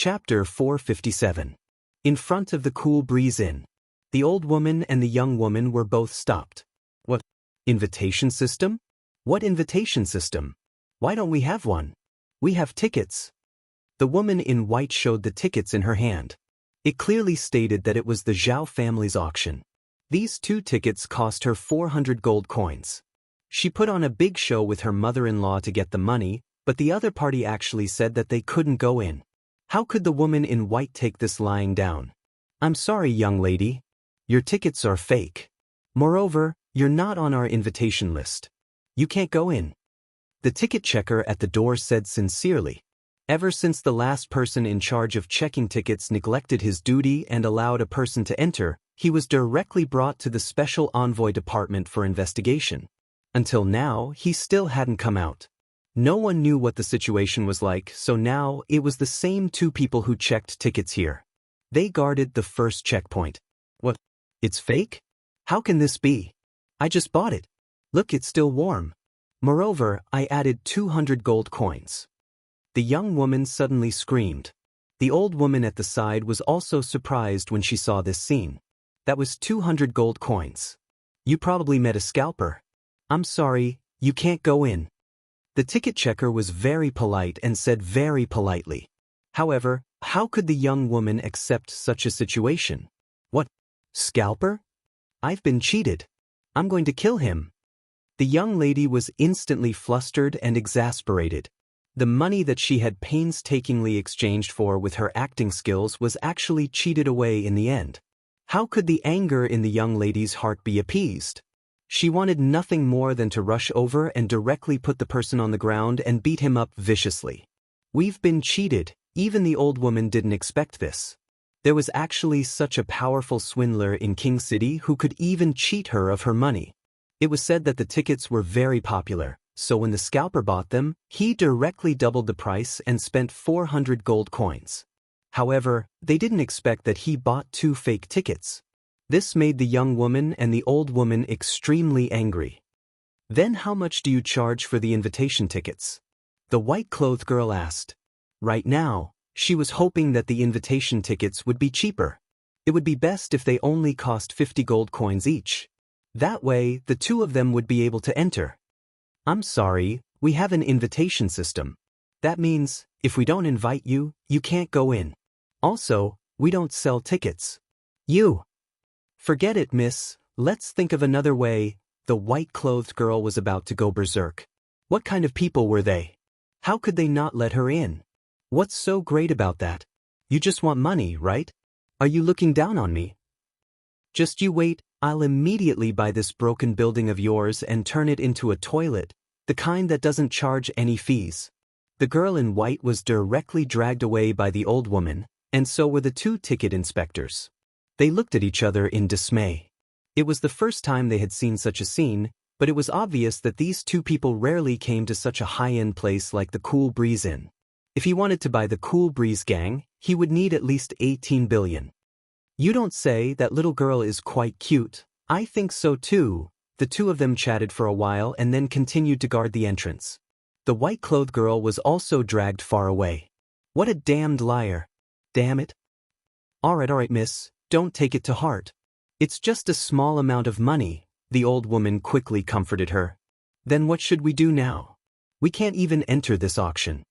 Chapter 457. In front of the Cool Breeze Inn. The old woman and the young woman were both stopped. What? Invitation system? What invitation system? Why don't we have one? We have tickets. The woman in white showed the tickets in her hand. It clearly stated that it was the Zhao family's auction. These 2 tickets cost her 400 gold coins. She put on a big show with her mother-in-law to get the money, but the other party actually said that they couldn't go in. How could the woman in white take this lying down? I'm sorry, young lady. Your tickets are fake. Moreover, you're not on our invitation list. You can't go in. The ticket checker at the door said sincerely. Ever since the last person in charge of checking tickets neglected his duty and allowed a person to enter, he was directly brought to the Special Envoy Department for investigation. Until now, he still hadn't come out. No one knew what the situation was like, so now it was the same 2 people who checked tickets here. They guarded the first checkpoint. What? It's fake? How can this be? I just bought it. Look, it's still warm. Moreover, I added 200 gold coins. The young woman suddenly screamed. The old woman at the side was also surprised when she saw this scene. That was 200 gold coins. You probably met a scalper. I'm sorry, you can't go in. The ticket checker was very polite and said very politely. However, how could the young woman accept such a situation? What? Scalper? I've been cheated. I'm going to kill him. The young lady was instantly flustered and exasperated. The money that she had painstakingly exchanged for with her acting skills was actually cheated away in the end. How could the anger in the young lady's heart be appeased? She wanted nothing more than to rush over and directly put the person on the ground and beat him up viciously. We've been cheated. Even the old woman didn't expect this. There was actually such a powerful swindler in King City who could even cheat her of her money. It was said that the tickets were very popular, so when the scalper bought them, he directly doubled the price and spent 400 gold coins. However, they didn't expect that he bought 2 fake tickets. This made the young woman and the old woman extremely angry. Then how much do you charge for the invitation tickets? The white-clothed girl asked. Right now, she was hoping that the invitation tickets would be cheaper. It would be best if they only cost 50 gold coins each. That way, the 2 of them would be able to enter. I'm sorry, we have an invitation system. That means, if we don't invite you, you can't go in. Also, we don't sell tickets. You. Forget it, miss. Let's think of another way. The white-clothed girl was about to go berserk. What kind of people were they? How could they not let her in? What's so great about that? You just want money, right? Are you looking down on me? Just you wait, I'll immediately buy this broken building of yours and turn it into a toilet, the kind that doesn't charge any fees. The girl in white was directly dragged away by the old woman, and so were the 2 ticket inspectors. They looked at each other in dismay. It was the first time they had seen such a scene, but it was obvious that these 2 people rarely came to such a high-end place like the Cool Breeze Inn. If he wanted to buy the Cool Breeze gang, he would need at least 18 billion. You don't say. That little girl is quite cute. I think so too. The 2 of them chatted for a while and then continued to guard the entrance. The white-clothed girl was also dragged far away. What a damned liar. Damn it. Alright, miss, don't take it to heart. It's just a small amount of money, the old woman quickly comforted her. Then what should we do now? We can't even enter this auction.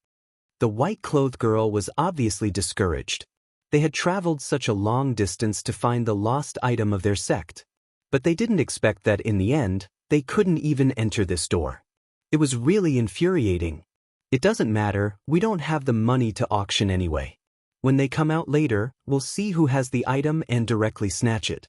The white-clothed girl was obviously discouraged. They had traveled such a long distance to find the lost item of their sect. But they didn't expect that in the end, they couldn't even enter this door. It was really infuriating. It doesn't matter, we don't have the money to auction anyway. When they come out later, we'll see who has the item and directly snatch it.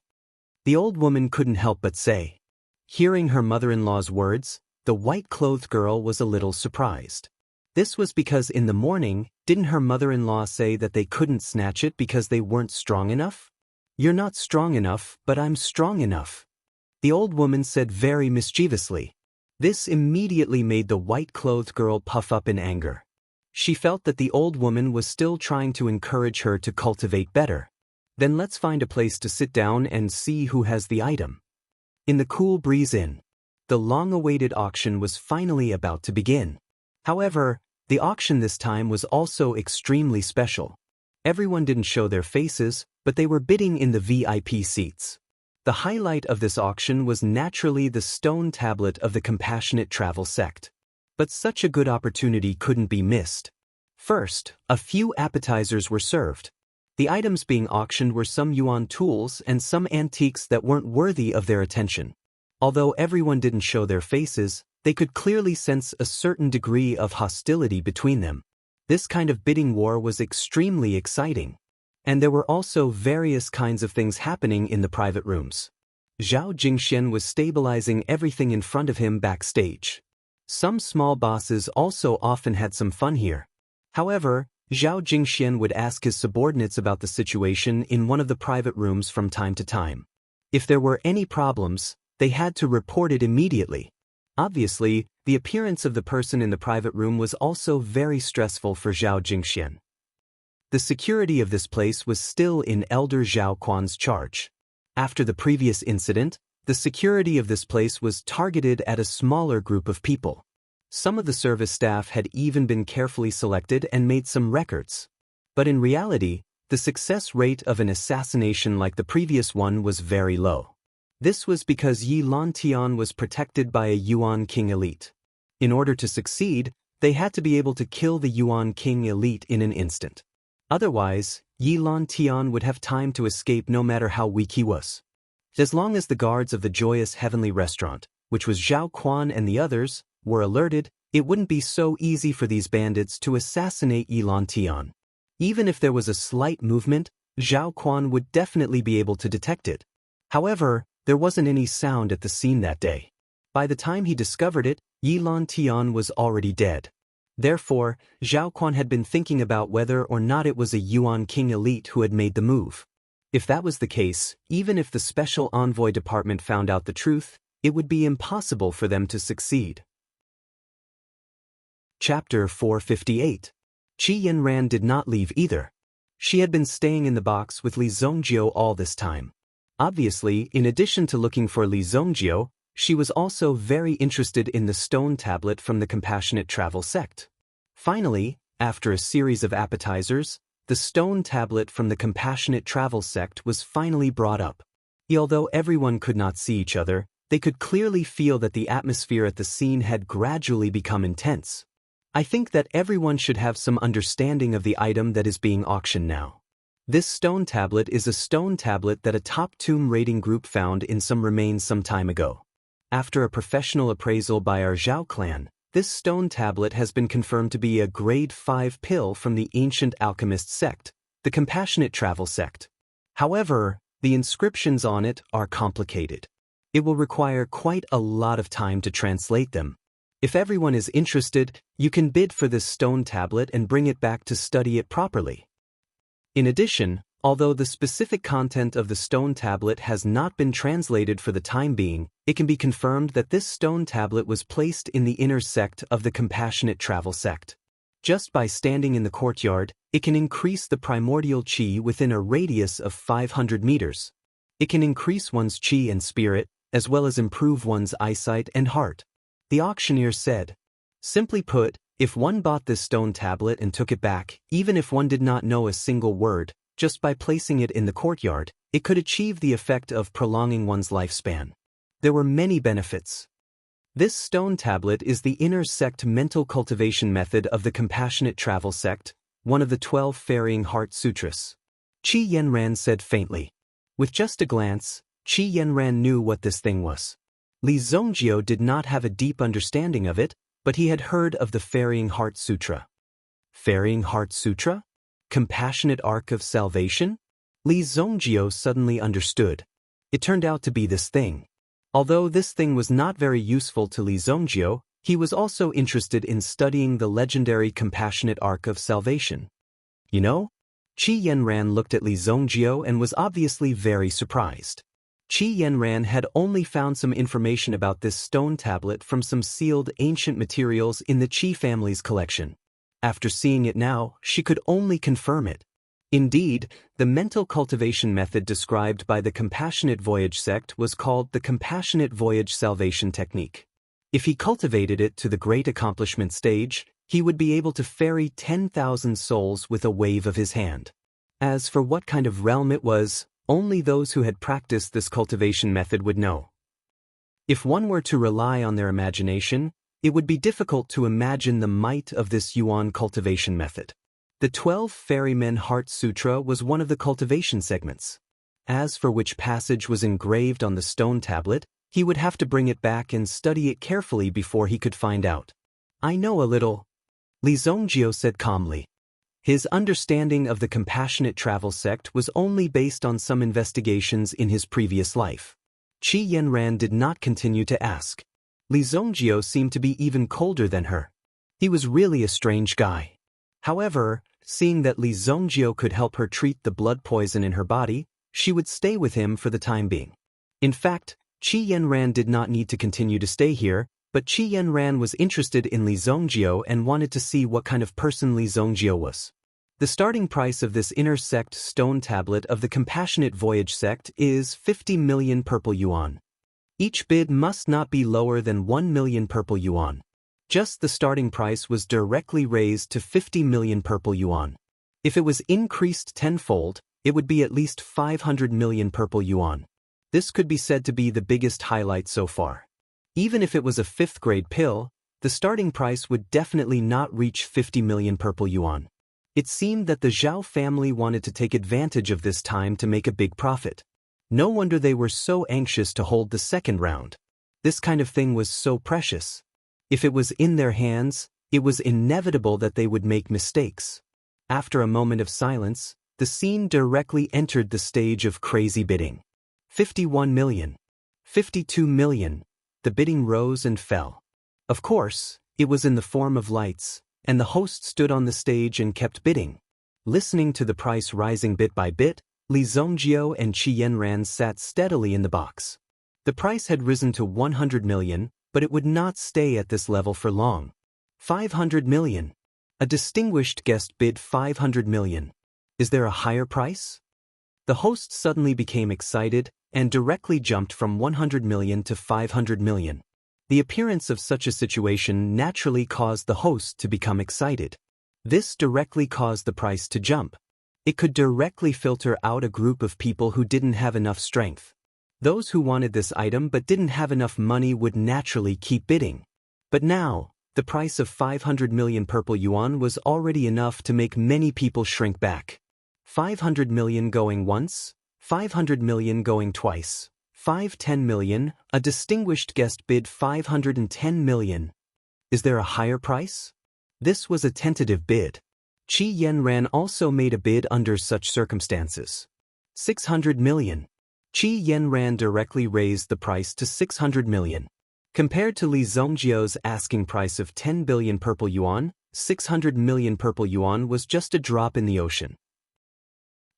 The old woman couldn't help but say. Hearing her mother-in-law's words, the white-clothed girl was a little surprised. This was because in the morning, didn't her mother-in-law say that they couldn't snatch it because they weren't strong enough? You're not strong enough, but I'm strong enough. The old woman said very mischievously. This immediately made the white-clothed girl puff up in anger. She felt that the old woman was still trying to encourage her to cultivate better. Then let's find a place to sit down and see who has the item. In the Cool Breeze Inn, the long-awaited auction was finally about to begin. However, the auction this time was also extremely special. Everyone didn't show their faces, but they were bidding in the VIP seats. The highlight of this auction was naturally the stone tablet of the Compassionate Travel sect. But such a good opportunity couldn't be missed. First, a few appetizers were served. The items being auctioned were some yuan tools and some antiques that weren't worthy of their attention. Although everyone didn't show their faces, they could clearly sense a certain degree of hostility between them. This kind of bidding war was extremely exciting. And there were also various kinds of things happening in the private rooms. Zhao Jingxian was stabilizing everything in front of him backstage. Some small bosses also often had some fun here. However, Zhao Jingxian would ask his subordinates about the situation in one of the private rooms from time to time. If there were any problems, they had to report it immediately. Obviously, the appearance of the person in the private room was also very stressful for Zhao Jingxian. The security of this place was still in Elder Zhao Quan's charge. After the previous incident, the security of this place was targeted at a smaller group of people. Some of the service staff had even been carefully selected and made some records. But in reality, the success rate of an assassination like the previous one was very low. This was because Yi Lantian was protected by a Yuan King elite. In order to succeed, they had to be able to kill the Yuan King elite in an instant. Otherwise, Yi Lantian would have time to escape no matter how weak he was. As long as the guards of the Joyous Heavenly Restaurant, which was Zhao Quan and the others, were alerted, it wouldn't be so easy for these bandits to assassinate Yi Lantian. Even if there was a slight movement, Zhao Quan would definitely be able to detect it. However, there wasn't any sound at the scene that day. By the time he discovered it, Yi Lantian was already dead. Therefore, Zhao Quan had been thinking about whether or not it was a Yuan King elite who had made the move. If that was the case, even if the Special Envoy Department found out the truth, it would be impossible for them to succeed. Chapter 458. Qi Yanran did not leave either. She had been staying in the box with Li Zongjiu all this time. Obviously, in addition to looking for Li Zongjiu, she was also very interested in the stone tablet from the Compassionate Travel sect. Finally, after a series of appetizers, the stone tablet from the Compassionate Travel sect was finally brought up. Although everyone could not see each other, they could clearly feel that the atmosphere at the scene had gradually become intense. I think that everyone should have some understanding of the item that is being auctioned now. This stone tablet is a stone tablet that a top tomb raiding group found in some remains some time ago. After a professional appraisal by our Zhao clan, this stone tablet has been confirmed to be a grade 5 pill from the ancient alchemist sect, the Compassionate Travel sect. However, the inscriptions on it are complicated. It will require quite a lot of time to translate them. If everyone is interested, you can bid for this stone tablet and bring it back to study it properly. In addition, although the specific content of the stone tablet has not been translated for the time being, it can be confirmed that this stone tablet was placed in the inner sect of the Compassionate Travel sect. Just by standing in the courtyard, it can increase the primordial qi within a radius of 500 meters. It can increase one's qi and spirit, as well as improve one's eyesight and heart. The auctioneer said. Simply put, if one bought this stone tablet and took it back, even if one did not know a single word, just by placing it in the courtyard, it could achieve the effect of prolonging one's lifespan. There were many benefits. This stone tablet is the inner sect mental cultivation method of the Compassionate Travel sect, one of the 12 Ferrying Heart Sutras. Qi Yanran said faintly. With just a glance, Qi Yanran knew what this thing was. Li Zongjiu did not have a deep understanding of it, but he had heard of the Ferrying Heart Sutra. Ferrying Heart Sutra? Compassionate Arc of Salvation? Li Zongjiu suddenly understood. It turned out to be this thing. Although this thing was not very useful to Li Zongjiu, he was also interested in studying the legendary Compassionate Arc of Salvation. You know? Qi Yanran looked at Li Zongjiu and was obviously very surprised. Qi Yanran had only found some information about this stone tablet from some sealed ancient materials in the Qi family's collection. After seeing it now, she could only confirm it. Indeed, the mental cultivation method described by the Compassionate Voyage sect was called the Compassionate Voyage Salvation Technique. If he cultivated it to the great accomplishment stage, he would be able to ferry 10,000 souls with a wave of his hand. As for what kind of realm it was, only those who had practiced this cultivation method would know. If one were to rely on their imagination, it would be difficult to imagine the might of this yuan cultivation method. The 12 Ferrymen Heart Sutra was one of the cultivation segments. As for which passage was engraved on the stone tablet, he would have to bring it back and study it carefully before he could find out. I know a little, Li Zongjio said calmly. His understanding of the compassionate travel sect was only based on some investigations in his previous life. Qi Yanran did not continue to ask. Li Zongjio seemed to be even colder than her. He was really a strange guy. However, seeing that Li Zongjio could help her treat the blood poison in her body, she would stay with him for the time being. In fact, Qi Yanran did not need to continue to stay here, but Qi Yanran was interested in Li Zongjio and wanted to see what kind of person Li Zongjio was. The starting price of this inner sect stone tablet of the Compassionate Voyage sect is 50 million purple yuan. Each bid must not be lower than 1 million purple yuan. Just the starting price was directly raised to 50 million purple yuan. If it was increased tenfold, it would be at least 500 million purple yuan. This could be said to be the biggest highlight so far. Even if it was a 5th-grade pill, the starting price would definitely not reach 50 million purple yuan. It seemed that the Zhao family wanted to take advantage of this time to make a big profit. No wonder they were so anxious to hold the second round. This kind of thing was so precious. If it was in their hands, it was inevitable that they would make mistakes. After a moment of silence, the scene directly entered the stage of crazy bidding. 51 million. 52 million. The bidding rose and fell. Of course, it was in the form of lights, and the host stood on the stage and kept bidding. Listening to the price rising bit by bit, Li Zongjio and Qi Yanran sat steadily in the box. The price had risen to 100 million, but it would not stay at this level for long. 500 million. A distinguished guest bid 500 million. Is there a higher price? The host suddenly became excited and directly jumped from 100 million to 500 million. The appearance of such a situation naturally caused the host to become excited. This directly caused the price to jump. It could directly filter out a group of people who didn't have enough strength. Those who wanted this item but didn't have enough money would naturally keep bidding. But now, the price of 500 million purple yuan was already enough to make many people shrink back. 500 million going once, 500 million going twice, 510 million, a distinguished guest bid 510 million. Is there a higher price? This was a tentative bid. Qi Yanran also made a bid under such circumstances. 600 million. Qi Yanran directly raised the price to 600 million. Compared to Li Zongjio's asking price of 10 billion purple yuan, 600 million purple yuan was just a drop in the ocean.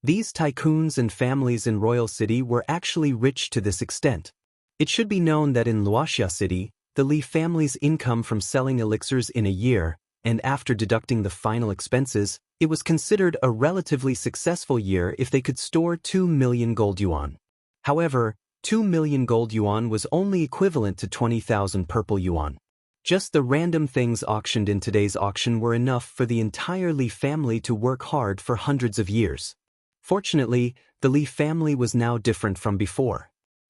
These tycoons and families in Royal City were actually rich to this extent. It should be known that in Luoxia City, the Li family's income from selling elixirs in a year, and after deducting the final expenses, it was considered a relatively successful year if they could store 2 million gold yuan. However, 2 million gold yuan was only equivalent to 20,000 purple yuan. Just the random things auctioned in today's auction were enough for the entire Li family to work hard for hundreds of years. Fortunately, the Li family was now different from before.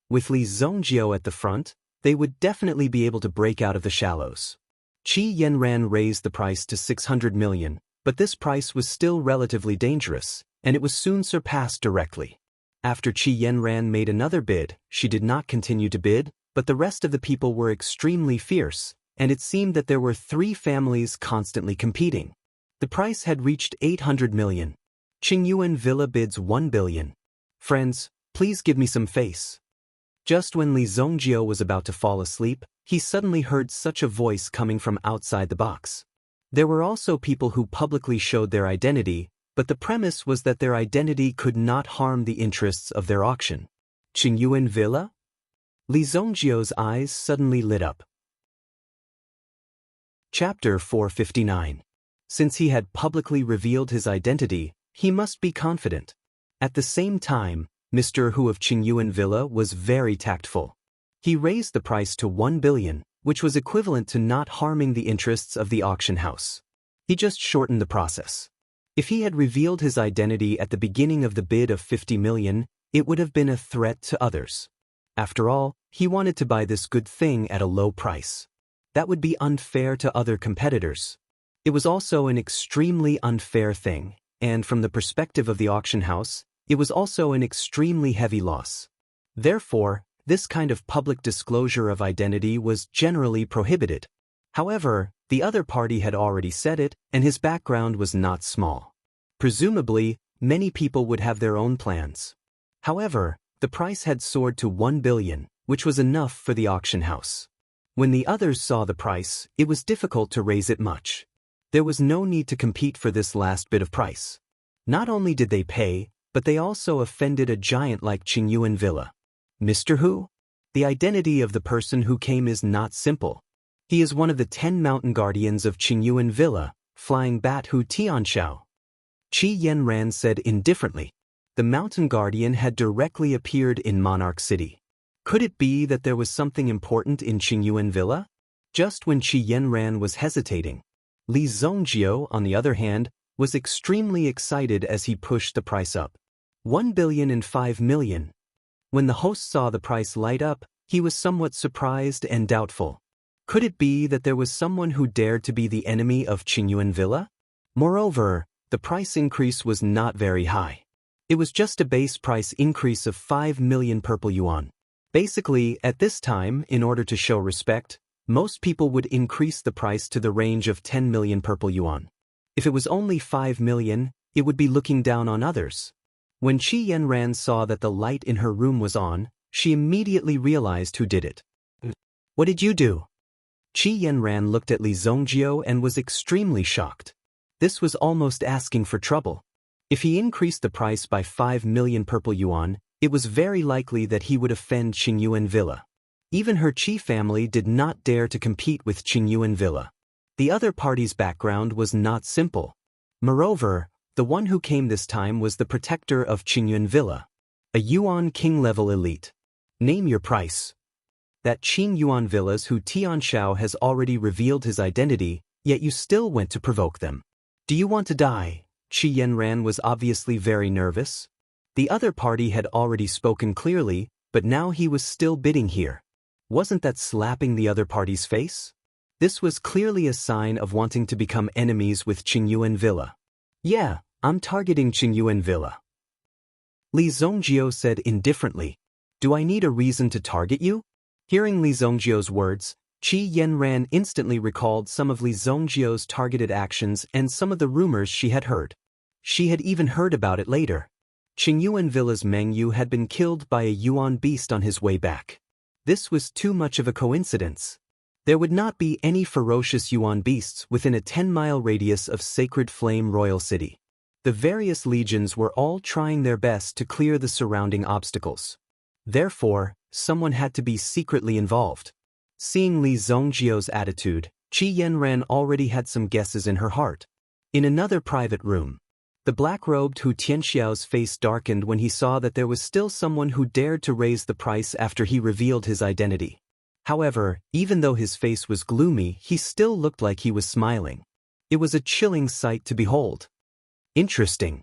With Li Zongjio at the front, they would definitely be able to break out of the shallows. Qi Yanran raised the price to 600 million, but this price was still relatively dangerous, and it was soon surpassed directly. After Qi Yanran made another bid, she did not continue to bid, but the rest of the people were extremely fierce, and it seemed that there were 3 families constantly competing. The price had reached 800 million. Qingyuan Villa bids 1 billion. Friends, please give me some face. Just when Li Zongjio was about to fall asleep, he suddenly heard such a voice coming from outside the box. There were also people who publicly showed their identity, but the premise was that their identity could not harm the interests of their auction. Qingyuan Villa? Li Zongjio's eyes suddenly lit up. Chapter 459. Since he had publicly revealed his identity, he must be confident. At the same time, Mr. Hu of Qingyuan Villa was very tactful. He raised the price to 1 billion, which was equivalent to not harming the interests of the auction house. He just shortened the process. If he had revealed his identity at the beginning of the bid of 50 million, it would have been a threat to others. After all, he wanted to buy this good thing at a low price. That would be unfair to other competitors. It was also an extremely unfair thing, and from the perspective of the auction house, it was also an extremely heavy loss. Therefore, this kind of public disclosure of identity was generally prohibited. However, the other party had already said it, and his background was not small. Presumably, many people would have their own plans. However, the price had soared to 1 billion, which was enough for the auction house. When the others saw the price, it was difficult to raise it much. There was no need to compete for this last bit of price. Not only did they pay, but they also offended a giant like Qingyuan Villa. Mr. Hu? The identity of the person who came is not simple. He is one of the 10 mountain guardians of Qingyuan Villa, Flying Bat Hu Tianxiao. Qi Yanran said indifferently. The mountain guardian had directly appeared in Monarch City. Could it be that there was something important in Qingyuan Villa? Just when Qi Yanran was hesitating, Li Zhongjiu, on the other hand, was extremely excited as he pushed the price up. 1,005 million. When the host saw the price light up, he was somewhat surprised and doubtful. Could it be that there was someone who dared to be the enemy of Qingyuan Villa? Moreover, the price increase was not very high. It was just a base price increase of 5 million purple yuan. Basically, at this time, in order to show respect, most people would increase the price to the range of 10 million purple yuan. If it was only 5 million, it would be looking down on others. When Qi Yanran saw that the light in her room was on, she immediately realized who did it. What did you do? Qi Yanran looked at Li Zhongjiu and was extremely shocked. This was almost asking for trouble. If he increased the price by 5 million purple yuan, it was very likely that he would offend Qingyuan Villa. Even her Qi family did not dare to compete with Qingyuan Villa. The other party's background was not simple. Moreover, the one who came this time was the protector of Qingyuan Villa, a Yuan King-level elite. Name your price. That Qing Yuan Villas Hu Tianxiao has already revealed his identity, yet you still went to provoke them. Do you want to die? Qi Yanran was obviously very nervous. The other party had already spoken clearly, but now he was still bidding here. Wasn't that slapping the other party's face? This was clearly a sign of wanting to become enemies with Qingyuan Villa. Yeah, I'm targeting Qingyuan Villa. Li Zhongjiu said indifferently. Do I need a reason to target you? Hearing Li Zhongjiu's words, Qi Yanran instantly recalled some of Li Zhongjiu's targeted actions and some of the rumors she had heard. She had even heard about it later. Qingyuan Villa's Meng Yu had been killed by a Yuan beast on his way back. This was too much of a coincidence. There would not be any ferocious Yuan beasts within a 10-mile radius of Sacred Flame Royal City. The various legions were all trying their best to clear the surrounding obstacles. Therefore, someone had to be secretly involved. Seeing Li Zhongjiu's attitude, Qi Yanran already had some guesses in her heart. In another private room, the black-robed Hu Tianxiao's face darkened when he saw that there was still someone who dared to raise the price after he revealed his identity. However, even though his face was gloomy, he still looked like he was smiling. It was a chilling sight to behold. Interesting.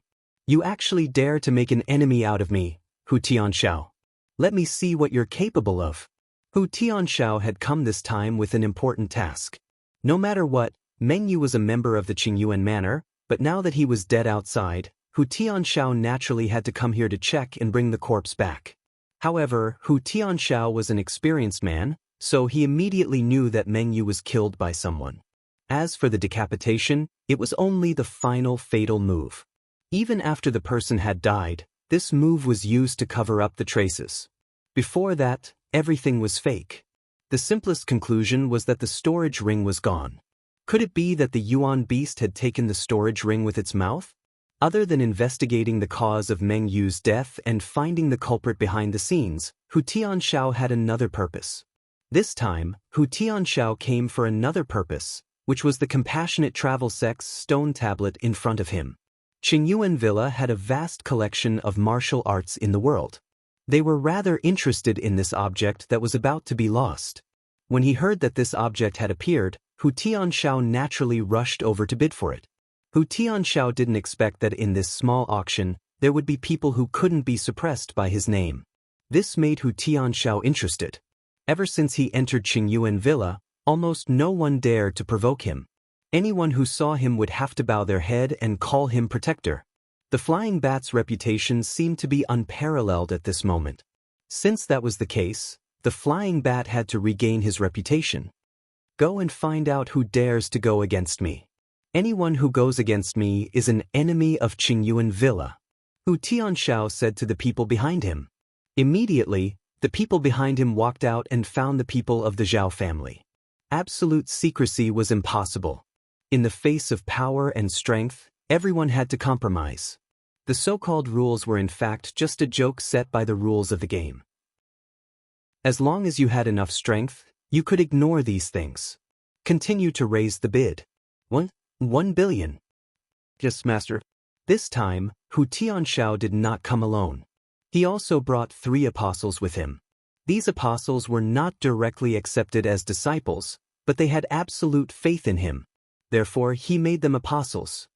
You actually dare to make an enemy out of me, Hu Tianxiao. Let me see what you're capable of. Hu Tianxiao had come this time with an important task. No matter what, Meng Yu was a member of the Qingyuan Manor, but now that he was dead outside, Hu Tianxiao naturally had to come here to check and bring the corpse back. However, Hu Tianxiao was an experienced man, so he immediately knew that Meng Yu was killed by someone. As for the decapitation, it was only the final fatal move. Even after the person had died, this move was used to cover up the traces. Before that, everything was fake. The simplest conclusion was that the storage ring was gone. Could it be that the Yuan beast had taken the storage ring with its mouth? Other than investigating the cause of Meng Yu's death and finding the culprit behind the scenes, Hu Tianxiao had another purpose. This time, Hu Tianxiao came for another purpose, which was the compassionate travel sex stone tablet in front of him. Qingyuan Villa had a vast collection of martial arts in the world. They were rather interested in this object that was about to be lost. When he heard that this object had appeared, Hu Tianxiao naturally rushed over to bid for it. Hu Tianxiao didn't expect that in this small auction, there would be people who couldn't be suppressed by his name. This made Hu Tianxiao interested. Ever since he entered Qingyuan Villa, almost no one dared to provoke him. Anyone who saw him would have to bow their head and call him protector. The flying bat's reputation seemed to be unparalleled at this moment. Since that was the case, the flying bat had to regain his reputation. Go and find out who dares to go against me. Anyone who goes against me is an enemy of Qingyuan Villa, Hu Tianxiao said to the people behind him. Immediately, the people behind him walked out and found the people of the Zhao family. Absolute secrecy was impossible. In the face of power and strength, everyone had to compromise. The so-called rules were in fact just a joke set by the rules of the game. As long as you had enough strength, you could ignore these things. Continue to raise the bid. 1 billion. Yes, master. This time, Hu Tianxiao did not come alone. He also brought 3 apostles with him. These apostles were not directly accepted as disciples, but they had absolute faith in him. Therefore, he made them apostles.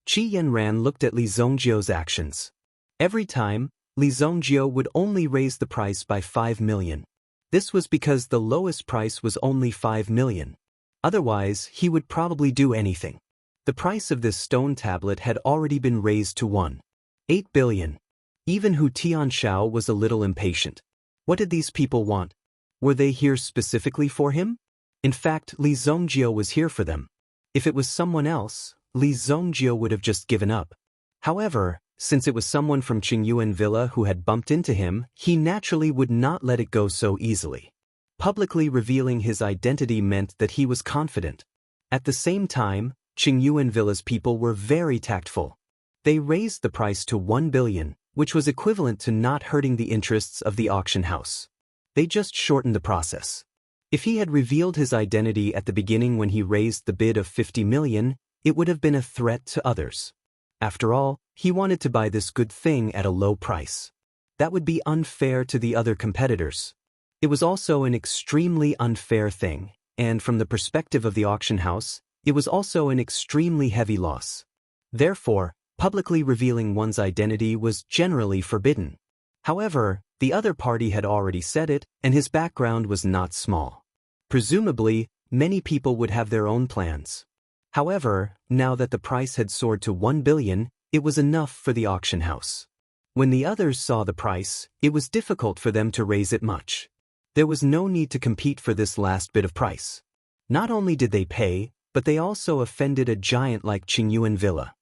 Qi Yanran looked at Li Zongjiu's actions. Every time, Li Zongjiu would only raise the price by 5 million. This was because the lowest price was only 5 million. Otherwise, he would probably do anything. The price of this stone tablet had already been raised to 1.8 billion. Even Hu Tianxiao was a little impatient. What did these people want? Were they here specifically for him? In fact, Li Zongjiu was here for them. If it was someone else, Li Zongjiu would have just given up. However, since it was someone from Qingyuan Villa who had bumped into him, he naturally would not let it go so easily. Publicly revealing his identity meant that he was confident. At the same time, Qingyuan Villa's people were very tactful. They raised the price to 1 billion, which was equivalent to not hurting the interests of the auction house. They just shortened the process. If he had revealed his identity at the beginning when he raised the bid of 50 million, it would have been a threat to others. After all, he wanted to buy this good thing at a low price. That would be unfair to the other competitors. It was also an extremely unfair thing, and from the perspective of the auction house, it was also an extremely heavy loss. Therefore, publicly revealing one's identity was generally forbidden. However, the other party had already said it, and his background was not small. Presumably, many people would have their own plans. However, now that the price had soared to 1 billion, it was enough for the auction house. When the others saw the price, it was difficult for them to raise it much. There was no need to compete for this last bit of price. Not only did they pay, but they also offended a giant like Qingyuan Villa.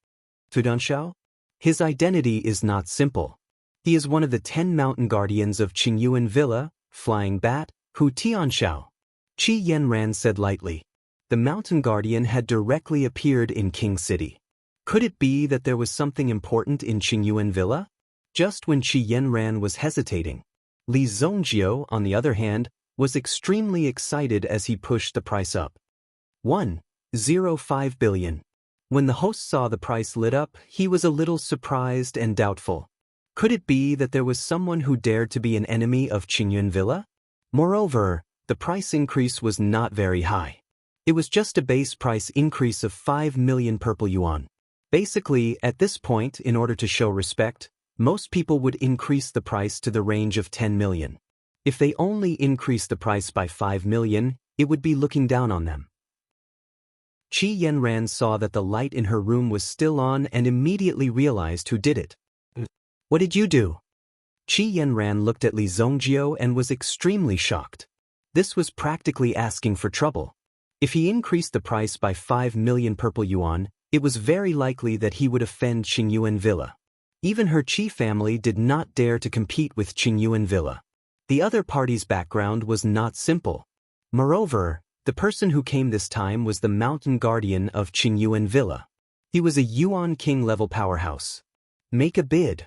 Tianxiao? His identity is not simple. He is one of the 10 mountain guardians of Qingyuan Villa, Flying Bat, Hu Tianxiao. Qi Yanran said lightly. The mountain guardian had directly appeared in King City. Could it be that there was something important in Qingyuan Villa? Just when Qi Yanran was hesitating, Li Zongjiu, on the other hand, was extremely excited as he pushed the price up. 1.05 billion. When the host saw the price lit up, he was a little surprised and doubtful. Could it be that there was someone who dared to be an enemy of Qingyuan Villa? Moreover, the price increase was not very high. It was just a base price increase of 5 million purple yuan. Basically, at this point, in order to show respect, most people would increase the price to the range of 10 million. If they only increased the price by 5 million, it would be looking down on them. Qi Yanran saw that the light in her room was still on and immediately realized who did it. What did you do? Qi Yanran looked at Li Zongjiu and was extremely shocked. This was practically asking for trouble. If he increased the price by 5 million purple yuan, it was very likely that he would offend Qingyuan Villa. Even her Qi family did not dare to compete with Qingyuan Villa. The other party's background was not simple. Moreover, the person who came this time was the mountain guardian of Qingyuan Villa. He was a Yuan King level powerhouse. Make a bid.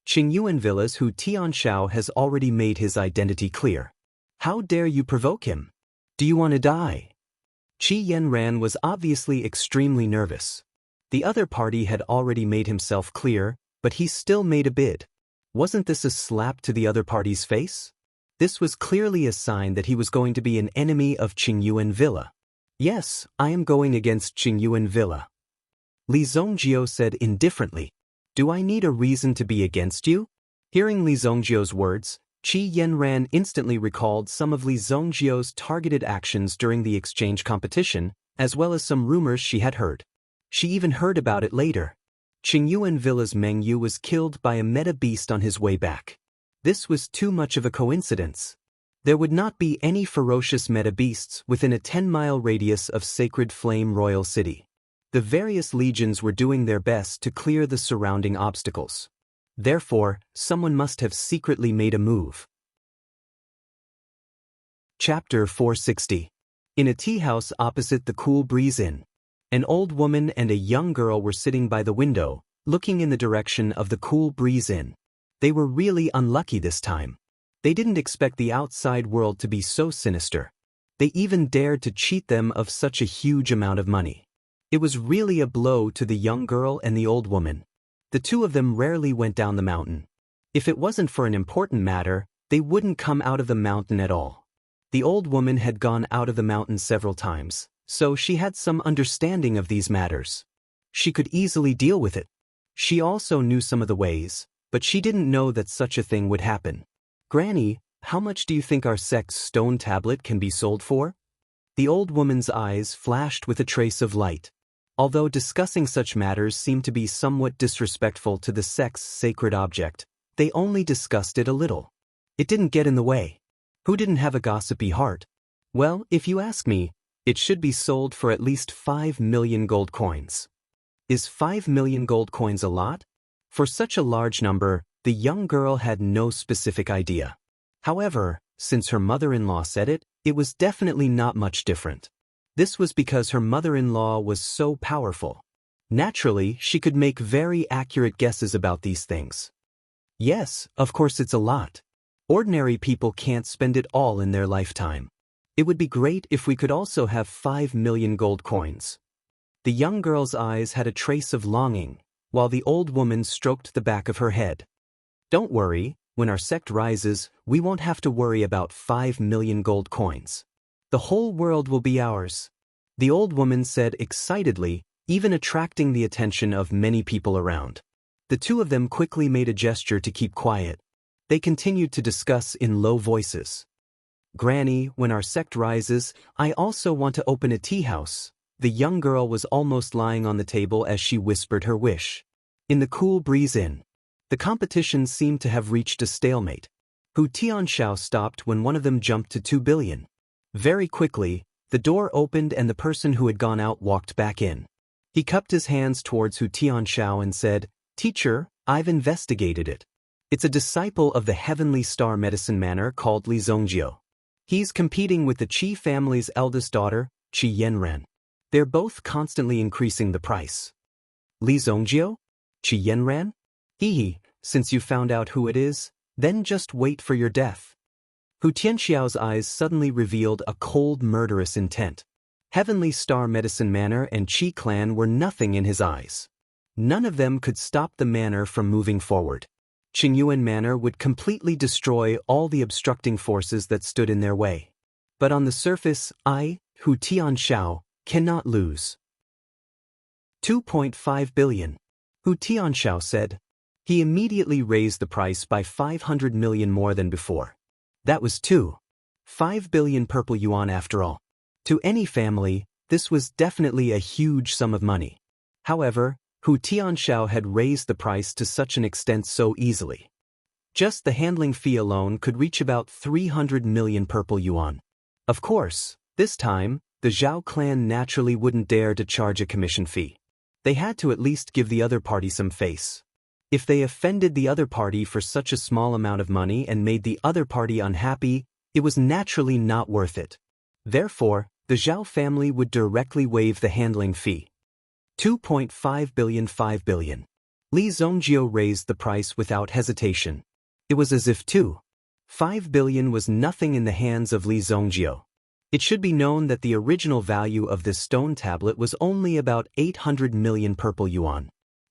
Qingyuan Villa's Hu Tianxiao has already made his identity clear. How dare you provoke him? Do you want to die? Qi Yanran was obviously extremely nervous. The other party had already made himself clear, but he still made a bid. Wasn't this a slap to the other party's face? This was clearly a sign that he was going to be an enemy of Qingyuan Villa. Yes, I am going against Qingyuan Villa. Li Zongjio said indifferently. Do I need a reason to be against you? Hearing Li Zongjio's words, Qi Yanran instantly recalled some of Li Zongjio's targeted actions during the exchange competition, as well as some rumors she had heard. She even heard about it later. Qingyuan Villa's Meng Yu was killed by a meta beast on his way back. This was too much of a coincidence. There would not be any ferocious meta beasts within a 10-mile radius of Sacred Flame Royal City. The various legions were doing their best to clear the surrounding obstacles. Therefore, someone must have secretly made a move. Chapter 460. In a tea house opposite the Cool Breeze Inn, an old woman and a young girl were sitting by the window, looking in the direction of the Cool Breeze Inn. They were really unlucky this time. They didn't expect the outside world to be so sinister. They even dared to cheat them of such a huge amount of money. It was really a blow to the young girl and the old woman. The two of them rarely went down the mountain. If it wasn't for an important matter, they wouldn't come out of the mountain at all. The old woman had gone out of the mountain several times, so she had some understanding of these matters. She could easily deal with it. She also knew some of the ways, but she didn't know that such a thing would happen. Granny, how much do you think our sect's stone tablet can be sold for? The old woman's eyes flashed with a trace of light. Although discussing such matters seemed to be somewhat disrespectful to the sect's sacred object, they only discussed it a little. It didn't get in the way. Who didn't have a gossipy heart? Well, if you ask me, it should be sold for at least 5 million gold coins. Is 5 million gold coins a lot? For such a large number, the young girl had no specific idea. However, since her mother-in-law said it, it was definitely not much different. This was because her mother-in-law was so powerful. Naturally, she could make very accurate guesses about these things. Yes, of course it's a lot. Ordinary people can't spend it all in their lifetime. It would be great if we could also have 5 million gold coins. The young girl's eyes had a trace of longing, while the old woman stroked the back of her head. Don't worry, when our sect rises, we won't have to worry about 5 million gold coins. The whole world will be ours, the old woman said excitedly, even attracting the attention of many people around. The two of them quickly made a gesture to keep quiet. They continued to discuss in low voices. Granny, when our sect rises, I also want to open a tea house. The young girl was almost lying on the table as she whispered her wish. In the Cool Breeze Inn, the competition seemed to have reached a stalemate. Hu Tianxiao stopped when one of them jumped to 2 billion. Very quickly, the door opened and the person who had gone out walked back in. He cupped his hands towards Hu Tianxiao and said, "Teacher, I've investigated it. It's a disciple of the Heavenly Star Medicine Manor called Li Zongjio. He's competing with the Qi family's eldest daughter, Qi Yanran. They're both constantly increasing the price." Li Zongjio? Qi Yanran? Hee, since you found out who it is, then just wait for your death. Hu Tianxiao's eyes suddenly revealed a cold, murderous intent. Heavenly Star Medicine Manor and Qi clan were nothing in his eyes. None of them could stop the manor from moving forward. Qingyuan Manor would completely destroy all the obstructing forces that stood in their way. But on the surface, I, Hu Tianxiao, cannot lose. 2.5 billion. Hu Tianxiao said. He immediately raised the price by 500 million more than before. That was 2.5 billion purple yuan after all. To any family, this was definitely a huge sum of money. However, Hu Tianxiao had raised the price to such an extent so easily. Just the handling fee alone could reach about 300 million purple yuan. Of course, this time, the Zhao clan naturally wouldn't dare to charge a commission fee. They had to at least give the other party some face. If they offended the other party for such a small amount of money and made the other party unhappy, it was naturally not worth it. Therefore, the Zhao family would directly waive the handling fee. 2.5 billion 5 billion. Li Zongjio raised the price without hesitation. It was as if 2.5 billion was nothing in the hands of Li Zongjio. It should be known that the original value of this stone tablet was only about 800 million purple yuan.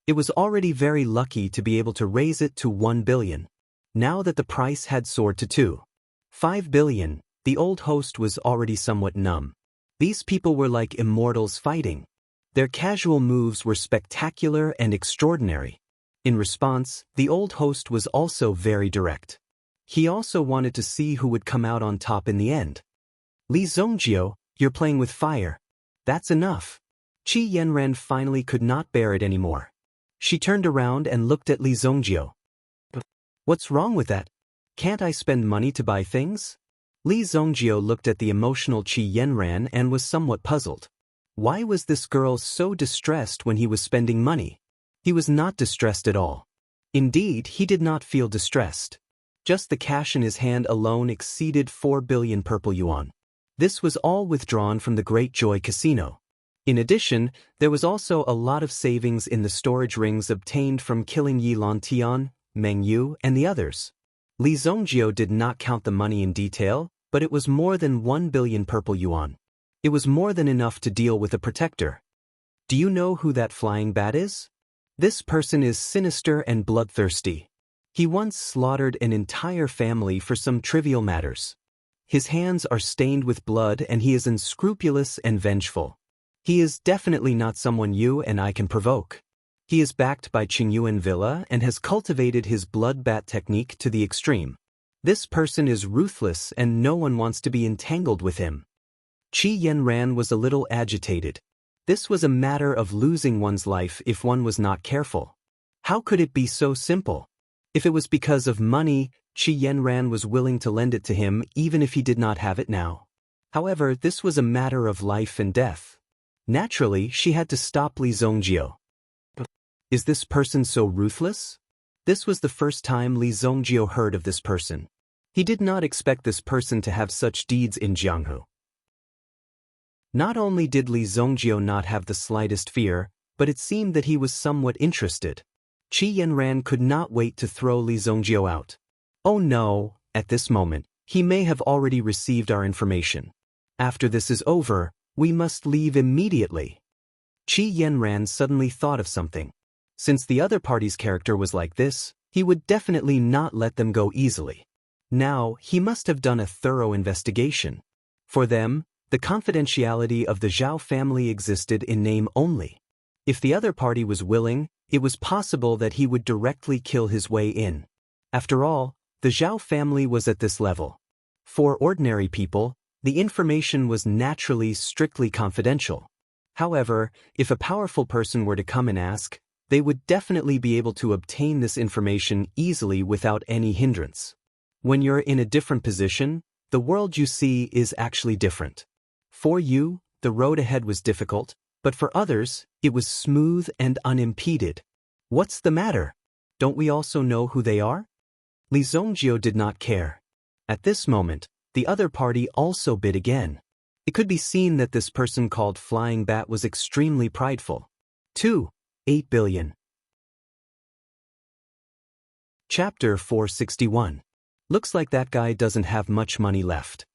It was already very lucky to be able to raise it to 1 billion. Now that the price had soared to 2.5 billion, the old host was already somewhat numb. These people were like immortals fighting. Their casual moves were spectacular and extraordinary. In response, the old host was also very direct. He also wanted to see who would come out on top in the end. Li Zongjio, you're playing with fire. That's enough. Qi Yanran finally could not bear it anymore. She turned around and looked at Li Zongjio. What's wrong with that? Can't I spend money to buy things? Li Zongjio looked at the emotional Qi Yanran and was somewhat puzzled. Why was this girl so distressed when he was spending money? He was not distressed at all. Indeed, he did not feel distressed. Just the cash in his hand alone exceeded 4 billion purple yuan. This was all withdrawn from the Great Joy Casino. In addition, there was also a lot of savings in the storage rings obtained from killing Yi Lantian, Meng Yu, and the others. Li Zongjio did not count the money in detail, but it was more than 1 billion purple yuan. It was more than enough to deal with a protector. Do you know who that flying bat is? This person is sinister and bloodthirsty. He once slaughtered an entire family for some trivial matters. His hands are stained with blood and he is unscrupulous and vengeful. He is definitely not someone you and I can provoke. He is backed by Qingyuan Villa and has cultivated his blood bat technique to the extreme. This person is ruthless and no one wants to be entangled with him. Qi Yanran was a little agitated. This was a matter of losing one's life if one was not careful. How could it be so simple? If it was because of money, Qi Yanran was willing to lend it to him even if he did not have it now. However, this was a matter of life and death. Naturally, she had to stop Li Zongjio. Is this person so ruthless? This was the first time Li Zongjio heard of this person. He did not expect this person to have such deeds in Jianghu. Not only did Li Zongjio not have the slightest fear, but it seemed that he was somewhat interested. Qi Yanran could not wait to throw Li Zongjio out. Oh no, at this moment, he may have already received our information. After this is over, we must leave immediately. Qi Yanran suddenly thought of something. Since the other party's character was like this, he would definitely not let them go easily. Now, he must have done a thorough investigation. For them, the confidentiality of the Zhao family existed in name only. If the other party was willing, it was possible that he would directly kill his way in. After all, the Zhao family was at this level. For ordinary people, the information was naturally strictly confidential. However, if a powerful person were to come and ask, they would definitely be able to obtain this information easily without any hindrance. When you're in a different position, the world you see is actually different. For you, the road ahead was difficult, but for others, it was smooth and unimpeded. What's the matter? Don't we also know who they are? Li Zongjio did not care. At this moment, the other party also bid again. It could be seen that this person called Flying Bat was extremely prideful. 8 billion. Chapter 461. Looks like that guy doesn't have much money left.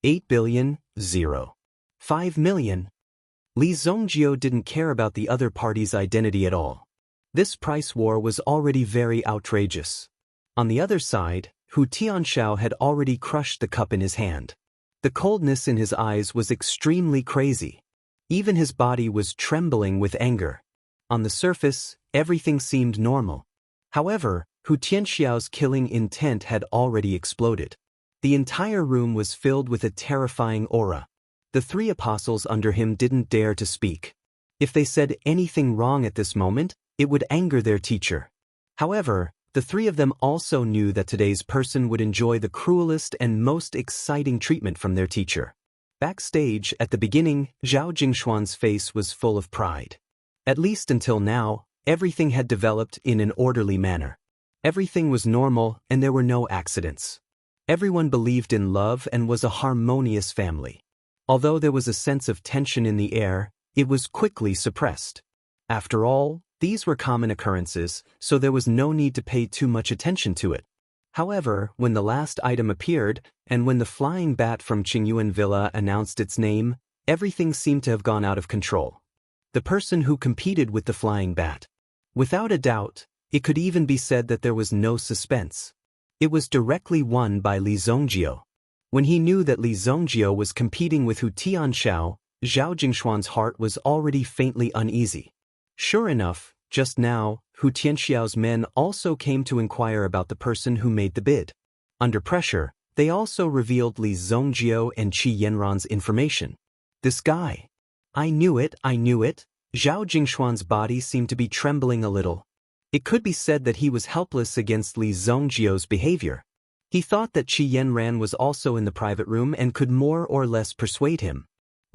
8 billion, 5 million. Li Zongjio didn't care about the other party's identity at all. This price war was already very outrageous. On the other side, Hu Tianxiao had already crushed the cup in his hand. The coldness in his eyes was extremely crazy. Even his body was trembling with anger. On the surface, everything seemed normal. However, Hu Tianxiao's killing intent had already exploded. The entire room was filled with a terrifying aura. The three apostles under him didn't dare to speak. If they said anything wrong at this moment, it would anger their teacher. However, the three of them also knew that today's person would enjoy the cruelest and most exciting treatment from their teacher. Backstage, at the beginning, Zhao Jingshuan's face was full of pride. At least until now, everything had developed in an orderly manner. Everything was normal and there were no accidents. Everyone believed in love and was a harmonious family. Although there was a sense of tension in the air, it was quickly suppressed. After all, these were common occurrences, so there was no need to pay too much attention to it. However, when the last item appeared, and when the flying bat from Qingyuan Villa announced its name, everything seemed to have gone out of control. The person who competed with the flying bat. Without a doubt, it could even be said that there was no suspense. It was directly won by Li Zongjio. When he knew that Li Zongjio was competing with Hu Tianxiao, Zhao Jingxuan's heart was already faintly uneasy. Sure enough, just now, Hu Tianxiao's men also came to inquire about the person who made the bid. Under pressure, they also revealed Li Zongjio and Qi Yanran's information. This guy. I knew it. Zhao Jingxuan's body seemed to be trembling a little. It could be said that he was helpless against Li Zongjio's behavior. He thought that Qi Yanran was also in the private room and could more or less persuade him.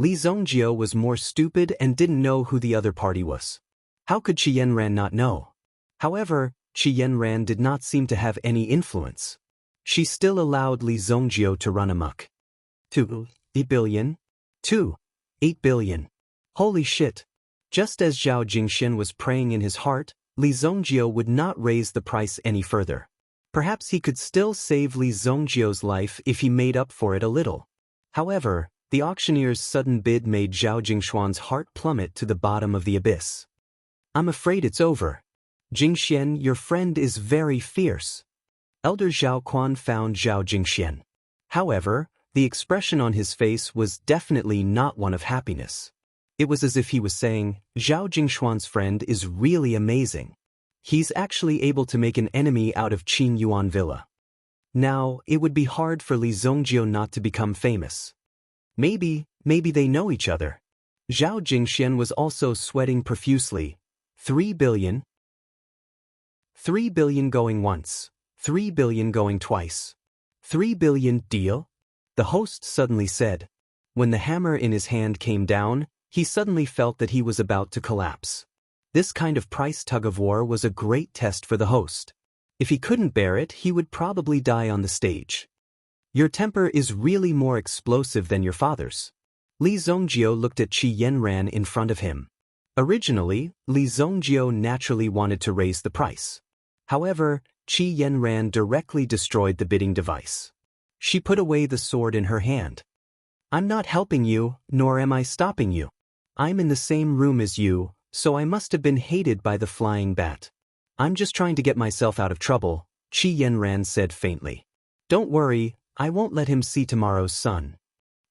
Li Zongjio was more stupid and didn't know who the other party was. How could Qi Yanran not know? However, Qi Yanran did not seem to have any influence. She still allowed Li Zongjio to run amok. 8 billion? 8 billion. Holy shit. Just as Zhao Jingxian was praying in his heart, Li Zongjio would not raise the price any further. Perhaps he could still save Li Zongjio's life if he made up for it a little. However, the auctioneer's sudden bid made Zhao Jingxuan's heart plummet to the bottom of the abyss. I'm afraid it's over. Jingxian, your friend is very fierce. Elder Zhao Quan found Zhao Jingxian. However, the expression on his face was definitely not one of happiness. It was as if he was saying, Zhao Jingxuan's friend is really amazing. He's actually able to make an enemy out of Qin Yuan Villa. Now, it would be hard for Li Zongjio not to become famous. Maybe they know each other. Zhao Jingxian was also sweating profusely. 3 billion? 3 billion going once. 3 billion going twice. 3 billion deal? The host suddenly said. When the hammer in his hand came down, he suddenly felt that he was about to collapse. This kind of price tug-of-war was a great test for the host. If he couldn't bear it, he would probably die on the stage. Your temper is really more explosive than your father's. Li Zongjio looked at Qi Yanran in front of him. Originally, Li Zongjio naturally wanted to raise the price. However, Qi Yanran directly destroyed the bidding device. She put away the sword in her hand. I'm not helping you, nor am I stopping you. I'm in the same room as you, so I must have been hated by the flying bat. I'm just trying to get myself out of trouble, Qi Yanran said faintly. Don't worry, I won't let him see tomorrow's sun.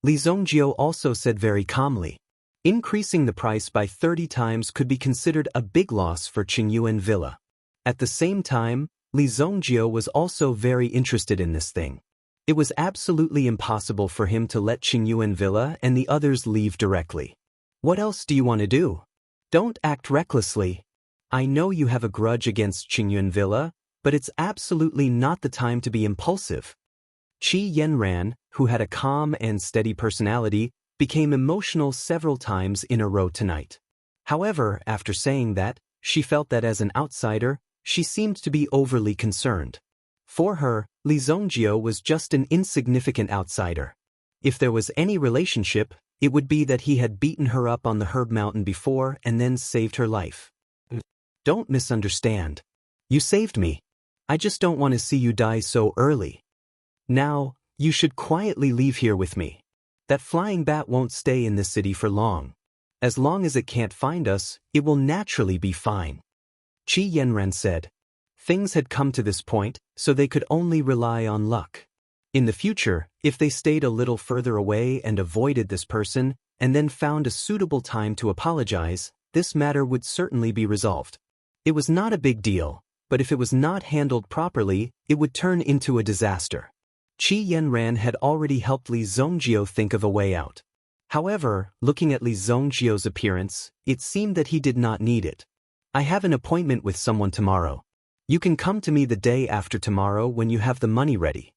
Li Zongjio also said very calmly. Increasing the price by 30 times could be considered a big loss for Qingyuan Villa. At the same time, Li Zongjio was also very interested in this thing. It was absolutely impossible for him to let Qingyuan Villa and the others leave directly. What else do you want to do? Don't act recklessly. I know you have a grudge against Qingyuan Villa, but it's absolutely not the time to be impulsive. Qi Yanran, who had a calm and steady personality, became emotional several times in a row tonight. However, after saying that, she felt that as an outsider, she seemed to be overly concerned. For her, Li Zongjio was just an insignificant outsider. If there was any relationship, it would be that he had beaten her up on the Herb Mountain before and then saved her life. Don't misunderstand. You saved me. I just don't want to see you die so early. Now, you should quietly leave here with me. That flying bat won't stay in this city for long. As long as it can't find us, it will naturally be fine. Qi Yanran said. Things had come to this point, so they could only rely on luck. In the future, if they stayed a little further away and avoided this person, and then found a suitable time to apologize, this matter would certainly be resolved. It was not a big deal, but if it was not handled properly, it would turn into a disaster. Qi Yanran had already helped Li Zongjio think of a way out. However, looking at Li Zongjio's appearance, it seemed that he did not need it. I have an appointment with someone tomorrow. You can come to me the day after tomorrow when you have the money ready.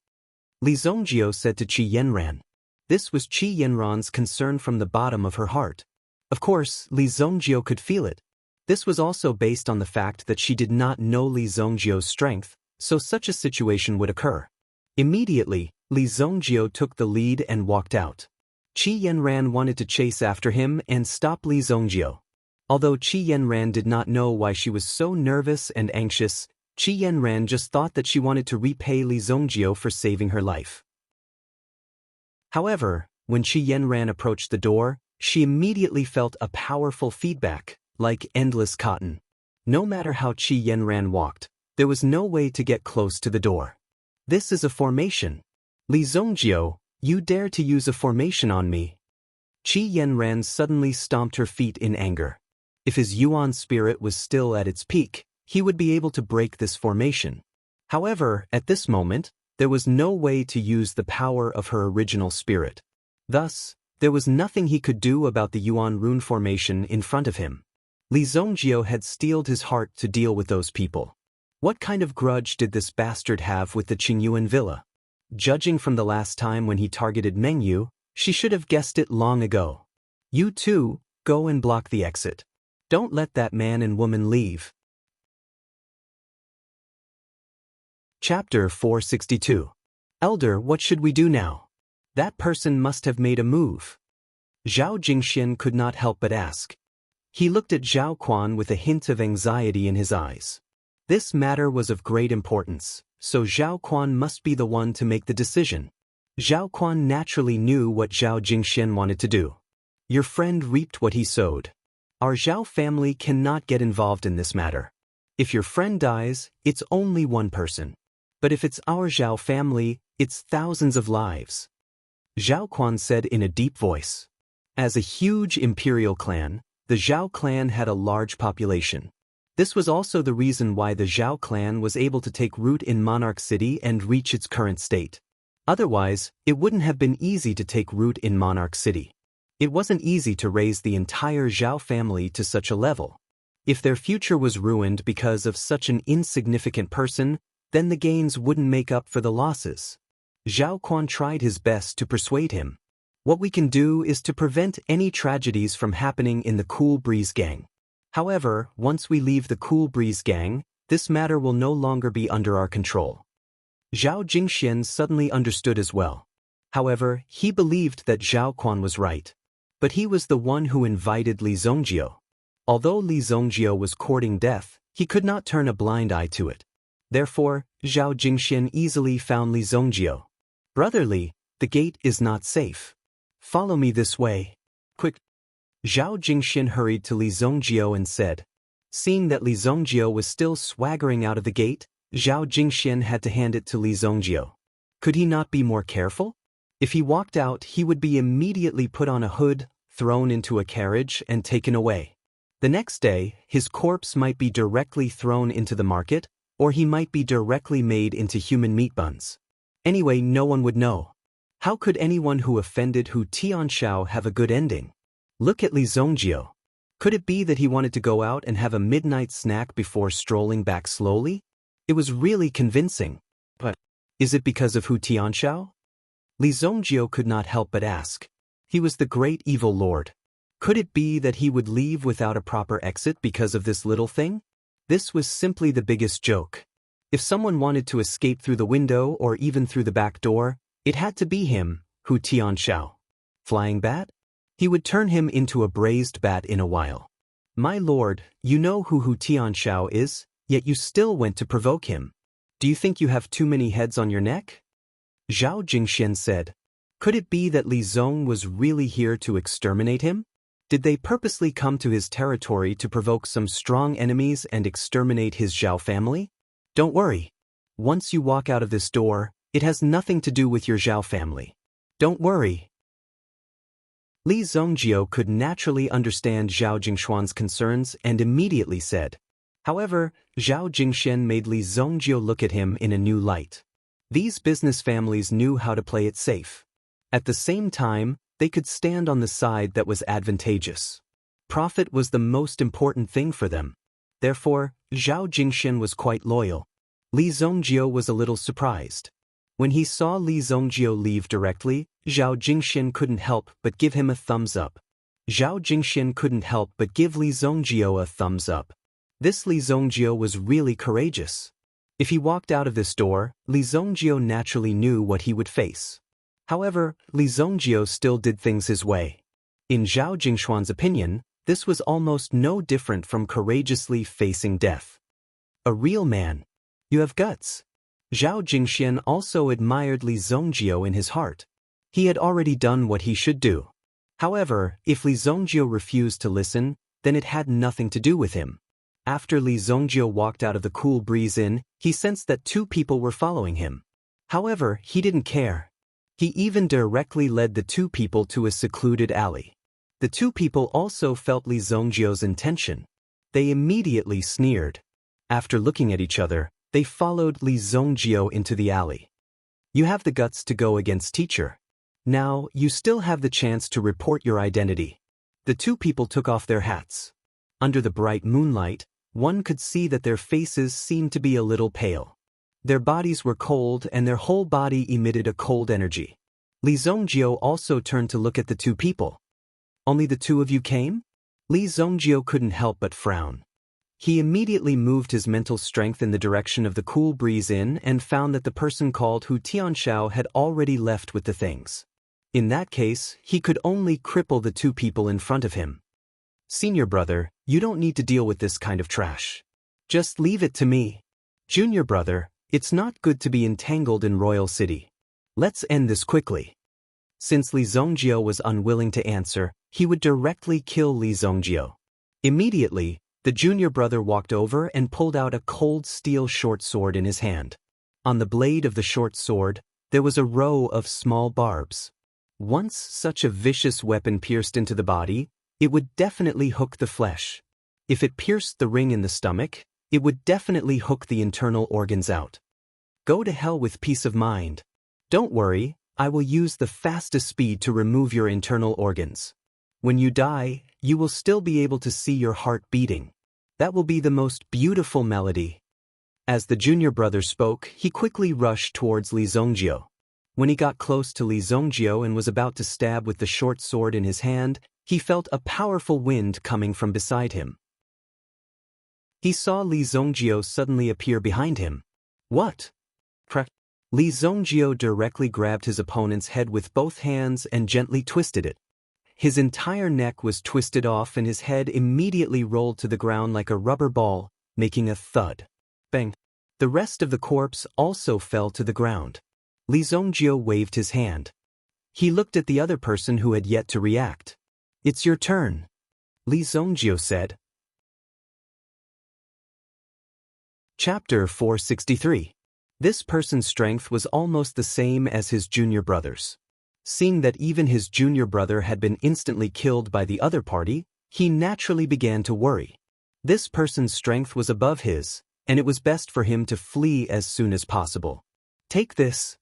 Li Zongjio said to Qi Yanran. This was Qi Yanran's concern from the bottom of her heart. Of course, Li Zongjio could feel it. This was also based on the fact that she did not know Li Zongjio's strength, so such a situation would occur. Immediately, Li Zongjio took the lead and walked out. Qi Yanran wanted to chase after him and stop Li Zongjio. Although Qi Yanran did not know why she was so nervous and anxious, Qi Yanran just thought that she wanted to repay Li Zongjio for saving her life. However, when Qi Yanran approached the door, she immediately felt a powerful feedback, like endless cotton. No matter how Qi Yanran walked, there was no way to get close to the door. This is a formation. Li Zongjio, you dare to use a formation on me. Qi Yanran suddenly stomped her feet in anger. If his Yuan spirit was still at its peak, he would be able to break this formation. However, at this moment, there was no way to use the power of her original spirit. Thus, there was nothing he could do about the Yuan rune formation in front of him. Li Zongjio had steeled his heart to deal with those people. What kind of grudge did this bastard have with the Qingyuan villa? Judging from the last time when he targeted Mengyu, she should have guessed it long ago. You too, go and block the exit. Don't let that man and woman leave. Chapter 462. Elder, what should we do now? That person must have made a move. Zhao Jingxian could not help but ask. He looked at Zhao Quan with a hint of anxiety in his eyes. This matter was of great importance, so Zhao Quan must be the one to make the decision. Zhao Quan naturally knew what Zhao Jingxian wanted to do. Your friend reaped what he sowed. Our Zhao family cannot get involved in this matter. If your friend dies, it's only one person. But if it's our Zhao family, it's thousands of lives. Zhao Quan said in a deep voice. As a huge imperial clan, the Zhao clan had a large population. This was also the reason why the Zhao clan was able to take root in Monarch City and reach its current state. Otherwise, it wouldn't have been easy to take root in Monarch City. It wasn't easy to raise the entire Zhao family to such a level. If their future was ruined because of such an insignificant person, then the gains wouldn't make up for the losses. Zhao Quan tried his best to persuade him. What we can do is to prevent any tragedies from happening in the Cool Breeze gang. However, once we leave the Cool Breeze gang, this matter will no longer be under our control. Zhao Jingxian suddenly understood as well. However, he believed that Zhao Quan was right. But he was the one who invited Li Zongjio. Although Li Zongjio was courting death, he could not turn a blind eye to it. Therefore, Zhao Jingxian easily found Li Zongjio. Brother Li, the gate is not safe. Follow me this way. Quick. Zhao Jingxian hurried to Li Zongjio and said. Seeing that Li Zongjio was still swaggering out of the gate, Zhao Jingxian had to hand it to Li Zongjio. Could he not be more careful? If he walked out, he would be immediately put on a hood, thrown into a carriage, and taken away. The next day, his corpse might be directly thrown into the market, or he might be directly made into human meat buns. Anyway, no one would know. How could anyone who offended Hu Tianxiao have a good ending? Look at Li Zongjio. Could it be that he wanted to go out and have a midnight snack before strolling back slowly? It was really convincing. But is it because of Hu Tianxiao? Li Zongjio could not help but ask. He was the great evil lord. Could it be that he would leave without a proper exit because of this little thing? This was simply the biggest joke. If someone wanted to escape through the window or even through the back door, it had to be him, Hu Tianxiao. Flying bat? He would turn him into a braised bat in a while. My lord, you know who Hu Tianxiao is, yet you still went to provoke him. Do you think you have too many heads on your neck? Zhao Jingxian said. Could it be that Li Zong was really here to exterminate him? Did they purposely come to his territory to provoke some strong enemies and exterminate his Zhao family? Don't worry. Once you walk out of this door, it has nothing to do with your Zhao family. Don't worry. Li Zongjio could naturally understand Zhao Jingxuan's concerns and immediately said. However, Zhao Jingxian made Li Zongjio look at him in a new light. These business families knew how to play it safe. At the same time, they could stand on the side that was advantageous. Profit was the most important thing for them. Therefore, Zhao Jingxian was quite loyal. Li Zongjio was a little surprised. When he saw Li Zongjio leave directly, Zhao Jingxian couldn't help but give him a thumbs up. Zhao Jingxian couldn't help but give Li Zongjio a thumbs up. This Li Zongjio was really courageous. If he walked out of this door, Li Zongjio naturally knew what he would face. However, Li Zongjio still did things his way. In Zhao Jingxuan's opinion, this was almost no different from courageously facing death. A real man. You have guts. Zhao Jingxian also admired Li Zongjio in his heart. He had already done what he should do. However, if Li Zongjio refused to listen, then it had nothing to do with him. After Li Zongjio walked out of the Cool Breeze Inn, he sensed that two people were following him. However, he didn't care. He even directly led the two people to a secluded alley. The two people also felt Li Zongjio's intention. They immediately sneered. After looking at each other, they followed Li Zongjio into the alley. You have the guts to go against teacher. Now, you still have the chance to report your identity. The two people took off their hats. Under the bright moonlight, one could see that their faces seemed to be a little pale. Their bodies were cold and their whole body emitted a cold energy. Li Zongjio also turned to look at the two people. Only the two of you came? Li Zongjio couldn't help but frown. He immediately moved his mental strength in the direction of the cool breeze in and found that the person called Hu Tianxiao had already left with the things. In that case, he could only cripple the two people in front of him. Senior brother, you don't need to deal with this kind of trash. Just leave it to me. Junior brother, it's not good to be entangled in Royal City. Let's end this quickly. Since Li Zongjio was unwilling to answer, he would directly kill Li Zongjio. Immediately, the junior brother walked over and pulled out a cold steel short sword in his hand. On the blade of the short sword, there was a row of small barbs. Once such a vicious weapon pierced into the body, it would definitely hook the flesh. If it pierced the ring in the stomach, it would definitely hook the internal organs out. Go to hell with peace of mind. Don't worry, I will use the fastest speed to remove your internal organs. When you die, you will still be able to see your heart beating. That will be the most beautiful melody. As the junior brother spoke, he quickly rushed towards Li Zongjio. When he got close to Li Zongjio and was about to stab with the short sword in his hand, he felt a powerful wind coming from beside him. He saw Li Zongjio suddenly appear behind him. What? Li Zongjio directly grabbed his opponent's head with both hands and gently twisted it. His entire neck was twisted off and his head immediately rolled to the ground like a rubber ball, making a thud. Bang! The rest of the corpse also fell to the ground. Li Zongjio waved his hand. He looked at the other person who had yet to react. It's your turn, Li Zongjio said. Chapter 463. This person's strength was almost the same as his junior brother's. Seeing that even his junior brother had been instantly killed by the other party, he naturally began to worry. This person's strength was above his, and it was best for him to flee as soon as possible. Take this.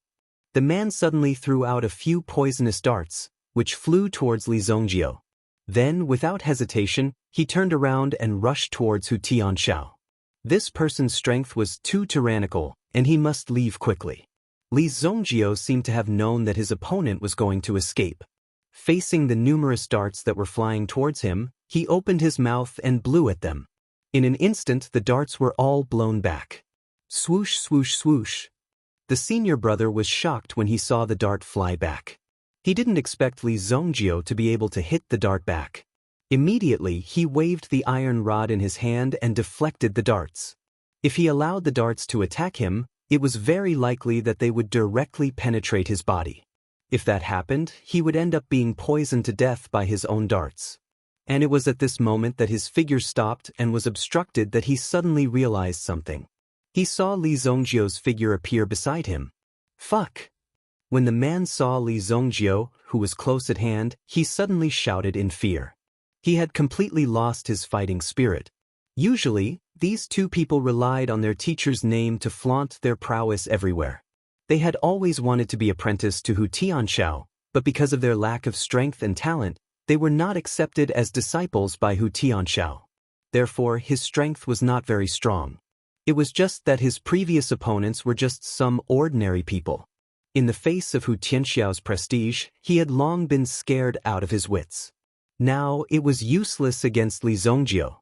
The man suddenly threw out a few poisonous darts, which flew towards Li Zongjio. Then, without hesitation, he turned around and rushed towards Hu Tianxiao. This person's strength was too tyrannical, and he must leave quickly. Li Zongjio seemed to have known that his opponent was going to escape. Facing the numerous darts that were flying towards him, he opened his mouth and blew at them. In an instant, the darts were all blown back. Swoosh, swoosh, swoosh. The senior brother was shocked when he saw the dart fly back. He didn't expect Li Zongjio to be able to hit the dart back. Immediately, he waved the iron rod in his hand and deflected the darts. If he allowed the darts to attack him, it was very likely that they would directly penetrate his body. If that happened, he would end up being poisoned to death by his own darts. And it was at this moment that his figure stopped and was obstructed that he suddenly realized something. He saw Li Zongjio's figure appear beside him. Fuck! When the man saw Li Zongjio, who was close at hand, he suddenly shouted in fear. He had completely lost his fighting spirit. Usually, these two people relied on their teacher's name to flaunt their prowess everywhere. They had always wanted to be apprenticed to Hu Tianxiao, but because of their lack of strength and talent, they were not accepted as disciples by Hu Tianxiao. Therefore, his strength was not very strong. It was just that his previous opponents were just some ordinary people. In the face of Hu Tianxiao's prestige, he had long been scared out of his wits. Now, it was useless against Li Zongjio.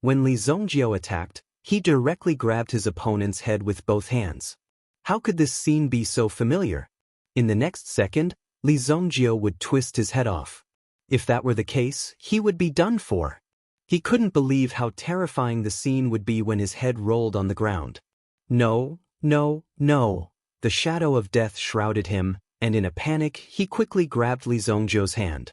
When Li Zongjio attacked, he directly grabbed his opponent's head with both hands. How could this scene be so familiar? In the next second, Li Zongjio would twist his head off. If that were the case, he would be done for. He couldn't believe how terrifying the scene would be when his head rolled on the ground. No, no, no. The shadow of death shrouded him, and in a panic, he quickly grabbed Li Zongjio's hand.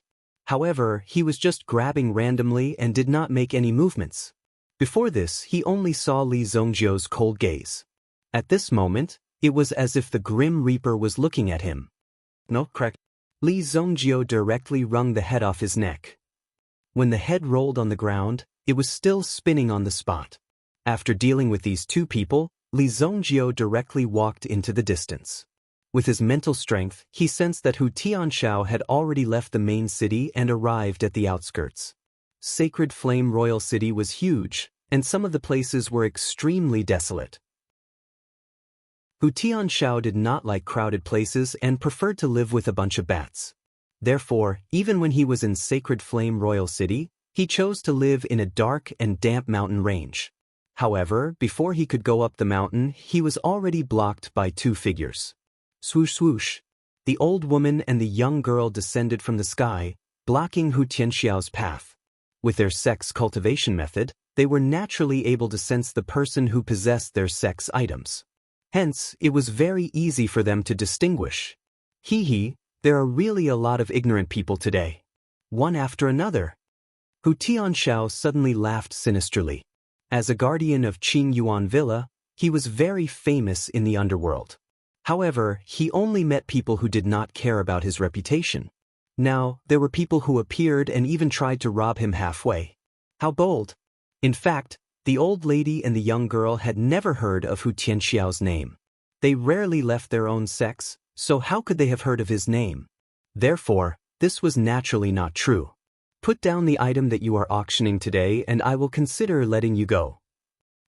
However, he was just grabbing randomly and did not make any movements. Before this, he only saw Li Zongjio's cold gaze. At this moment, it was as if the Grim Reaper was looking at him. no crack. Li Zhongjio directly wrung the head off his neck. When the head rolled on the ground, it was still spinning on the spot. After dealing with these two people, Li Zhongjio directly walked into the distance. With his mental strength, he sensed that Hu Tianxiao had already left the main city and arrived at the outskirts. Sacred Flame Royal City was huge, and some of the places were extremely desolate. Hu Tianxiao did not like crowded places and preferred to live with a bunch of bats. Therefore, even when he was in Sacred Flame Royal City, he chose to live in a dark and damp mountain range. However, before he could go up the mountain, he was already blocked by two figures. Swoosh swoosh. The old woman and the young girl descended from the sky, blocking Hu Tianxiao's path. With their sex cultivation method, they were naturally able to sense the person who possessed their sex items. Hence, it was very easy for them to distinguish. Hee, there are really a lot of ignorant people today. One after another. Hu Tianxiao suddenly laughed sinisterly. As a guardian of Qing Yuan Villa, he was very famous in the underworld. However, he only met people who did not care about his reputation. Now, there were people who appeared and even tried to rob him halfway. How bold! In fact, the old lady and the young girl had never heard of Hu Tianxiao's name. They rarely left their own sex, so how could they have heard of his name? Therefore, this was naturally not true. Put down the item that you are auctioning today and I will consider letting you go.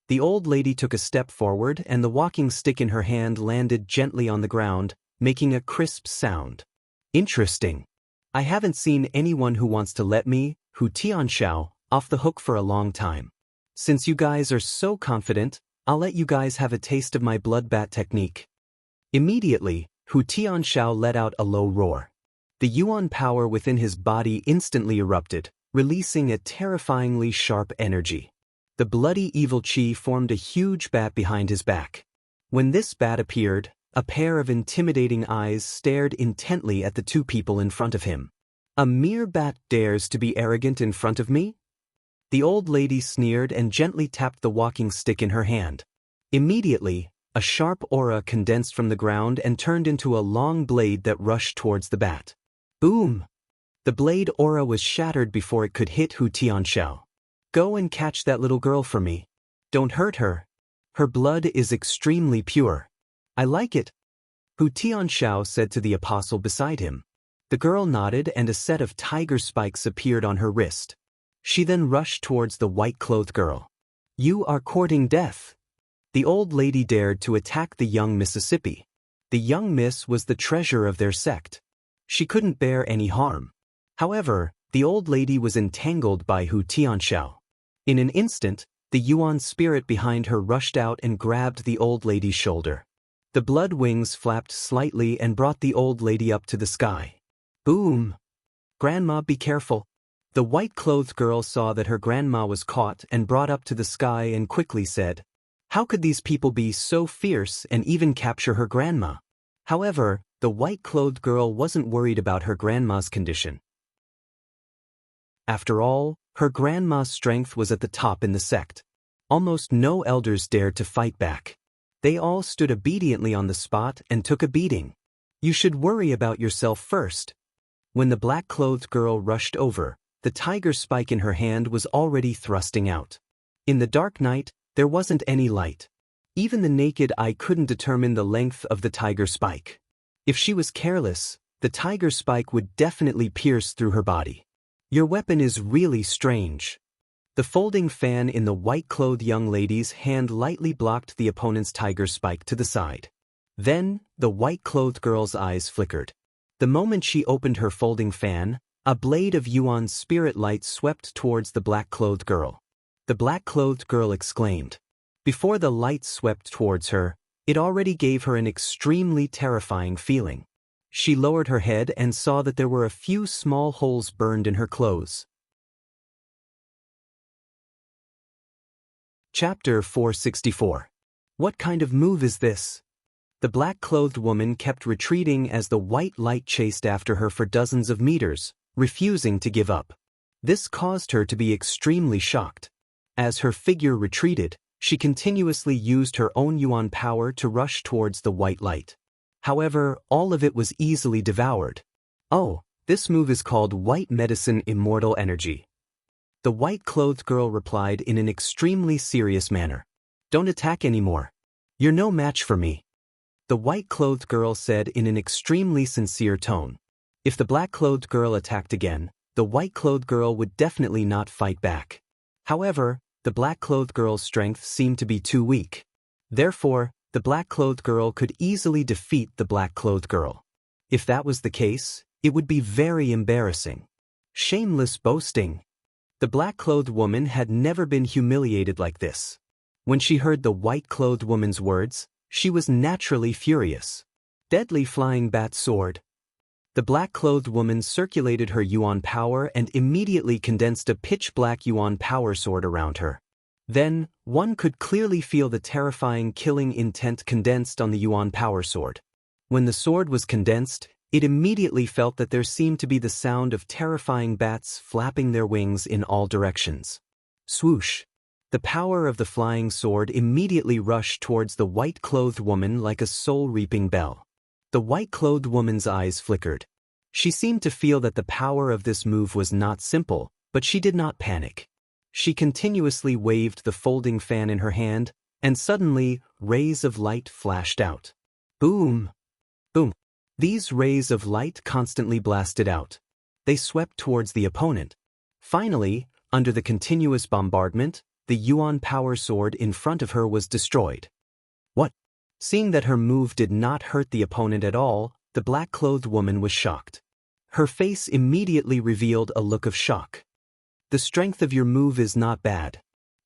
The old lady took a step forward and the walking stick in her hand landed gently on the ground, making a crisp sound. Interesting. I haven't seen anyone who wants to let me, Hu Tianxiao, off the hook for a long time. Since you guys are so confident, I'll let you guys have a taste of my blood bat technique. Immediately, Hu Tianxiao let out a low roar. The Yuan power within his body instantly erupted, releasing a terrifyingly sharp energy. The bloody evil qi formed a huge bat behind his back. When this bat appeared, a pair of intimidating eyes stared intently at the two people in front of him. A mere bat dares to be arrogant in front of me? The old lady sneered and gently tapped the walking stick in her hand. Immediately, a sharp aura condensed from the ground and turned into a long blade that rushed towards the bat. Boom! The blade aura was shattered before it could hit Hu Tianxiao. Go and catch that little girl for me. Don't hurt her. Her blood is extremely pure. I like it. Hu Tianxiao said to the apostle beside him. The girl nodded and a set of tiger spikes appeared on her wrist. She then rushed towards the white-clothed girl. You are courting death. The old lady dared to attack the young Mississippi. The young miss was the treasure of their sect. She couldn't bear any harm. However, the old lady was entangled by Hu Tianxiao. In an instant, the Yuan spirit behind her rushed out and grabbed the old lady's shoulder. The blood wings flapped slightly and brought the old lady up to the sky. Boom! Grandma, be careful. The white-clothed girl saw that her grandma was caught and brought up to the sky and quickly said, how could these people be so fierce and even capture her grandma? However, the white-clothed girl wasn't worried about her grandma's condition. After all, her grandma's strength was at the top in the sect. Almost no elders dared to fight back. They all stood obediently on the spot and took a beating. You should worry about yourself first. When the black-clothed girl rushed over, the tiger spike in her hand was already thrusting out. In the dark night, there wasn't any light. Even the naked eye couldn't determine the length of the tiger spike. If she was careless, the tiger spike would definitely pierce through her body. Your weapon is really strange. The folding fan in the white-clothed young lady's hand lightly blocked the opponent's tiger spike to the side. Then, the white-clothed girl's eyes flickered. The moment she opened her folding fan, a blade of Yuan spirit light swept towards the black-clothed girl. The black-clothed girl exclaimed. Before the light swept towards her, it already gave her an extremely terrifying feeling. She lowered her head and saw that there were a few small holes burned in her clothes. Chapter 464. What kind of move is this? The black-clothed woman kept retreating as the white light chased after her for dozens of meters, refusing to give up. This caused her to be extremely shocked. As her figure retreated, she continuously used her own Yuan power to rush towards the white light. However, all of it was easily devoured. Oh, this move is called White Medicine Immortal Energy. The white-clothed girl replied in an extremely serious manner. Don't attack anymore. You're no match for me. The white-clothed girl said in an extremely sincere tone. If the black-clothed girl attacked again, the white-clothed girl would definitely not fight back. However, the black-clothed girl's strength seemed to be too weak. Therefore, the black-clothed girl could easily defeat the black-clothed girl. If that was the case, it would be very embarrassing. Shameless boasting. The black-clothed woman had never been humiliated like this. When she heard the white-clothed woman's words, she was naturally furious. Deadly flying bat sword. The black-clothed woman circulated her yuan power and immediately condensed a pitch-black yuan power sword around her. Then, one could clearly feel the terrifying killing intent condensed on the yuan power sword. When the sword was condensed, it immediately felt that there seemed to be the sound of terrifying bats flapping their wings in all directions. Swoosh! The power of the flying sword immediately rushed towards the white-clothed woman like a soul-reaping bell. The white-clothed woman's eyes flickered. She seemed to feel that the power of this move was not simple, but she did not panic. She continuously waved the folding fan in her hand, and suddenly, rays of light flashed out. Boom! Boom! These rays of light constantly blasted out. They swept towards the opponent. Finally, under the continuous bombardment, the yuan power sword in front of her was destroyed. What? Seeing that her move did not hurt the opponent at all, the black-clothed woman was shocked. Her face immediately revealed a look of shock. The strength of your move is not bad.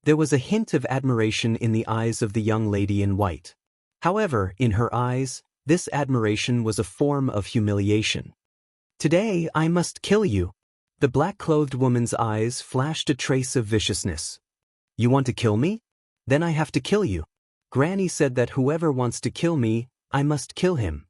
There was a hint of admiration in the eyes of the young lady in white. However, in her eyes, this admiration was a form of humiliation. Today, I must kill you. The black-clothed woman's eyes flashed a trace of viciousness. You want to kill me? Then I have to kill you. Granny said that whoever wants to kill me, I must kill him.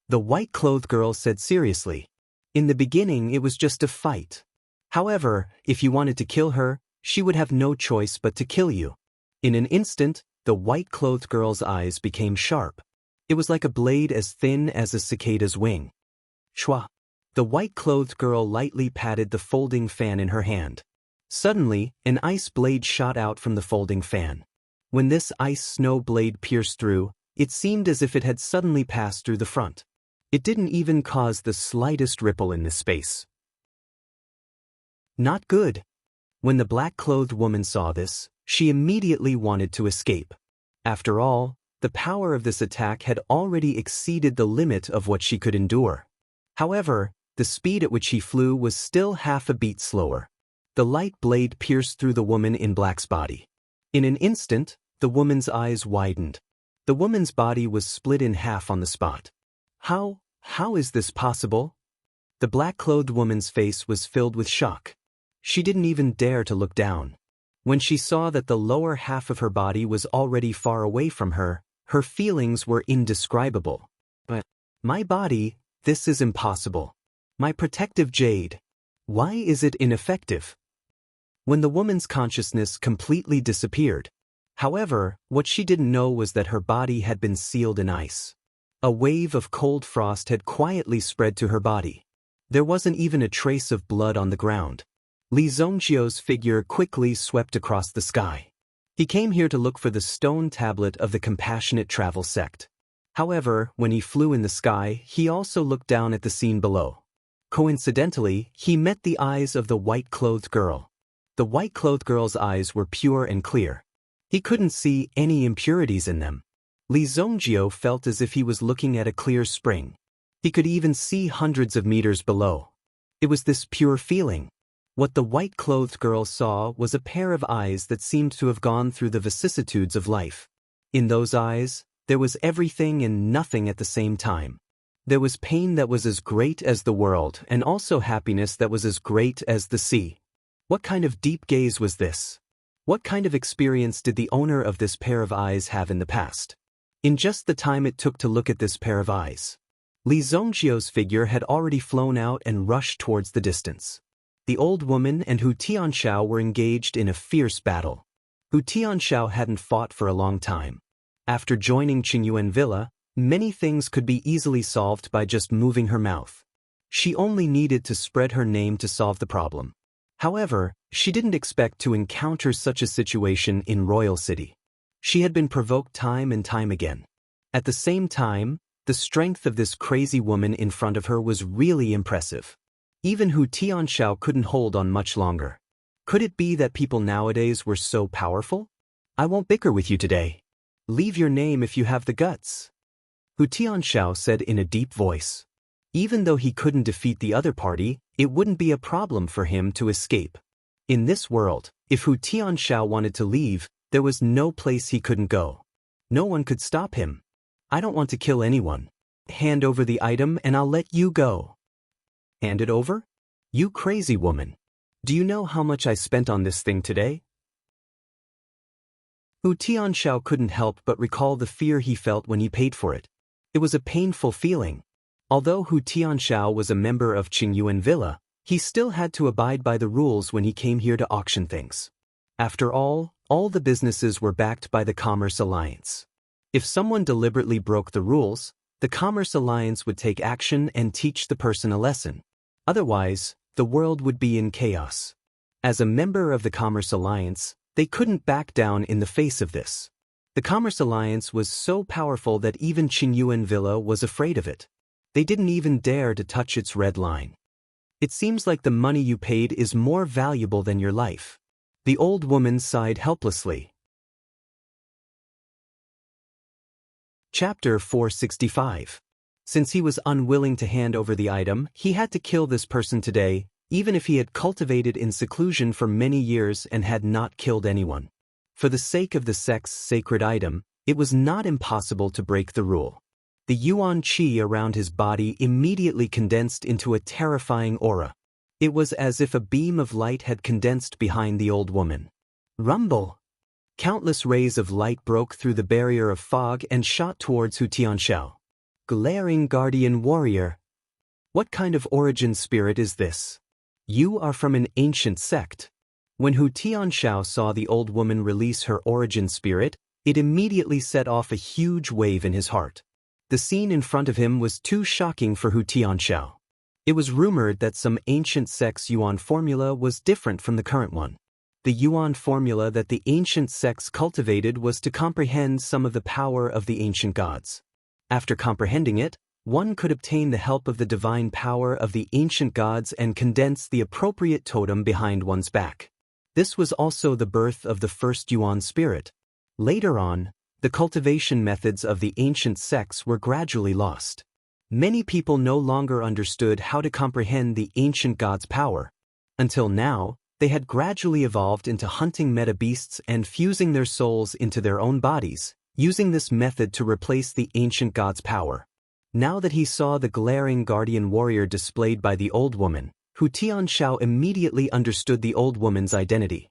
The white-clothed girl said seriously. In the beginning it was just a fight. However, if you wanted to kill her, she would have no choice but to kill you. In an instant, the white-clothed girl's eyes became sharp. It was like a blade as thin as a cicada's wing. Shwa! The white-clothed girl lightly patted the folding fan in her hand. Suddenly, an ice blade shot out from the folding fan. When this ice snow blade pierced through, it seemed as if it had suddenly passed through the front. It didn't even cause the slightest ripple in this space. Not good. When the black-clothed woman saw this, she immediately wanted to escape. After all, the power of this attack had already exceeded the limit of what she could endure. However, the speed at which she flew was still half a beat slower. The light blade pierced through the woman in black's body. In an instant, the woman's eyes widened. The woman's body was split in half on the spot. How is this possible? The black-clothed woman's face was filled with shock. She didn't even dare to look down. When she saw that the lower half of her body was already far away from her, her feelings were indescribable. But, my body, this is impossible. My protective jade. Why is it ineffective? When the woman's consciousness completely disappeared. However, what she didn't know was that her body had been sealed in ice. A wave of cold frost had quietly spread to her body. There wasn't even a trace of blood on the ground. Li Zhongjiu's figure quickly swept across the sky. He came here to look for the stone tablet of the Compassionate Travel Sect. However, when he flew in the sky, he also looked down at the scene below. Coincidentally, he met the eyes of the white-clothed girl. The white-clothed girl's eyes were pure and clear. He couldn't see any impurities in them. Li Zhongjiu felt as if he was looking at a clear spring. He could even see hundreds of meters below. It was this pure feeling. What the white-clothed girl saw was a pair of eyes that seemed to have gone through the vicissitudes of life. In those eyes, there was everything and nothing at the same time. There was pain that was as great as the world and also happiness that was as great as the sea. What kind of deep gaze was this? What kind of experience did the owner of this pair of eyes have in the past? In just the time it took to look at this pair of eyes, Li Zhongjiu's figure had already flown out and rushed towards the distance. The old woman and Hu Tianxiao were engaged in a fierce battle. Hu Tianxiao hadn't fought for a long time. After joining Qingyuan Villa, Many things could be easily solved by just moving her mouth. She only needed to spread her name to solve the problem. However, she didn't expect to encounter such a situation in Royal City. She had been provoked time and time again. At the same time, the strength of this crazy woman in front of her was really impressive. Even Hu Tianxiao couldn't hold on much longer. Could it be that people nowadays were so powerful? I won't bicker with you today. Leave your name if you have the guts. Hu Tianxiao said in a deep voice. Even though he couldn't defeat the other party, it wouldn't be a problem for him to escape. In this world, if Hu Tianxiao wanted to leave, there was no place he couldn't go. No one could stop him. I don't want to kill anyone. Hand over the item and I'll let you go. Hand it over? You crazy woman. Do you know how much I spent on this thing today? Hu Tianxiao couldn't help but recall the fear he felt when he paid for it. It was a painful feeling. Although Hu Tianxiao was a member of Qingyuan Villa, he still had to abide by the rules when he came here to auction things. After all the businesses were backed by the Commerce Alliance. If someone deliberately broke the rules, the Commerce Alliance would take action and teach the person a lesson. Otherwise, the world would be in chaos. As a member of the Commerce Alliance, they couldn't back down in the face of this. The Commerce Alliance was so powerful that even Qingyuan Villa was afraid of it. They didn't even dare to touch its red line. It seems like the money you paid is more valuable than your life. The old woman sighed helplessly. Chapter 465. Since he was unwilling to hand over the item, he had to kill this person today, even if he had cultivated in seclusion for many years and had not killed anyone. For the sake of the sect's sacred item, it was not impossible to break the rule. The yuan qi around his body immediately condensed into a terrifying aura. It was as if a beam of light had condensed behind the old woman. Rumble! Countless rays of light broke through the barrier of fog and shot towards Hu Tianxiao. Glaring guardian warrior! What kind of origin spirit is this? You are from an ancient sect. When Hu Tianxiao saw the old woman release her origin spirit, it immediately set off a huge wave in his heart. The scene in front of him was too shocking for Hu Tianxiao. It was rumored that some ancient sect's yuan formula was different from the current one. The yuan formula that the ancient sects cultivated was to comprehend some of the power of the ancient gods. After comprehending it, one could obtain the help of the divine power of the ancient gods and condense the appropriate totem behind one's back. This was also the birth of the first yuan spirit. Later on, the cultivation methods of the ancient sects were gradually lost. Many people no longer understood how to comprehend the ancient gods' power. Until now, they had gradually evolved into hunting meta-beasts and fusing their souls into their own bodies, using this method to replace the ancient gods' power. Now that he saw the glaring guardian warrior displayed by the old woman, Hu Tianxiao immediately understood the old woman's identity.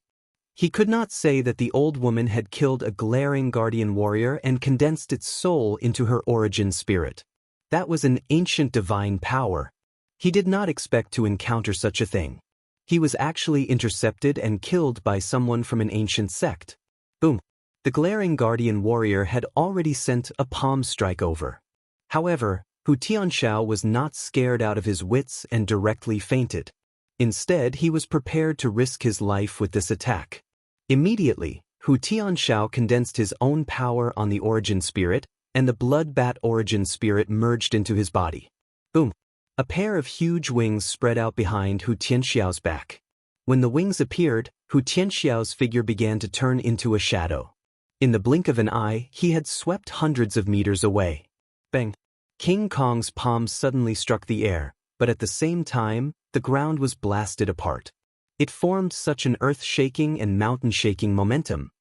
He could not say that the old woman had killed a glaring guardian warrior and condensed its soul into her origin spirit. That was an ancient divine power. He did not expect to encounter such a thing. He was actually intercepted and killed by someone from an ancient sect. Boom! The glaring guardian warrior had already sent a palm strike over. However, Hu Tianxiao was not scared out of his wits and directly fainted. Instead, he was prepared to risk his life with this attack. Immediately, Hu Tianxiao condensed his own power on the origin spirit, and the blood bat origin spirit merged into his body. Boom! A pair of huge wings spread out behind Hu Tianxiao's back. When the wings appeared, Hu Tianxiao's figure began to turn into a shadow. In the blink of an eye, he had swept hundreds of meters away. Bang! King Kong's palm suddenly struck the air, but at the same time, the ground was blasted apart. It formed such an earth-shaking and mountain-shaking momentum.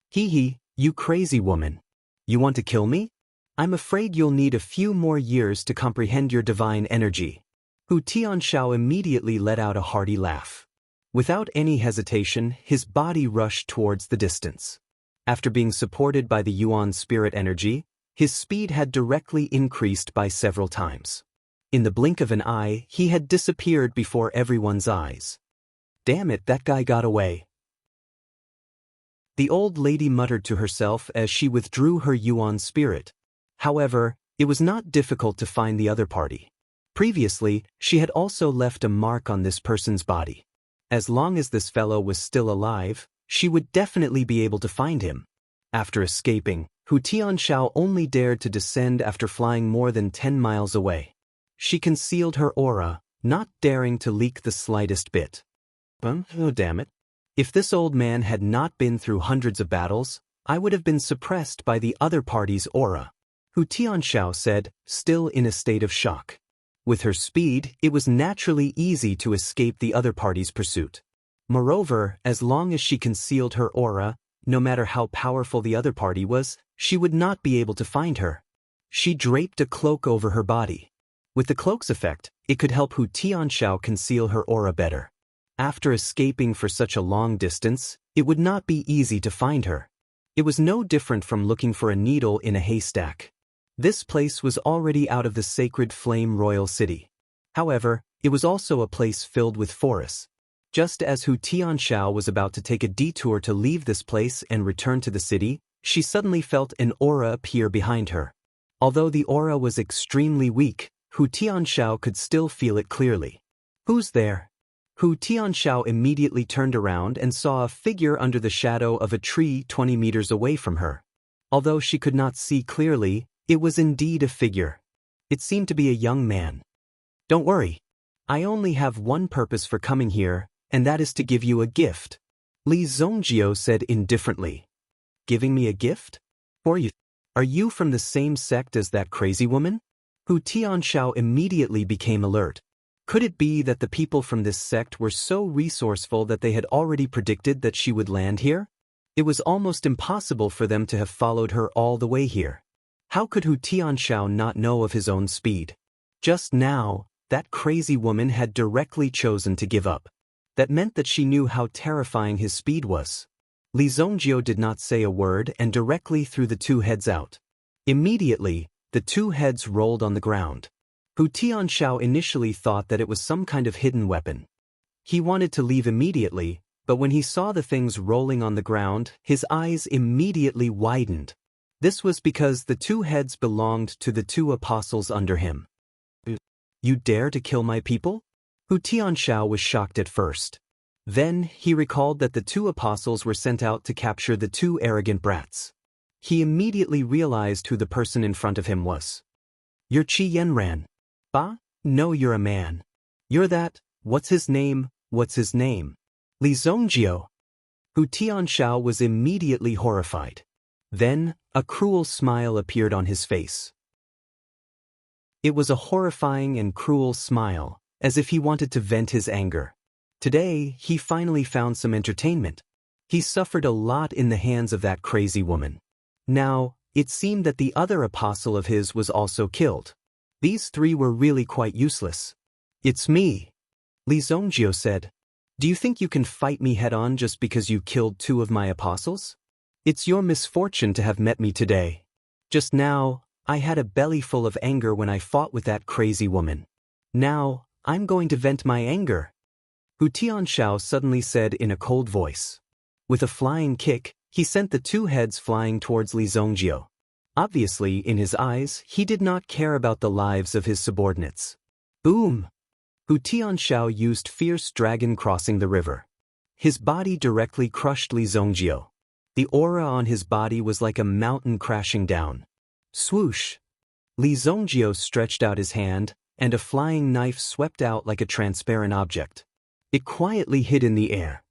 Hee, you crazy woman. You want to kill me? I'm afraid you'll need a few more years to comprehend your divine energy. Hu Tianxiao immediately let out a hearty laugh. Without any hesitation, his body rushed towards the distance. After being supported by the yuan spirit energy, his speed had directly increased by several times. In the blink of an eye, he had disappeared before everyone's eyes. Damn it, that guy got away. The old lady muttered to herself as she withdrew her yuan spirit. However, It was not difficult to find the other party. Previously, she had also left a mark on this person's body. As long as this fellow was still alive, she would definitely be able to find him. After escaping, Hu Tianxiao only dared to descend after flying more than 10 miles away. She concealed her aura, not daring to leak the slightest bit. Oh damn it. If this old man had not been through hundreds of battles, I would have been suppressed by the other party's aura, Hu Tianxiao said, still in a state of shock. With her speed, it was naturally easy to escape the other party's pursuit. Moreover, as long as she concealed her aura, no matter how powerful the other party was, she would not be able to find her. She draped a cloak over her body. With the cloak's effect, it could help Hu Tianxiao conceal her aura better. After escaping for such a long distance, it would not be easy to find her. It was no different from looking for a needle in a haystack. This place was already out of the sacred flame royal city. However, it was also a place filled with forests. Just as Hu Tianxiao was about to take a detour to leave this place and return to the city, she suddenly felt an aura appear behind her. Although the aura was extremely weak, Hu Tianxiao could still feel it clearly. Who's there? Hu Tianxiao immediately turned around and saw a figure under the shadow of a tree 20 meters away from her. Although she could not see clearly, it was indeed a figure. It seemed to be a young man. Don't worry. I only have one purpose for coming here, and that is to give you a gift, Li Zongjio said indifferently. Giving me a gift? Are you from the same sect as that crazy woman? Hu Tianxiao immediately became alert. Could it be that the people from this sect were so resourceful that they had already predicted that she would land here? It was almost impossible for them to have followed her all the way here. How could Hu Tianxiao not know of his own speed? Just now, that crazy woman had directly chosen to give up. That meant that she knew how terrifying his speed was. Li Zongjio did not say a word and directly threw the two heads out. Immediately, the two heads rolled on the ground. Hu Tianxiao initially thought that it was some kind of hidden weapon. He wanted to leave immediately, but when he saw the things rolling on the ground, his eyes immediately widened. This was because the two heads belonged to the two apostles under him. You dare to kill my people? Hu Tianxiao was shocked at first. Then, he recalled that the two apostles were sent out to capture the two arrogant brats. He immediately realized who the person in front of him was. You're Qi Yanran. Bah? No, you're a man. You're that, what's his name? Li Zongjio. Hu Tianxiao was immediately horrified. Then, a cruel smile appeared on his face. It was a horrifying and cruel smile, as if he wanted to vent his anger. Today, he finally found some entertainment. He suffered a lot in the hands of that crazy woman. Now, it seemed that the other apostle of his was also killed. These three were really quite useless. It's me, Li Zongjio said. Do you think you can fight me head-on just because you killed two of my apostles? It's your misfortune to have met me today. Just now, I had a belly full of anger when I fought with that crazy woman. Now, I'm going to vent my anger, Hu Tianxiao suddenly said in a cold voice. With a flying kick, he sent the two heads flying towards Li Zongjio. Obviously, in his eyes, he did not care about the lives of his subordinates. Boom! Hu Tianxiao used fierce dragon crossing the river. His body directly crushed Li Zongjio. The aura on his body was like a mountain crashing down. Swoosh! Li Zongjio stretched out his hand, and a flying knife swept out like a transparent object. It quietly hid in the air.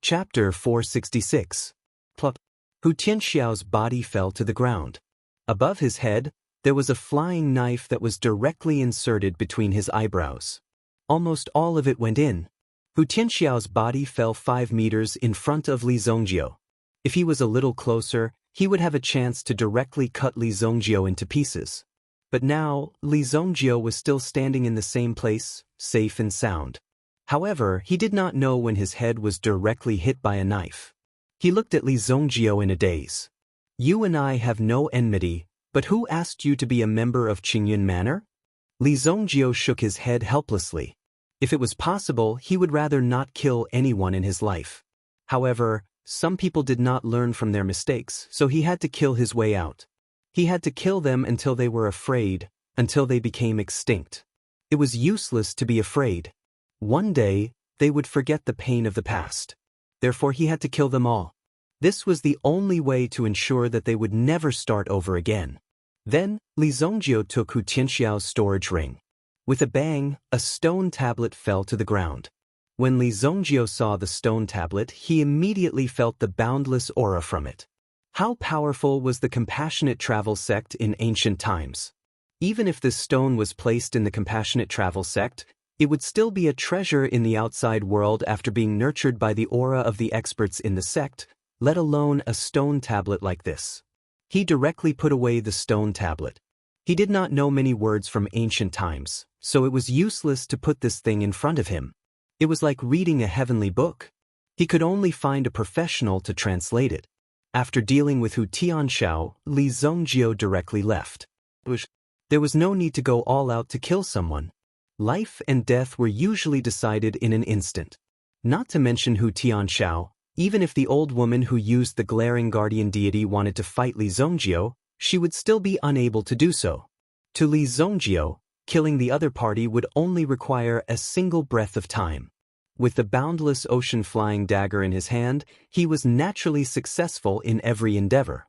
Chapter 466. Hu Tianxiao's body fell to the ground. Above his head, there was a flying knife that was directly inserted between his eyebrows. Almost all of it went in. Hu Tianxiao's body fell 5 meters in front of Li Zongjio. If he was a little closer, he would have a chance to directly cut Li Zongjio into pieces. But now, Li Zongjio was still standing in the same place, safe and sound. However, he did not know when his head was directly hit by a knife. He looked at Li Zongjio in a daze. You and I have no enmity, but who asked you to be a member of Qingyun Manor? Li Zongjio shook his head helplessly. If it was possible, he would rather not kill anyone in his life. However, some people did not learn from their mistakes, so he had to kill his way out. He had to kill them until they were afraid, until they became extinct. It was useless to be afraid. One day, they would forget the pain of the past. Therefore he had to kill them all. This was the only way to ensure that they would never start over again. Then, Li Zongjio took Hu Tianxiao's storage ring. With a bang, a stone tablet fell to the ground. When Li Zongjio saw the stone tablet, he immediately felt the boundless aura from it. How powerful was the Compassionate Travel sect in ancient times? Even if this stone was placed in the Compassionate Travel sect, it would still be a treasure in the outside world after being nurtured by the aura of the experts in the sect, let alone a stone tablet like this. He directly put away the stone tablet. He did not know many words from ancient times, so it was useless to put this thing in front of him. It was like reading a heavenly book. He could only find a professional to translate it. After dealing with Hu Tianxiao, Li Zongjio directly left. There was no need to go all out to kill someone. Life and death were usually decided in an instant. Not to mention Hu Tianxiao, even if the old woman who used the glaring guardian deity wanted to fight Li Zongjio, she would still be unable to do so. To Li Zongjio, killing the other party would only require a single breath of time. With the boundless ocean-flying dagger in his hand, he was naturally successful in every endeavor.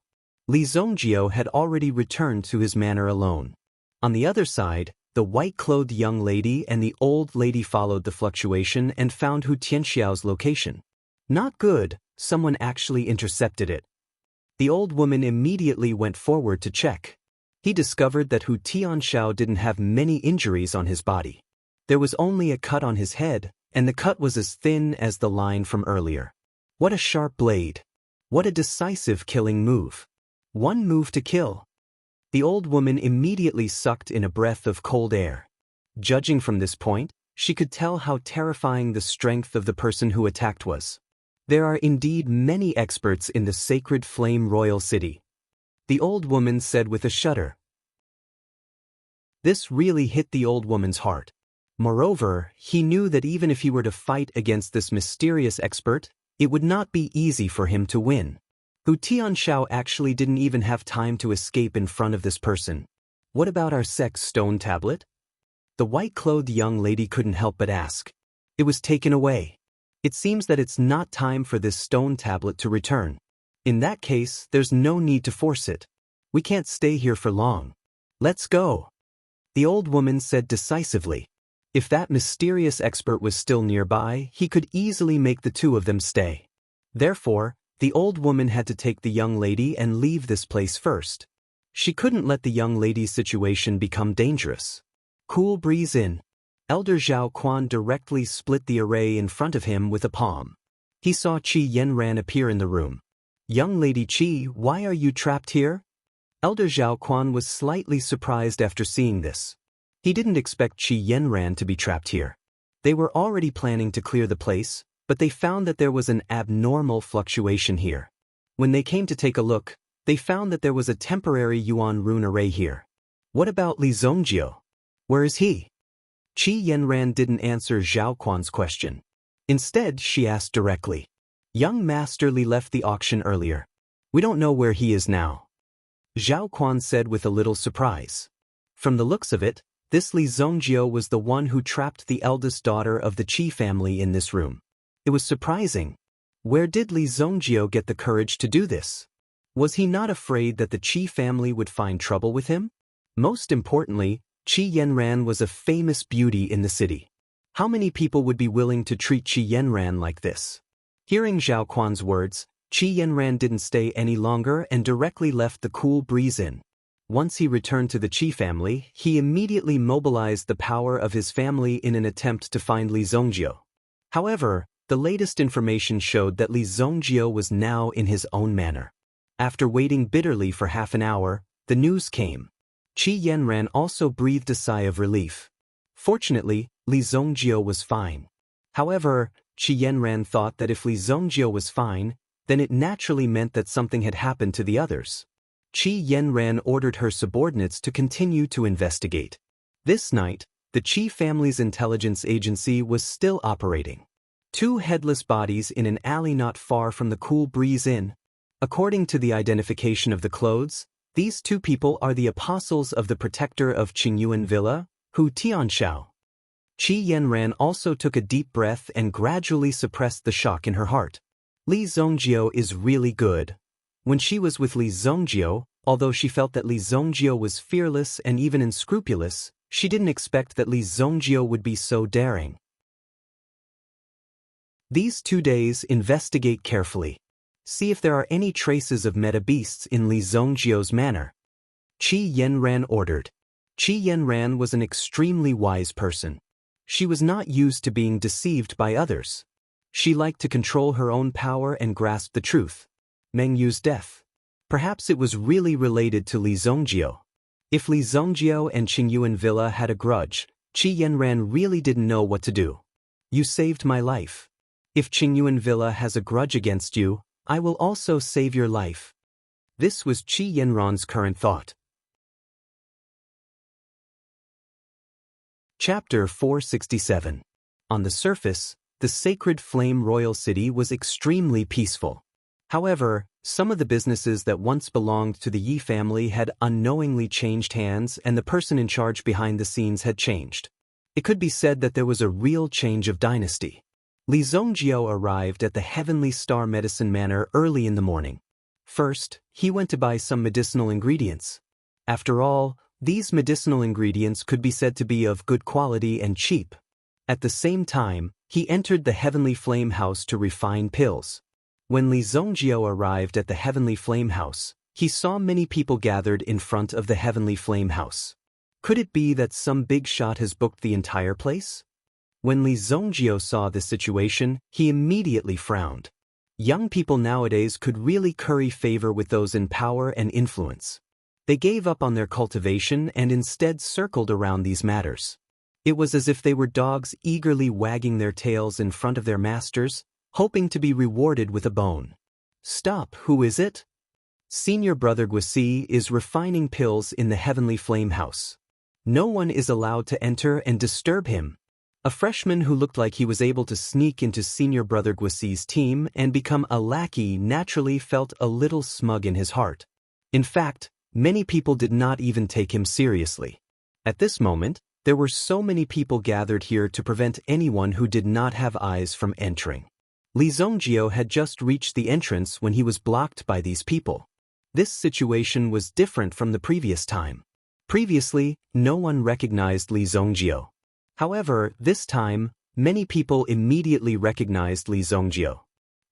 Li Zongjio had already returned to his manor alone. On the other side, the white-clothed young lady and the old lady followed the fluctuation and found Hu Tianxiao's location. Not good, someone actually intercepted it. The old woman immediately went forward to check. He discovered that Hu Tianxiao didn't have many injuries on his body. There was only a cut on his head, and the cut was as thin as the line from earlier. What a sharp blade! What a decisive killing move! One move to kill. The old woman immediately sucked in a breath of cold air. Judging from this point, she could tell how terrifying the strength of the person who attacked was. There are indeed many experts in the sacred flame royal city. The old woman said with a shudder. This really hit the old woman's heart. Moreover, he knew that even if he were to fight against this mysterious expert, it would not be easy for him to win. Hu Tianxiao actually didn't even have time to escape in front of this person. What about our sect's stone tablet? The white-clothed young lady couldn't help but ask. It was taken away. It seems that it's not time for this stone tablet to return. In that case, there's no need to force it. We can't stay here for long. Let's go. The old woman said decisively. If that mysterious expert was still nearby, he could easily make the two of them stay. Therefore, the old woman had to take the young lady and leave this place first. She couldn't let the young lady's situation become dangerous. Cool breeze in. Elder Zhao Quan directly split the array in front of him with a palm. He saw Qi Yanran appear in the room. Young Lady Qi, why are you trapped here? Elder Zhao Quan was slightly surprised after seeing this. He didn't expect Qi Yanran to be trapped here. They were already planning to clear the place, but they found that there was an abnormal fluctuation here. When they came to take a look, they found that there was a temporary Yuan rune array here. What about Li Zongjio? Where is he? Qi Yanran didn't answer Zhao Quan's question. Instead, she asked directly. Young Master Li left the auction earlier. We don't know where he is now. Zhao Quan said with a little surprise. From the looks of it, this Li Zongjio was the one who trapped the eldest daughter of the Qi family in this room. It was surprising. Where did Li Zongjio get the courage to do this? Was he not afraid that the Qi family would find trouble with him? Most importantly, Qi Yanran was a famous beauty in the city. How many people would be willing to treat Qi Yanran like this? Hearing Zhao Quan's words, Qi Yanran didn't stay any longer and directly left the cool breeze in. Once he returned to the Qi family, he immediately mobilized the power of his family in an attempt to find Li Zongjio. However, the latest information showed that Li Zongjio was now in his own manor. After waiting bitterly for half an hour, the news came. Qi Yanran also breathed a sigh of relief. Fortunately, Li Zongjio was fine. However, Qi Yanran thought that if Li Zongjio was fine, then it naturally meant that something had happened to the others. Qi Yanran ordered her subordinates to continue to investigate. This night, the Qi family's intelligence agency was still operating. Two headless bodies in an alley not far from the Cool Breeze Inn. According to the identification of the clothes, these two people are the apostles of the protector of Qingyuan Villa, Hu Tianxiao. Qi Yanran also took a deep breath and gradually suppressed the shock in her heart. Li Zhongjio is really good. When she was with Li Zhongjio, although she felt that Li Zhongjio was fearless and even unscrupulous, she didn't expect that Li Zhongjio would be so daring. These 2 days, investigate carefully. See if there are any traces of meta beasts in Li Zhongjio's manner. Qi Yanran ordered. Qi Yanran was an extremely wise person. She was not used to being deceived by others. She liked to control her own power and grasp the truth. Meng Yu's death. Perhaps it was really related to Li Zhongjio. If Li Zhongjio and Qingyuan Villa had a grudge, Qi Yanran really didn't know what to do. You saved my life. If Qingyuan Villa has a grudge against you, I will also save your life. This was Qi Yanran's current thought. Chapter 467. On the surface, the sacred flame royal city was extremely peaceful. However, some of the businesses that once belonged to the Yi family had unknowingly changed hands, and the person in charge behind the scenes had changed. It could be said that there was a real change of dynasty. Li Zhongjio arrived at the Heavenly Star Medicine Manor early in the morning. First, he went to buy some medicinal ingredients. After all, these medicinal ingredients could be said to be of good quality and cheap. At the same time, he entered the Heavenly Flame House to refine pills. When Li Zhongjio arrived at the Heavenly Flame House, he saw many people gathered in front of the Heavenly Flame House. Could it be that some big shot has booked the entire place? When Li Zhongjio saw this situation, he immediately frowned. Young people nowadays could really curry favor with those in power and influence. They gave up on their cultivation and instead circled around these matters. It was as if they were dogs eagerly wagging their tails in front of their masters, hoping to be rewarded with a bone. Stop, who is it? Senior Brother Guisi is refining pills in the Heavenly Flame House. No one is allowed to enter and disturb him. A freshman who looked like he was able to sneak into Senior Brother Guisi's team and become a lackey naturally felt a little smug in his heart. In fact, many people did not even take him seriously. At this moment, there were so many people gathered here to prevent anyone who did not have eyes from entering. Li Zhongjio had just reached the entrance when he was blocked by these people. This situation was different from the previous time. Previously, no one recognized Li Zhongjio. However, this time, many people immediately recognized Li Zhongjio.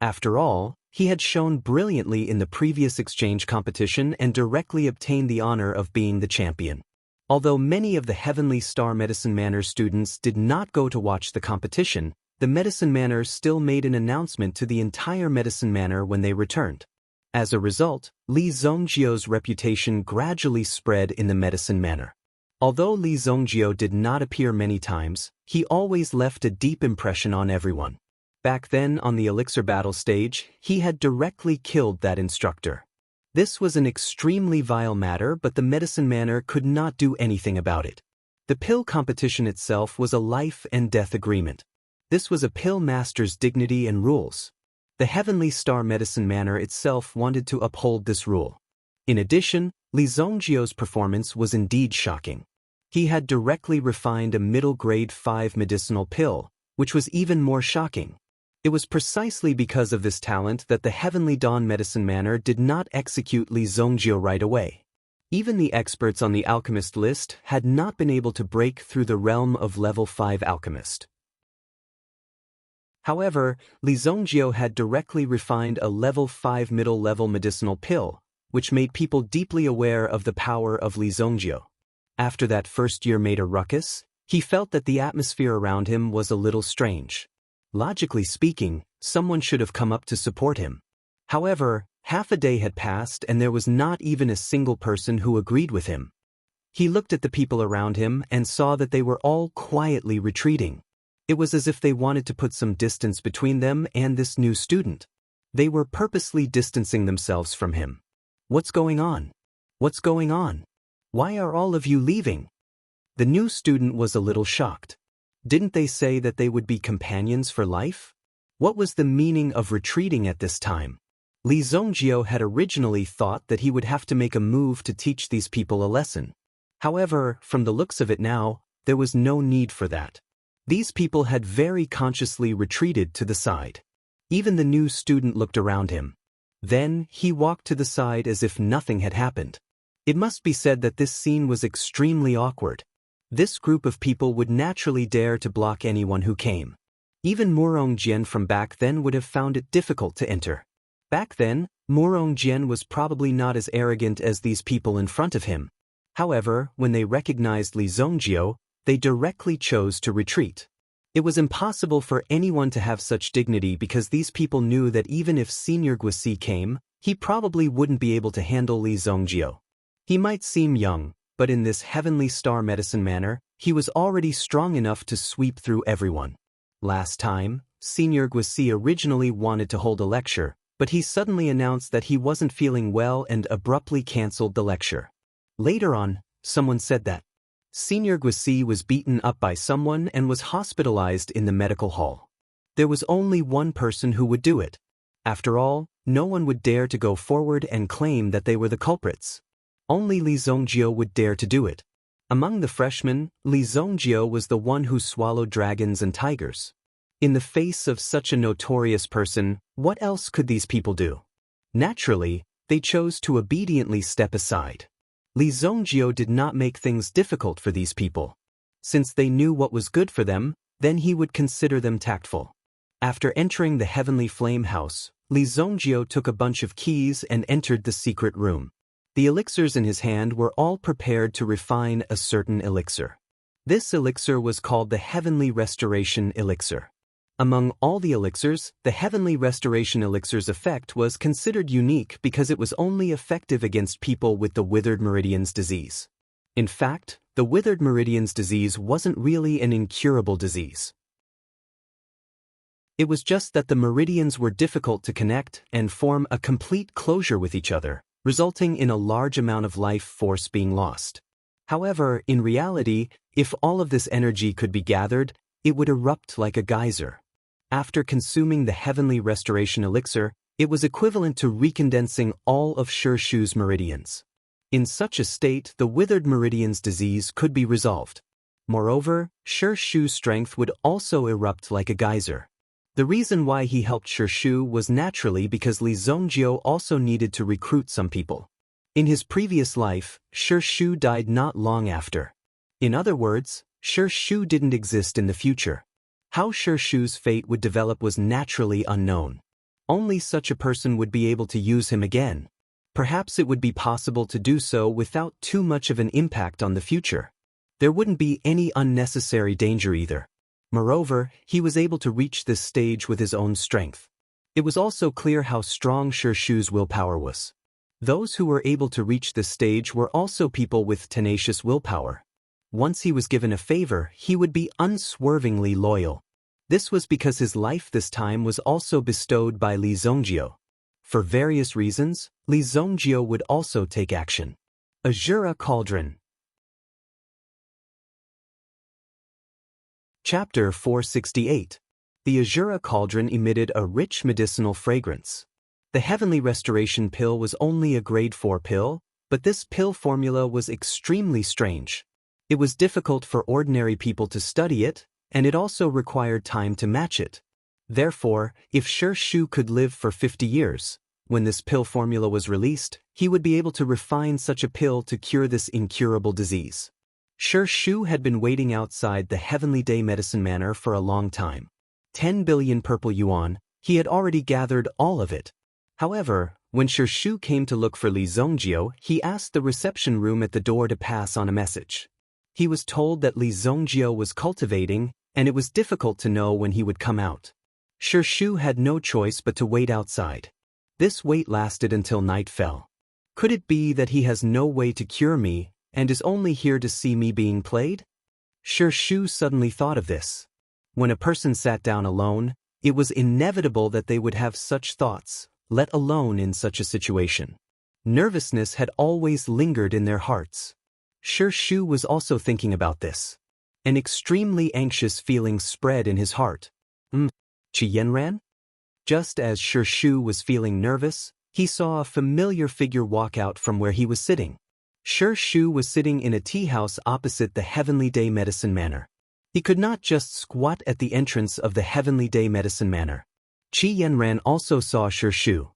After all, he had shown brilliantly in the previous exchange competition and directly obtained the honor of being the champion. Although many of the Heavenly Star Medicine Manor students did not go to watch the competition, the Medicine Manor still made an announcement to the entire Medicine Manor when they returned. As a result, Li Zhongjio's reputation gradually spread in the Medicine Manor. Although Li Zhongjio did not appear many times, he always left a deep impression on everyone. Back then on the Elixir battle stage, he had directly killed that instructor. This was an extremely vile matter, but the Medicine Manor could not do anything about it. The pill competition itself was a life and death agreement. This was a pill master's dignity and rules. The Heavenly Star Medicine Manor itself wanted to uphold this rule. In addition, Li Zhongjio's performance was indeed shocking. He had directly refined a middle-grade 5 medicinal pill, which was even more shocking. It was precisely because of this talent that the Heavenly Dawn Medicine Manor did not execute Li Zhongjio right away. Even the experts on the alchemist list had not been able to break through the realm of level 5 alchemist. However, Li Zhongjio had directly refined a level 5 middle-level medicinal pill, which made people deeply aware of the power of Li Zhongjio. After that first year made a ruckus, he felt that the atmosphere around him was a little strange. Logically speaking, someone should have come up to support him. However, half a day had passed and there was not even a single person who agreed with him. He looked at the people around him and saw that they were all quietly retreating. It was as if they wanted to put some distance between them and this new student. They were purposely distancing themselves from him. What's going on? What's going on? Why are all of you leaving? The new student was a little shocked. Didn't they say that they would be companions for life? What was the meaning of retreating at this time? Li Zhongjie had originally thought that he would have to make a move to teach these people a lesson. However, from the looks of it now, there was no need for that. These people had very consciously retreated to the side. Even the new student looked around him. Then, he walked to the side as if nothing had happened. It must be said that this scene was extremely awkward. This group of people would naturally dare to block anyone who came. Even Murong Jian from back then would have found it difficult to enter. Back then, Murong Jian was probably not as arrogant as these people in front of him. However, when they recognized Li Zhongjie, they directly chose to retreat. It was impossible for anyone to have such dignity because these people knew that even if Senior Guisi came, he probably wouldn't be able to handle Li Zhongjie. He might seem young, but in this heavenly star medicine manner, he was already strong enough to sweep through everyone. Last time, Senior Guisi originally wanted to hold a lecture, but he suddenly announced that he wasn't feeling well and abruptly cancelled the lecture. Later on, someone said that Senior Guisi was beaten up by someone and was hospitalized in the medical hall. There was only one person who would do it. After all, no one would dare to go forward and claim that they were the culprits. Only Li Zhongjie would dare to do it. Among the freshmen, Li Zhongjie was the one who swallowed dragons and tigers. In the face of such a notorious person, what else could these people do? Naturally, they chose to obediently step aside. Li Zhongjie did not make things difficult for these people. Since they knew what was good for them, then he would consider them tactful. After entering the heavenly flame house, Li Zhongjie took a bunch of keys and entered the secret room. The elixirs in his hand were all prepared to refine a certain elixir. This elixir was called the Heavenly Restoration Elixir. Among all the elixirs, the Heavenly Restoration Elixir's effect was considered unique because it was only effective against people with the Withered Meridian's disease. In fact, the Withered Meridian's disease wasn't really an incurable disease. It was just that the meridians were difficult to connect and form a complete closure with each other, resulting in a large amount of life force being lost. However, in reality, if all of this energy could be gathered, it would erupt like a geyser. After consuming the Heavenly Restoration Elixir, it was equivalent to recondensing all of Shu's meridians. In such a state, the Withered Meridian's disease could be resolved. Moreover, Shu's strength would also erupt like a geyser. The reason why he helped Shu was naturally because Li Zhongjie also needed to recruit some people. In his previous life, Shu died not long after. In other words, Shu didn't exist in the future. How Shu's fate would develop was naturally unknown. Only such a person would be able to use him again. Perhaps it would be possible to do so without too much of an impact on the future. There wouldn't be any unnecessary danger either. Moreover, he was able to reach this stage with his own strength. It was also clear how strong Shu's willpower was. Those who were able to reach this stage were also people with tenacious willpower. Once he was given a favor, he would be unswervingly loyal. This was because his life this time was also bestowed by Li Zhongjie. For various reasons, Li Zhongjie would also take action. Azura Cauldron. Chapter 468. The Azura Cauldron emitted a rich medicinal fragrance. The Heavenly Restoration pill was only a grade 4 pill, but this pill formula was extremely strange. It was difficult for ordinary people to study it, and it also required time to match it. Therefore, if Shu could live for 50 years, when this pill formula was released, he would be able to refine such a pill to cure this incurable disease. Shu had been waiting outside the Heavenly Day Medicine Manor for a long time. 10 billion purple yuan, he had already gathered all of it. However, when Shu came to look for Li Zhongjie, he asked the reception room at the door to pass on a message. He was told that Li Zhongjie was cultivating, and it was difficult to know when he would come out. Shu had no choice but to wait outside. This wait lasted until night fell. Could it be that he has no way to cure me, and is only here to see me being played? Shu suddenly thought of this. When a person sat down alone, it was inevitable that they would have such thoughts, let alone in such a situation. Nervousness had always lingered in their hearts. Shu was also thinking about this. An extremely anxious feeling spread in his heart. Qi Yanran? Just as Shu was feeling nervous, he saw a familiar figure walk out from where he was sitting. Shu was sitting in a tea house opposite the Heavenly Day Medicine Manor. He could not just squat at the entrance of the Heavenly Day Medicine Manor. Qi Yanran also saw Shu.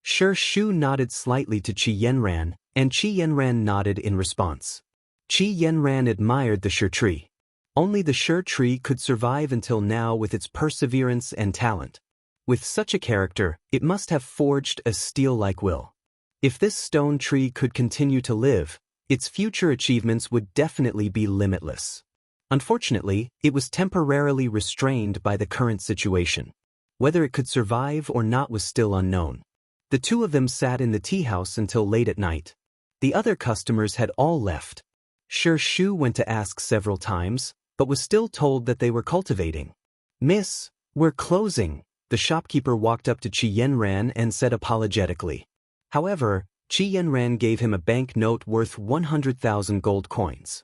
Shu nodded slightly to Qi Yanran, and Qi Yanran nodded in response. Qi Yanran admired the Shi tree. Only the Shi tree could survive until now with its perseverance and talent. With such a character, it must have forged a steel-like will. If this stone tree could continue to live, its future achievements would definitely be limitless. Unfortunately, it was temporarily restrained by the current situation. Whether it could survive or not was still unknown. The two of them sat in the tea house until late at night. The other customers had all left. Shu went to ask several times, but was still told that they were cultivating. "Miss, we're closing," the shopkeeper walked up to Qi Yanran and said apologetically. However, Qi Yanran gave him a bank note worth 100,000 gold coins.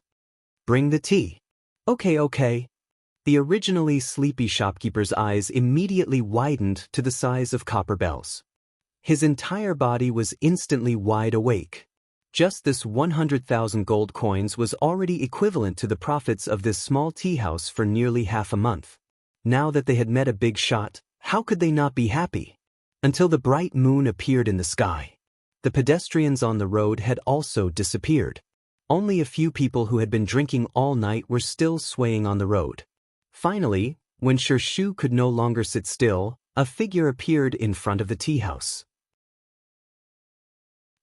"Bring the tea." Okay. The originally sleepy shopkeeper's eyes immediately widened to the size of copper bells. His entire body was instantly wide awake. Just this 100,000 gold coins was already equivalent to the profits of this small tea house for nearly half a month. Now that they had met a big shot, how could they not be happy? Until the bright moon appeared in the sky. The pedestrians on the road had also disappeared. Only a few people who had been drinking all night were still swaying on the road. Finally, when Shu could no longer sit still, a figure appeared in front of the tea house.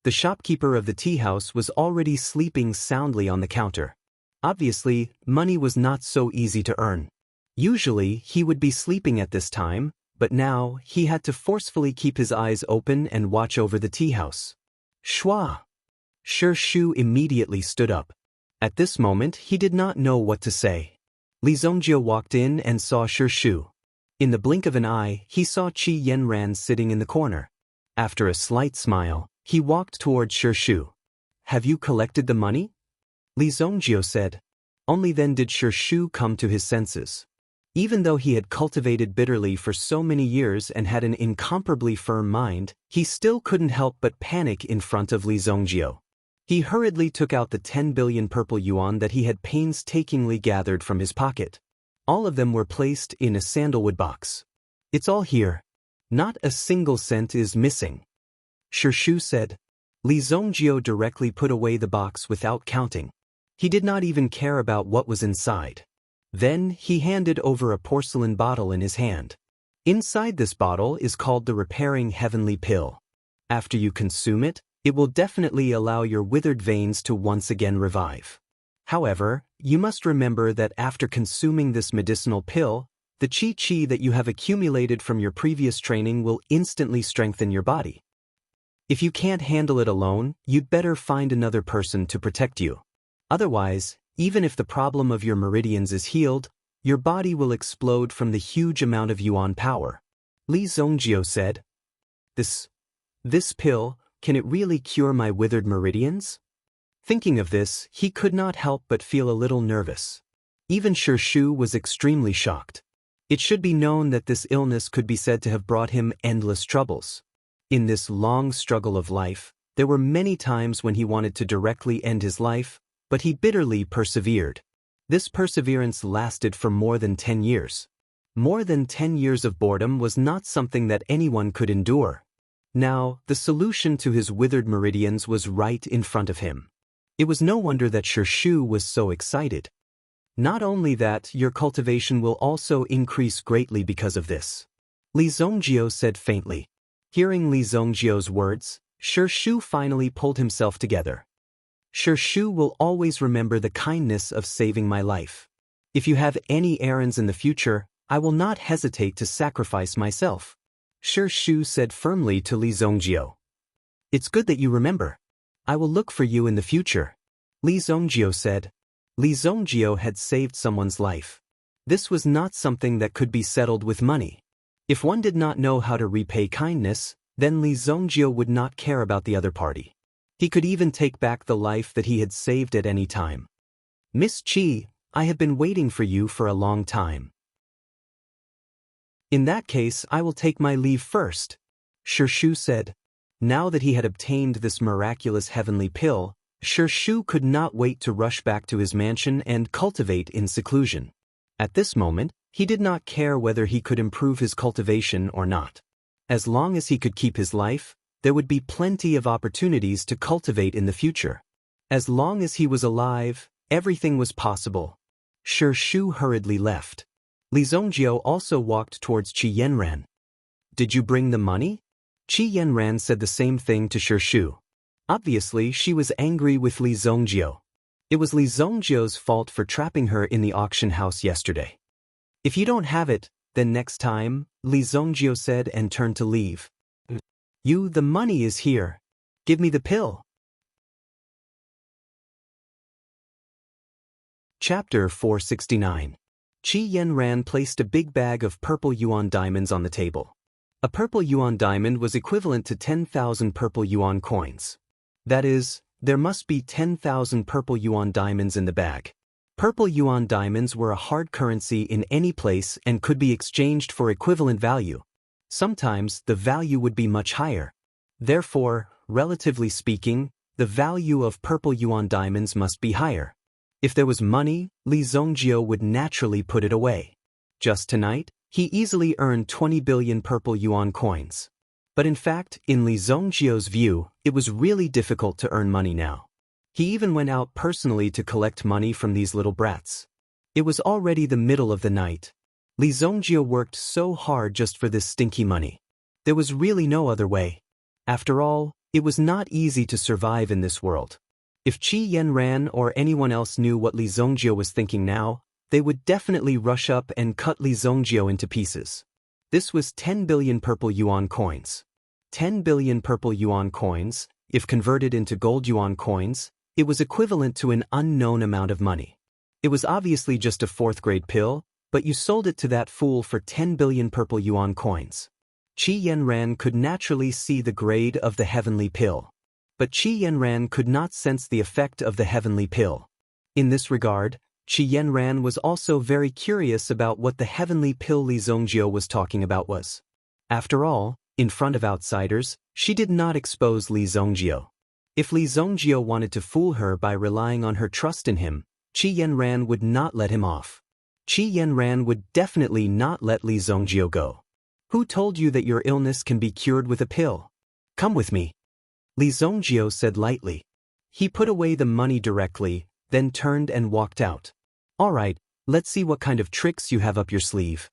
The shopkeeper of the tea house was already sleeping soundly on the counter. Obviously, money was not so easy to earn. Usually, he would be sleeping at this time, but now he had to forcefully keep his eyes open and watch over the tea house. Shua! Shu immediately stood up. At this moment, he did not know what to say. Li Zongjio walked in and saw Shu. In the blink of an eye, he saw Qi Yanran sitting in the corner. After a slight smile, he walked toward Shu. "Have you collected the money?" Li Zongjio said. Only then did Shu come to his senses. Even though he had cultivated bitterly for so many years and had an incomparably firm mind, he still couldn't help but panic in front of Li Zongjio. He hurriedly took out the 10 billion purple yuan that he had painstakingly gathered from his pocket. All of them were placed in a sandalwood box. "It's all here. Not a single cent is missing," Shu said. Li Zongjio directly put away the box without counting. He did not even care about what was inside. Then he handed over a porcelain bottle in his hand. Inside this bottle is called the Repairing Heavenly Pill. After you consume it, it will definitely allow your withered veins to once again revive. However, you must remember that after consuming this medicinal pill, the qi that you have accumulated from your previous training will instantly strengthen your body. If you can't handle it alone, you'd better find another person to protect you. Otherwise, even if the problem of your meridians is healed, your body will explode from the huge amount of yuan power. Li Zongjio said. This pill, can it really cure my withered meridians? Thinking of this, he could not help but feel a little nervous. Even Shu was extremely shocked. It should be known that this illness could be said to have brought him endless troubles. In this long struggle of life, there were many times when he wanted to directly end his life, but he bitterly persevered. This perseverance lasted for more than 10 years. More than 10 years of boredom was not something that anyone could endure. Now, the solution to his withered meridians was right in front of him. It was no wonder that Shu was so excited. Not only that, your cultivation will also increase greatly because of this, Li Zongjio said faintly. Hearing Li Zongjio's words, Shu finally pulled himself together. Shu will always remember the kindness of saving my life. If you have any errands in the future, I will not hesitate to sacrifice myself, Shu said firmly to Li Zongjio. It's good that you remember. I will look for you in the future, Li Zongjio said. Li Zongjio had saved someone's life. This was not something that could be settled with money. If one did not know how to repay kindness, then Li Zongjio would not care about the other party. He could even take back the life that he had saved at any time. Miss Qi, I have been waiting for you for a long time. In that case, I will take my leave first, Shu said. Now that he had obtained this miraculous heavenly pill, Shu could not wait to rush back to his mansion and cultivate in seclusion. At this moment, he did not care whether he could improve his cultivation or not. As long as he could keep his life, there would be plenty of opportunities to cultivate in the future. As long as he was alive, everything was possible. Shu hurriedly left. Li Zongjio also walked towards Qi Yanran. Did you bring the money? Qi Yanran said the same thing to Shu. Obviously, she was angry with Li Zongjio. It was Li Zongjio's fault for trapping her in the auction house yesterday. If you don't have it, then next time, Li Zongjio said and turned to leave. The money is here. Give me the pill. Chapter 469. Qi Yanran placed a big bag of purple yuan diamonds on the table. A purple yuan diamond was equivalent to 10,000 purple yuan coins. That is, there must be 10,000 purple yuan diamonds in the bag. Purple yuan diamonds were a hard currency in any place and could be exchanged for equivalent value. Sometimes the value would be much higher. Therefore, relatively speaking, the value of purple yuan diamonds must be higher. If there was money, Li Zongjio would naturally put it away. Just tonight, he easily earned 20 billion purple yuan coins. But in fact, in Li Zongjio's view, it was really difficult to earn money now. He even went out personally to collect money from these little brats. It was already the middle of the night. Li Zongjio worked so hard just for this stinky money. There was really no other way. After all, it was not easy to survive in this world. If Qi Yanran or anyone else knew what Li Zongjio was thinking now, they would definitely rush up and cut Li Zongjio into pieces. This was 10 billion purple yuan coins. 10 billion purple yuan coins, if converted into gold yuan coins, it was equivalent to an unknown amount of money. It was obviously just a fourth-grade pill, but you sold it to that fool for 10 billion purple yuan coins. Qi Yanran could naturally see the grade of the heavenly pill. But Qi Yanran could not sense the effect of the heavenly pill. In this regard, Qi Yanran was also very curious about what the heavenly pill Li Zongjio was talking about was. After all, in front of outsiders, she did not expose Li Zongjio. If Li Zongjio wanted to fool her by relying on her trust in him, Qi Yanran would not let him off. Qi Yanran would definitely not let Li Zongjio go. Who told you that your illness can be cured with a pill? Come with me. Li Zongjio said lightly. He put away the money directly, then turned and walked out. All right, let's see what kind of tricks you have up your sleeve.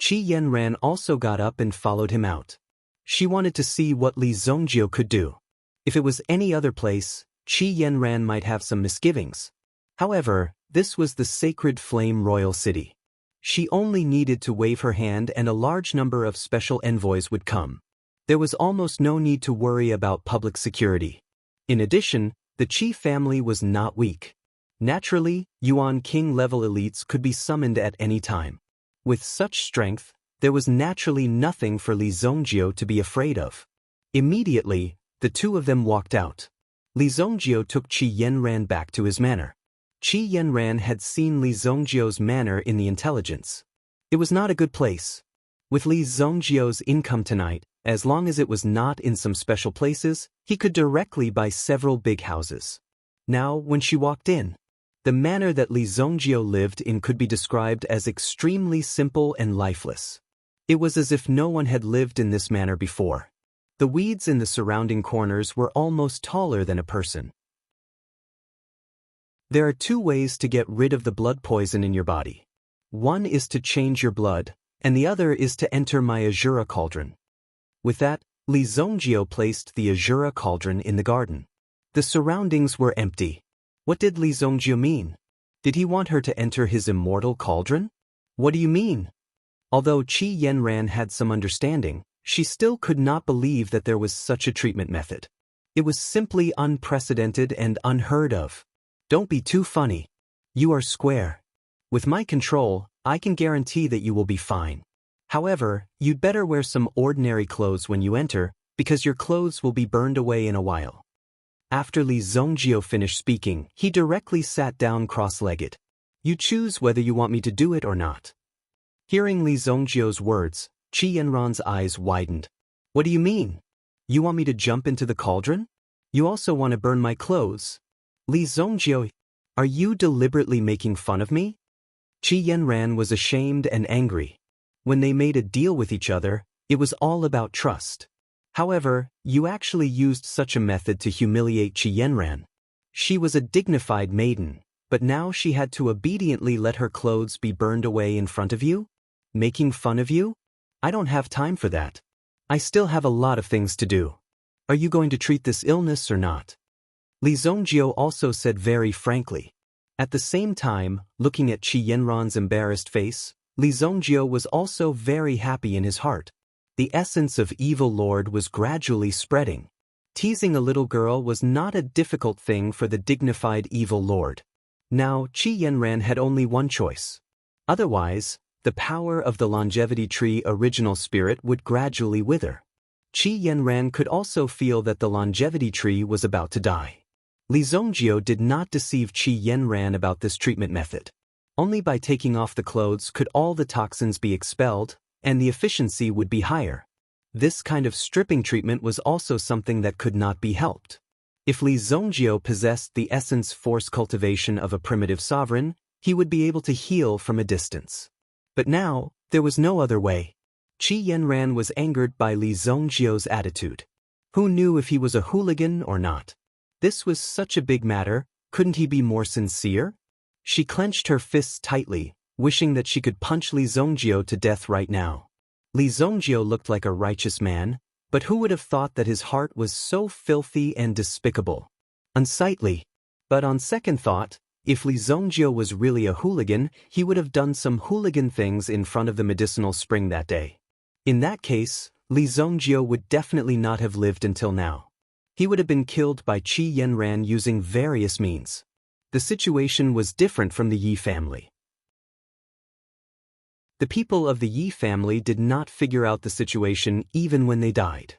Qi Yanran also got up and followed him out. She wanted to see what Li Zongjio could do. If it was any other place, Qi Yanran might have some misgivings. However, this was the sacred flame royal city. She only needed to wave her hand and a large number of special envoys would come. There was almost no need to worry about public security. In addition, the Qi family was not weak. Naturally, Yuan King-level elites could be summoned at any time. With such strength, there was naturally nothing for Li Zongjio to be afraid of. Immediately, the two of them walked out. Li Zongjio took Qi Yanran back to his manor. Qi Yanran had seen Li Zongjio's manor in the intelligence. It was not a good place. With Li Zongjio's income tonight, as long as it was not in some special places, he could directly buy several big houses. Now, when she walked in, the manor that Li Zongjio lived in could be described as extremely simple and lifeless. It was as if no one had lived in this manor before. The weeds in the surrounding corners were almost taller than a person. There are two ways to get rid of the blood poison in your body. One is to change your blood, and the other is to enter my Azura cauldron. With that, Li Zongjio placed the Azura cauldron in the garden. The surroundings were empty. What did Li Zongjio mean? Did he want her to enter his immortal cauldron? What do you mean? Although Qi Yanran had some understanding, she still could not believe that there was such a treatment method. It was simply unprecedented and unheard of. Don't be too funny. You are square. With my control, I can guarantee that you will be fine. However, you'd better wear some ordinary clothes when you enter, because your clothes will be burned away in a while. After Li Zongjio finished speaking, he directly sat down cross-legged. You choose whether you want me to do it or not. Hearing Li Zongjio's words, Qi Yanran's eyes widened. What do you mean? You want me to jump into the cauldron? You also want to burn my clothes? Li Zongjiu, are you deliberately making fun of me? Qi Yanran was ashamed and angry. When they made a deal with each other, it was all about trust. However, you actually used such a method to humiliate Qi Yanran. She was a dignified maiden, but now she had to obediently let her clothes be burned away in front of you? Making fun of you? I don't have time for that. I still have a lot of things to do. Are you going to treat this illness or not? Li Zongjiu also said very frankly. At the same time, looking at Qi Yanran's embarrassed face, Li Zongjiu was also very happy in his heart. The essence of evil lord was gradually spreading. Teasing a little girl was not a difficult thing for the dignified evil lord. Now, Qi Yanran had only one choice. Otherwise, the power of the longevity tree original spirit would gradually wither. Qi Yanran could also feel that the longevity tree was about to die. Li Zongjiu did not deceive Qi Yanran about this treatment method. Only by taking off the clothes could all the toxins be expelled, and the efficiency would be higher. This kind of stripping treatment was also something that could not be helped. If Li Zongjiu possessed the essence force cultivation of a primitive sovereign, he would be able to heal from a distance. But now, there was no other way. Qi Yanran was angered by Li Zongjiu's attitude. Who knew if he was a hooligan or not? This was such a big matter, couldn't he be more sincere? She clenched her fists tightly, wishing that she could punch Li Zongjiu to death right now. Li Zongjiu looked like a righteous man, but who would have thought that his heart was so filthy and despicable? Unsightly. But on second thought, if Li Zongjiu was really a hooligan, he would have done some hooligan things in front of the medicinal spring that day. In that case, Li Zongjiu would definitely not have lived until now. He would have been killed by Qi Yanran using various means. The situation was different from the Yi family. The people of the Yi family did not figure out the situation even when they died.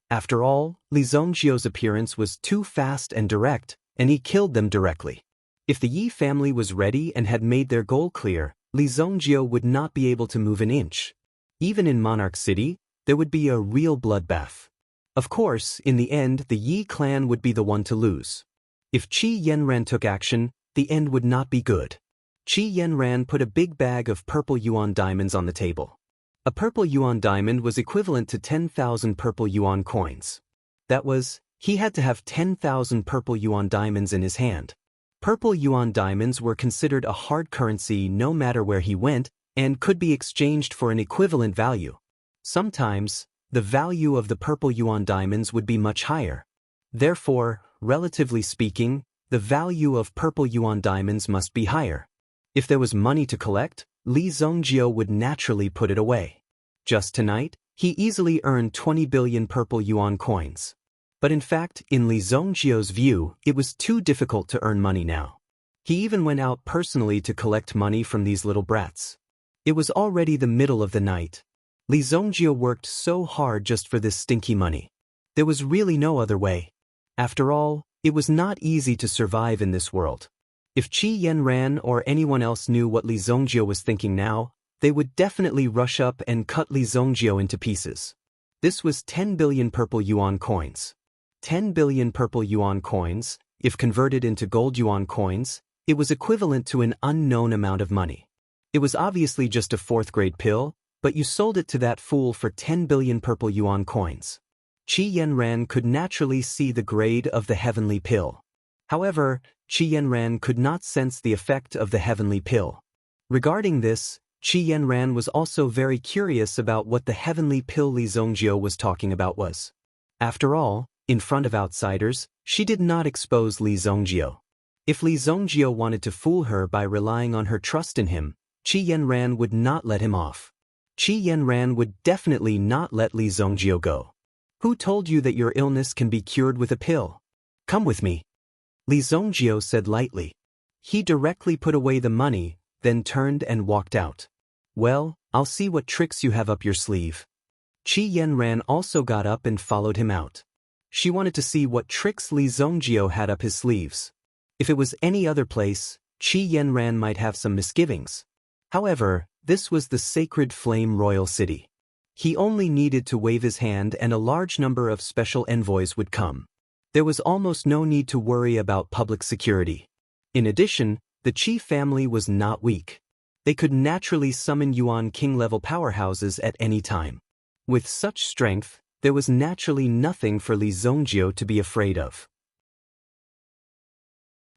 After all, Li Zongjiu's appearance was too fast and direct, and he killed them directly. If the Yi family was ready and had made their goal clear, Li Zongjiu would not be able to move an inch. Even in Monarch City, there would be a real bloodbath. Of course, in the end, the Yi clan would be the one to lose. If Qi Yanran took action, the end would not be good. Qi Yanran put a big bag of purple yuan diamonds on the table. A purple yuan diamond was equivalent to 10,000 purple yuan coins. That was, he had to have 10,000 purple yuan diamonds in his hand. Purple yuan diamonds were considered a hard currency no matter where he went, and could be exchanged for an equivalent value. Sometimes, the value of the purple yuan diamonds would be much higher. Therefore, relatively speaking, the value of purple yuan diamonds must be higher. If there was money to collect, Li Zongjiu would naturally put it away. Just tonight, he easily earned 20 billion purple yuan coins. But in fact, in Li Zongjiu's view, it was too difficult to earn money now. He even went out personally to collect money from these little brats. It was already the middle of the night. Li Zongjiu worked so hard just for this stinky money. There was really no other way. After all, it was not easy to survive in this world. If Qi Yanran or anyone else knew what Li Zongjiu was thinking now, they would definitely rush up and cut Li Zongjiu into pieces. This was 10 billion purple yuan coins. 10 billion purple yuan coins, if converted into gold yuan coins, it was equivalent to an unknown amount of money. It was obviously just a fourth-grade pill, but you sold it to that fool for 10 billion purple yuan coins. Qi Yanran could naturally see the grade of the heavenly pill. However, Qi Yanran could not sense the effect of the heavenly pill. Regarding this, Qi Yanran was also very curious about what the heavenly pill Li Zongjiu was talking about was. After all, in front of outsiders, she did not expose Li Zongjiu. If Li Zongjiu wanted to fool her by relying on her trust in him, Qi Yanran would not let him off. Qi Yanran would definitely not let Li Zongjiu go. Who told you that your illness can be cured with a pill? Come with me. Li Zongjiu said lightly. He directly put away the money, then turned and walked out. Well, I'll see what tricks you have up your sleeve. Qi Yanran also got up and followed him out. She wanted to see what tricks Li Zongjiu had up his sleeves. If it was any other place, Qi Yanran might have some misgivings. However, this was the sacred flame royal city. He only needed to wave his hand and a large number of special envoys would come. There was almost no need to worry about public security. In addition, the Qi family was not weak. They could naturally summon Yuan King-level powerhouses at any time. With such strength, there was naturally nothing for Li Zongjio to be afraid of.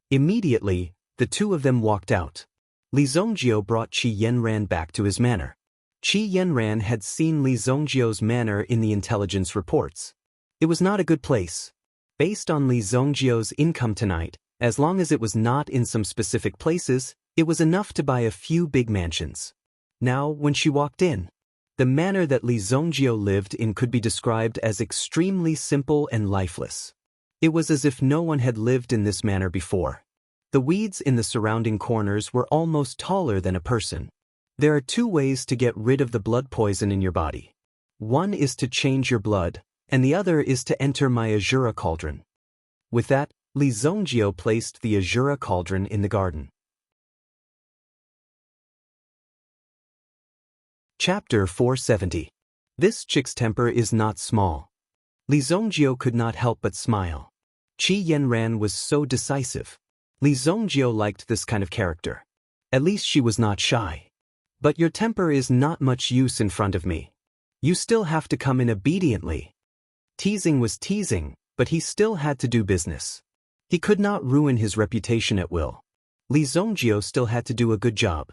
Immediately, the two of them walked out. Li Zongjio brought Qi Yanran back to his manor. Qi Yanran had seen Li Zongjio's manor in the intelligence reports. It was not a good place. Based on Li Zongjio's income tonight, as long as it was not in some specific places, it was enough to buy a few big mansions. Now, when she walked in, the manor that Li Zongjio lived in could be described as extremely simple and lifeless. It was as if no one had lived in this manor before. The weeds in the surrounding corners were almost taller than a person. There are two ways to get rid of the blood poison in your body. One is to change your blood, and the other is to enter my Azura cauldron. With that, Li Zongjio placed the Azura cauldron in the garden. Chapter 470. This chick's temper is not small. Li Zongjio could not help but smile. Qi Yanran was so decisive. Li Zongjio liked this kind of character. At least she was not shy. But your temper is not much use in front of me. You still have to come in obediently. Teasing was teasing, but he still had to do business. He could not ruin his reputation at will. Li Zongjio still had to do a good job.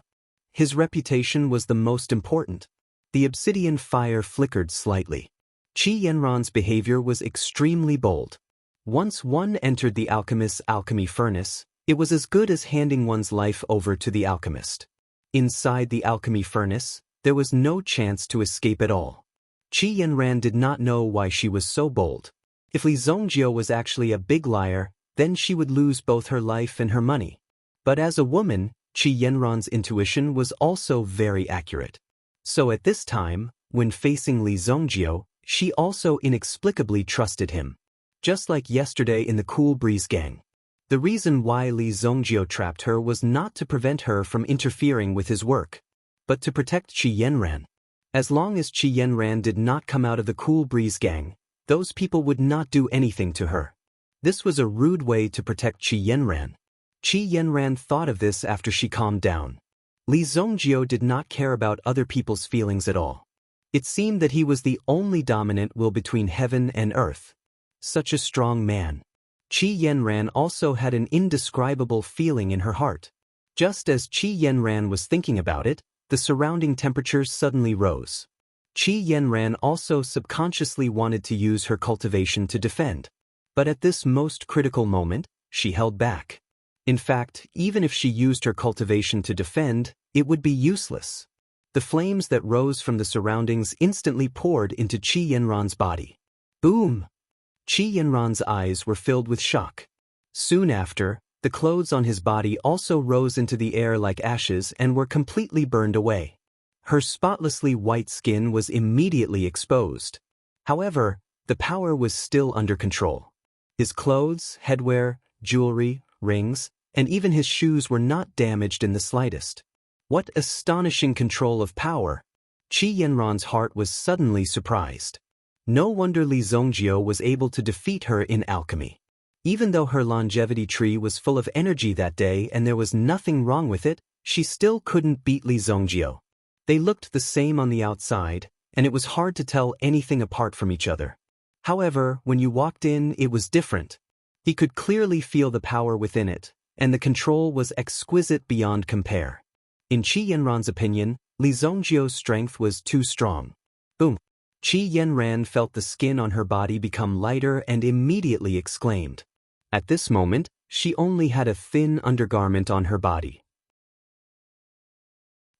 His reputation was the most important. The obsidian fire flickered slightly. Qi Yanran's behavior was extremely bold. Once one entered the alchemist's alchemy furnace, it was as good as handing one's life over to the alchemist. Inside the alchemy furnace, there was no chance to escape at all. Qi Yanran did not know why she was so bold. If Li Zongjio was actually a big liar, then she would lose both her life and her money. But as a woman, Qi Yanran's intuition was also very accurate. So at this time, when facing Li Zongjio, she also inexplicably trusted him. Just like yesterday in the Cool Breeze gang. The reason why Li Zongjio trapped her was not to prevent her from interfering with his work, but to protect Qi Yanran. As long as Qi Yanran did not come out of the Cool Breeze gang, those people would not do anything to her. This was a rude way to protect Qi Yanran. Qi Yanran thought of this after she calmed down. Li Zongjio did not care about other people's feelings at all. It seemed that he was the only dominant will between heaven and earth. Such a strong man. Qi Yanran also had an indescribable feeling in her heart. Just as Qi Yanran was thinking about it, the surrounding temperatures suddenly rose. Qi Yanran also subconsciously wanted to use her cultivation to defend. But at this most critical moment, she held back. In fact, even if she used her cultivation to defend, it would be useless. The flames that rose from the surroundings instantly poured into Qi Yanran's body. Boom! Qi Yanran's eyes were filled with shock. Soon after, the clothes on his body also rose into the air like ashes and were completely burned away. Her spotlessly white skin was immediately exposed. However, the power was still under control. His clothes, headwear, jewelry, rings, and even his shoes were not damaged in the slightest. What astonishing control of power! Qi Yanran's heart was suddenly surprised. No wonder Li Zongjio was able to defeat her in alchemy. Even though her longevity tree was full of energy that day and there was nothing wrong with it, she still couldn't beat Li Zongjio. They looked the same on the outside, and it was hard to tell anything apart from each other. However, when you walked in, it was different. He could clearly feel the power within it, and the control was exquisite beyond compare. In Qi Yanran's opinion, Li Zongjio's strength was too strong. Boom! Qi Yanran felt the skin on her body become lighter and immediately exclaimed. At this moment, she only had a thin undergarment on her body.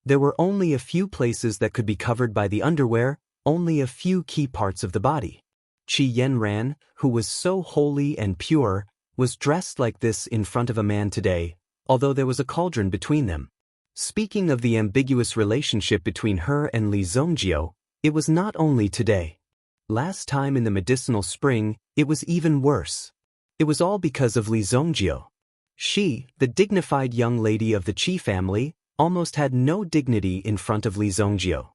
There were only a few places that could be covered by the underwear, only a few key parts of the body. Qi Yanran, who was so holy and pure, was dressed like this in front of a man today, although there was a cauldron between them. Speaking of the ambiguous relationship between her and Li Zongjio, it was not only today. Last time in the medicinal spring, it was even worse. It was all because of Li Zongjio. She, the dignified young lady of the Qi family, almost had no dignity in front of Li Zongjio.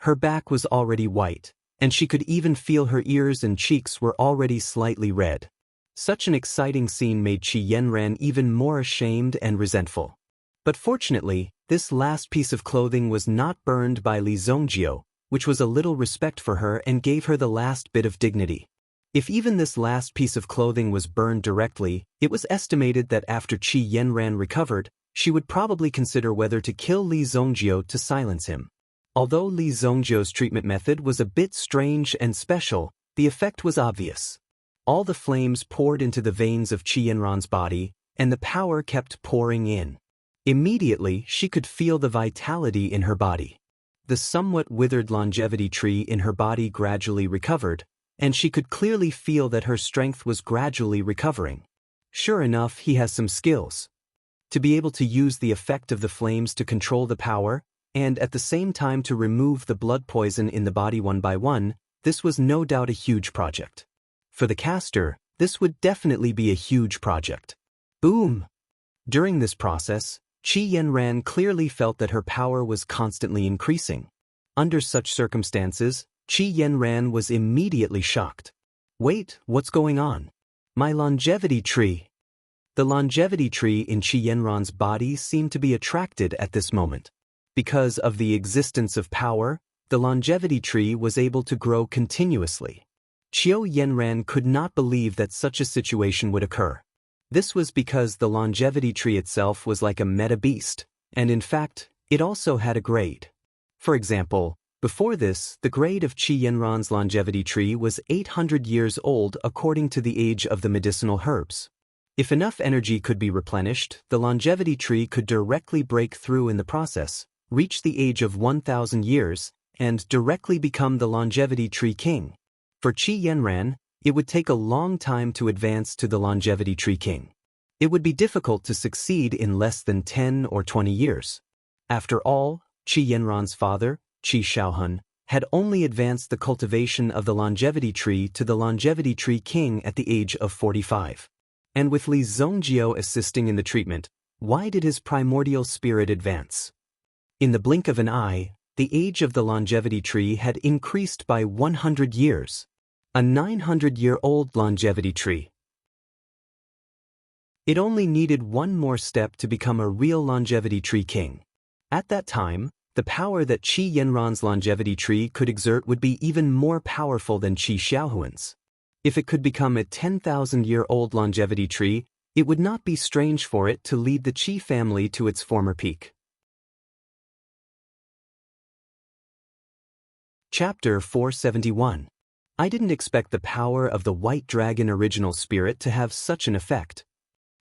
Her back was already white, and she could even feel her ears and cheeks were already slightly red. Such an exciting scene made Qi Yanran even more ashamed and resentful. But fortunately, this last piece of clothing was not burned by Li Zongjio, which was a little respect for her and gave her the last bit of dignity. If even this last piece of clothing was burned directly, it was estimated that after Qi Yanran recovered, she would probably consider whether to kill Li Zongjio to silence him. Although Li Zongjio's treatment method was a bit strange and special, the effect was obvious. All the flames poured into the veins of Qi Yanran's body, and the power kept pouring in. Immediately, she could feel the vitality in her body. The somewhat withered longevity tree in her body gradually recovered, and she could clearly feel that her strength was gradually recovering. Sure enough, he has some skills. To be able to use the effect of the flames to control the power, and at the same time to remove the blood poison in the body one by one, this was no doubt a huge project. For the caster, this would definitely be a huge project. Boom! During this process, Qi Yanran clearly felt that her power was constantly increasing. Under such circumstances, Qi Yanran was immediately shocked. Wait, what's going on? My longevity tree! The longevity tree in Qi Yanran's body seemed to be attracted at this moment. Because of the existence of power, the longevity tree was able to grow continuously. Qi Yanran could not believe that such a situation would occur. This was because the longevity tree itself was like a meta beast, and in fact, it also had a grade. For example, before this, the grade of Qi Yanran's longevity tree was 800 years old according to the age of the medicinal herbs. If enough energy could be replenished, the longevity tree could directly break through in the process, reach the age of 1,000 years, and directly become the longevity tree king. For Qi Yanran, it would take a long time to advance to the longevity tree king. It would be difficult to succeed in less than 10 or 20 years. After all, Qi Yanran's father, Qi Shaohun, had only advanced the cultivation of the longevity tree to the longevity tree king at the age of 45. And with Li Zongjio assisting in the treatment, why did his primordial spirit advance? In the blink of an eye, the age of the longevity tree had increased by 100 years. A 900-year-old longevity tree. It only needed one more step to become a real longevity tree king. At that time, the power that Qi Yanran's longevity tree could exert would be even more powerful than Qi Xiaohuan's. If it could become a 10,000-year-old longevity tree, it would not be strange for it to lead the Qi family to its former peak. Chapter 471. I didn't expect the power of the White Dragon original spirit to have such an effect.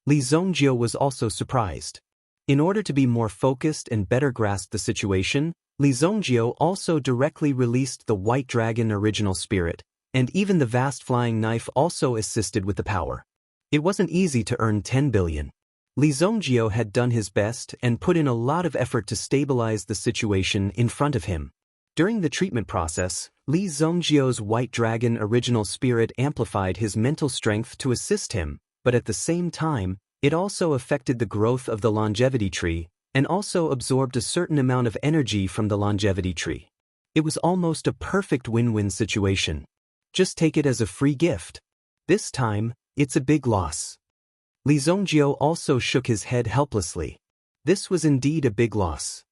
Li Zongjio was also surprised. In order to be more focused and better grasp the situation, Li Zongjio also directly released the White Dragon original spirit, and even the vast flying knife also assisted with the power. It wasn't easy to earn 10 billion. Li Zongjio had done his best and put in a lot of effort to stabilize the situation in front of him. During the treatment process, Li Zongjio's White Dragon original spirit amplified his mental strength to assist him, but at the same time, it also affected the growth of the longevity tree, and also absorbed a certain amount of energy from the longevity tree. It was almost a perfect win-win situation. Just take it as a free gift. This time, it's a big loss. Li Zongjio also shook his head helplessly. This was indeed a big loss.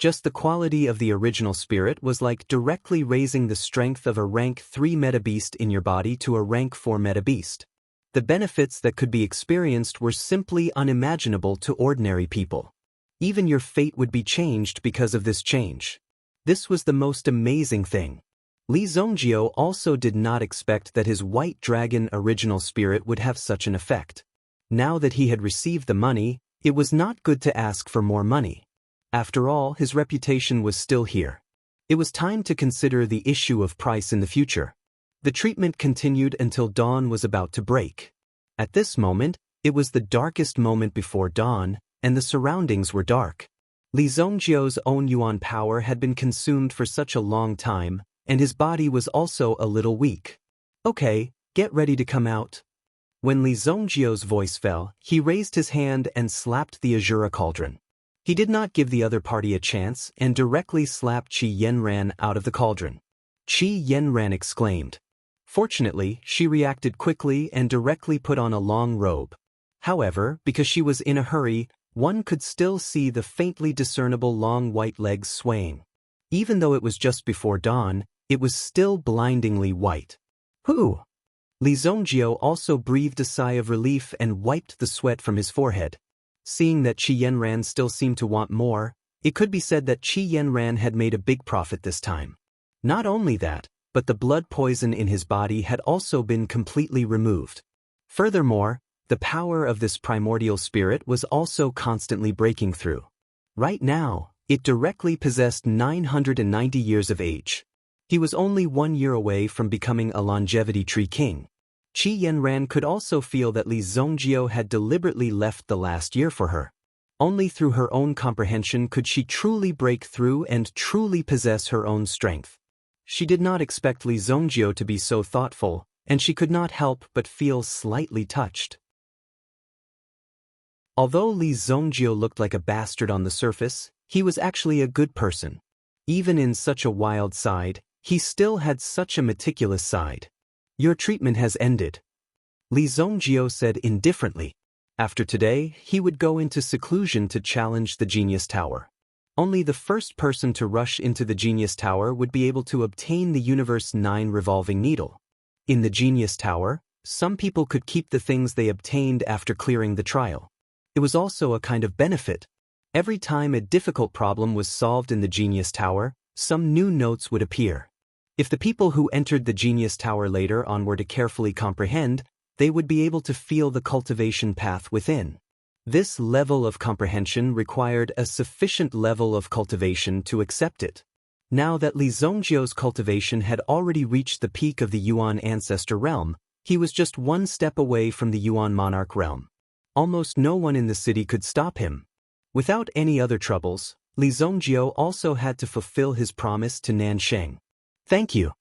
Just the quality of the original spirit was like directly raising the strength of a rank 3 meta beast in your body to a rank 4 meta beast. The benefits that could be experienced were simply unimaginable to ordinary people. Even your fate would be changed because of this change. This was the most amazing thing. Li Zongjio also did not expect that his White Dragon original spirit would have such an effect. Now that he had received the money, it was not good to ask for more money. After all, his reputation was still here. It was time to consider the issue of price in the future. The treatment continued until dawn was about to break. At this moment, it was the darkest moment before dawn, and the surroundings were dark. Li Zongjio's own yuan power had been consumed for such a long time, and his body was also a little weak. Okay, get ready to come out. When Li Zongjio's voice fell, he raised his hand and slapped the Azura cauldron. He did not give the other party a chance and directly slapped Qi Yanran out of the cauldron. Qi Yanran exclaimed. Fortunately, she reacted quickly and directly put on a long robe. However, because she was in a hurry, one could still see the faintly discernible long white legs swaying. Even though it was just before dawn, it was still blindingly white. Whew! Li Zongjio also breathed a sigh of relief and wiped the sweat from his forehead. Seeing that Qi Yanran still seemed to want more, it could be said that Qi Yanran had made a big profit this time. Not only that, but the blood poison in his body had also been completely removed. Furthermore, the power of this primordial spirit was also constantly breaking through. Right now, it directly possessed 990 years of age. He was only 1 year away from becoming a longevity tree king. Qi Yanran could also feel that Li Zongjio had deliberately left the last year for her. Only through her own comprehension could she truly break through and truly possess her own strength. She did not expect Li Zongjio to be so thoughtful, and she could not help but feel slightly touched. Although Li Zongjio looked like a bastard on the surface, he was actually a good person. Even in such a wild side, he still had such a meticulous side. Your treatment has ended, Li Zongjio said indifferently. After today, he would go into seclusion to challenge the Genius Tower. Only the first person to rush into the Genius Tower would be able to obtain the Universe 9 revolving needle. In the Genius Tower, some people could keep the things they obtained after clearing the trial. It was also a kind of benefit. Every time a difficult problem was solved in the Genius Tower, some new notes would appear. If the people who entered the Genius Tower later on were to carefully comprehend, they would be able to feel the cultivation path within. This level of comprehension required a sufficient level of cultivation to accept it. Now that Li Zongjio's cultivation had already reached the peak of the Yuan Ancestor realm, he was just one step away from the Yuan Monarch realm. Almost no one in the city could stop him. Without any other troubles, Li Zongjio also had to fulfill his promise to Nansheng. Thank you.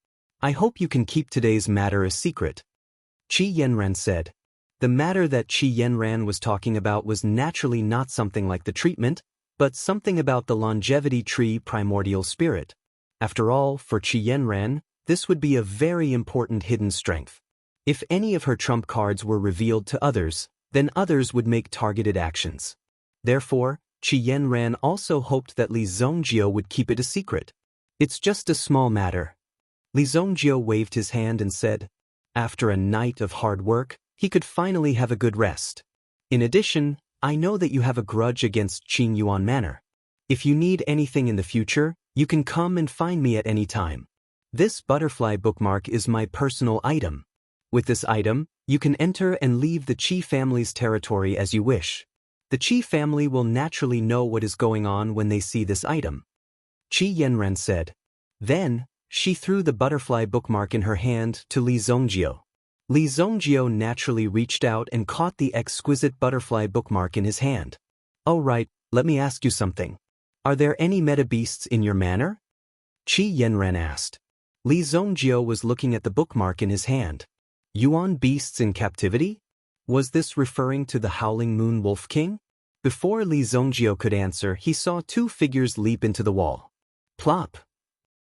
I hope you can keep today's matter a secret, Qi Yanran said. The matter that Qi Yanran was talking about was naturally not something like the treatment, but something about the longevity tree primordial spirit. After all, for Qi Yanran, this would be a very important hidden strength. If any of her trump cards were revealed to others, then others would make targeted actions. Therefore, Qi Yanran also hoped that Li Zongjio would keep it a secret. It's just a small matter. Li Zongjio waved his hand and said, after a night of hard work, he could finally have a good rest. In addition, I know that you have a grudge against Qing Yuan Manor. If you need anything in the future, you can come and find me at any time. This butterfly bookmark is my personal item. With this item, you can enter and leave the Qi family's territory as you wish. The Qi family will naturally know what is going on when they see this item, Qi Yanran said. Then, she threw the butterfly bookmark in her hand to Li Zongjio. Li Zongjio naturally reached out and caught the exquisite butterfly bookmark in his hand. Oh right, let me ask you something. Are there any meta beasts in your manor? Qi Yanran asked. Li Zongjio was looking at the bookmark in his hand. Yuan beasts in captivity? Was this referring to the Howling Moon Wolf King? Before Li Zongjio could answer, he saw two figures leap into the wall. Plop!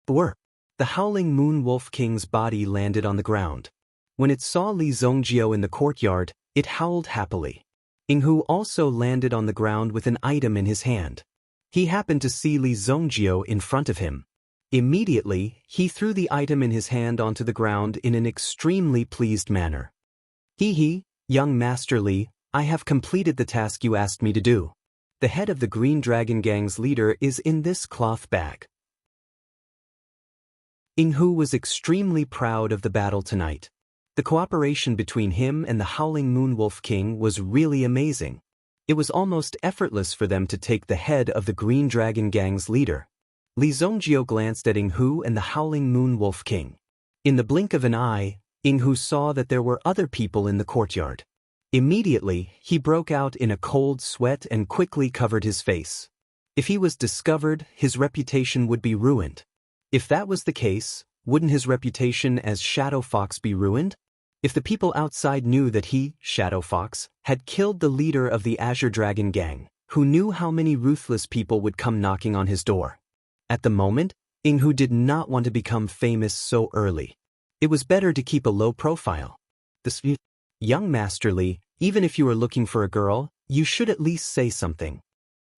Whir! The Howling Moon Wolf King's body landed on the ground. When it saw Li Zongjio in the courtyard, it howled happily. Yinghu also landed on the ground with an item in his hand. He happened to see Li Zongjio in front of him. Immediately, he threw the item in his hand onto the ground in an extremely pleased manner. Hee, young Master Li, I have completed the task you asked me to do. The head of the Green Dragon Gang's leader is in this cloth bag. Yinghu was extremely proud of the battle tonight. The cooperation between him and the Howling Moon Wolf King was really amazing. It was almost effortless for them to take the head of the Green Dragon Gang's leader. Li Zongjio glanced at Yinghu and the Howling Moon Wolf King. In the blink of an eye, Yinghu saw that there were other people in the courtyard. Immediately, he broke out in a cold sweat and quickly covered his face. If he was discovered, his reputation would be ruined. If that was the case, wouldn't his reputation as Shadow Fox be ruined? If the people outside knew that he, Shadow Fox, had killed the leader of the Azure Dragon Gang, who knew how many ruthless people would come knocking on his door. At the moment, Ying-hu did not want to become famous so early. It was better to keep a low profile. Young Master Li, even if you are looking for a girl, you should at least say something.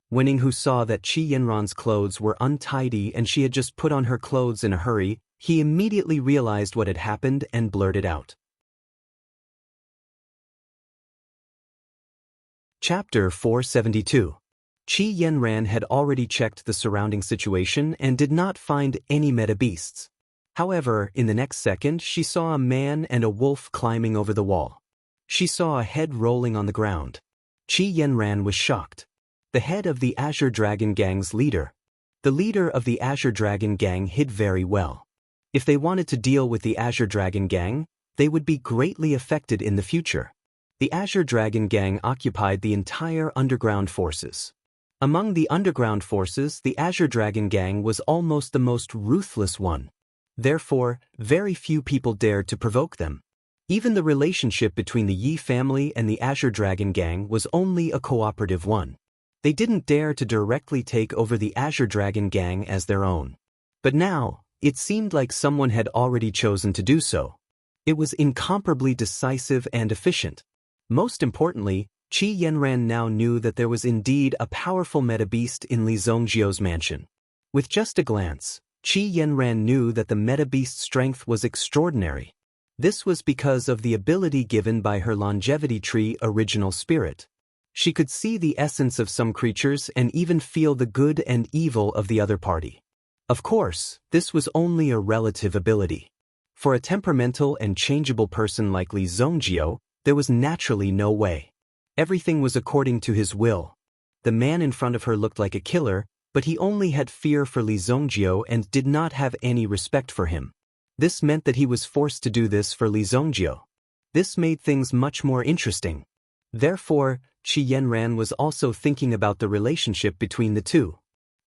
When Ying-hu saw that Qi Yanran's clothes were untidy and she had just put on her clothes in a hurry, he immediately realized what had happened and blurted out. Chapter 472. Qi Yanran had already checked the surrounding situation and did not find any meta beasts. However, in the next second she saw a man and a wolf climbing over the wall. She saw a head rolling on the ground. Qi Yanran was shocked. The head of the Azure Dragon Gang's leader. The leader of the Azure Dragon Gang hid very well. If they wanted to deal with the Azure Dragon Gang, they would be greatly affected in the future. The Azure Dragon Gang occupied the entire underground forces. Among the underground forces, the Azure Dragon Gang was almost the most ruthless one. Therefore, very few people dared to provoke them. Even the relationship between the Yi family and the Azure Dragon Gang was only a cooperative one. They didn't dare to directly take over the Azure Dragon Gang as their own. But now, it seemed like someone had already chosen to do so. It was incomparably decisive and efficient. Most importantly, Qi Yanran now knew that there was indeed a powerful meta beast in Li Zongjiu's mansion. With just a glance, Qi Yanran knew that the meta beast's strength was extraordinary. This was because of the ability given by her longevity tree original spirit. She could see the essence of some creatures and even feel the good and evil of the other party. Of course, this was only a relative ability. For a temperamental and changeable person like Li Zongjiu, there was naturally no way. Everything was according to his will. The man in front of her looked like a killer, but he only had fear for Li Zongjiu and did not have any respect for him. This meant that he was forced to do this for Li Zongjiu. This made things much more interesting. Therefore, Qi Yanran was also thinking about the relationship between the two.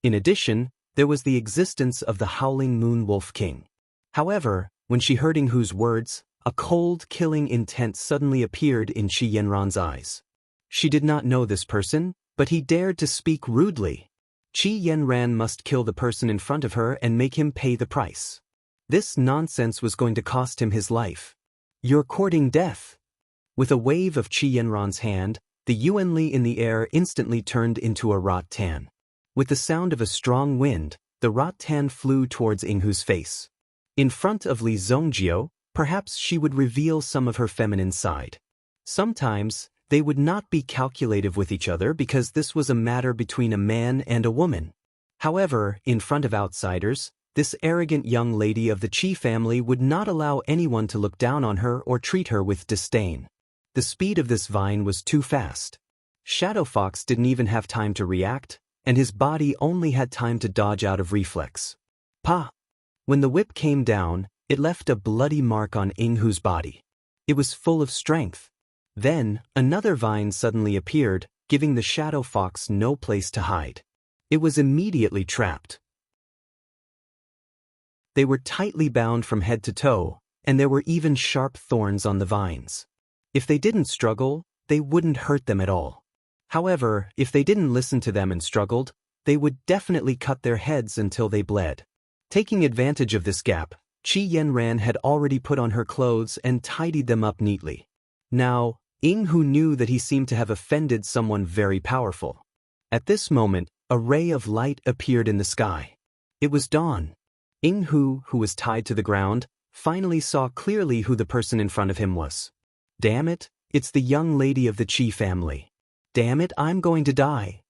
In addition, there was the existence of the Howling Moon Wolf King. However, when she heard Ying-hu's words, a cold, killing intent suddenly appeared in Qi Yanran's eyes. She did not know this person, but he dared to speak rudely. Qi Yanran must kill the person in front of her and make him pay the price. This nonsense was going to cost him his life. You're courting death. With a wave of Qi Yanran's hand, the Yuanli in the air instantly turned into a rattan. With the sound of a strong wind, the rattan flew towards Ying-hu's face. In front of Li Zongjiu, perhaps she would reveal some of her feminine side. Sometimes, they would not be calculative with each other because this was a matter between a man and a woman. However, in front of outsiders, this arrogant young lady of the Qi family would not allow anyone to look down on her or treat her with disdain. The speed of this vine was too fast. Shadow Fox didn't even have time to react, and his body only had time to dodge out of reflex. Pa! When the whip came down, it left a bloody mark on Ying-hu's body. It was full of strength. Then, another vine suddenly appeared, giving the Shadow Fox no place to hide. It was immediately trapped. They were tightly bound from head to toe, and there were even sharp thorns on the vines. If they didn't struggle, they wouldn't hurt them at all. However, if they didn't listen to them and struggled, they would definitely cut their heads until they bled. Taking advantage of this gap, Qi Yanran had already put on her clothes and tidied them up neatly. Now, Ying-hu knew that he seemed to have offended someone very powerful. At this moment, a ray of light appeared in the sky. It was dawn. Ying-hu, who was tied to the ground, finally saw clearly who the person in front of him was. Damn it, it's the young lady of the Qi family. Damn it, I'm going to die.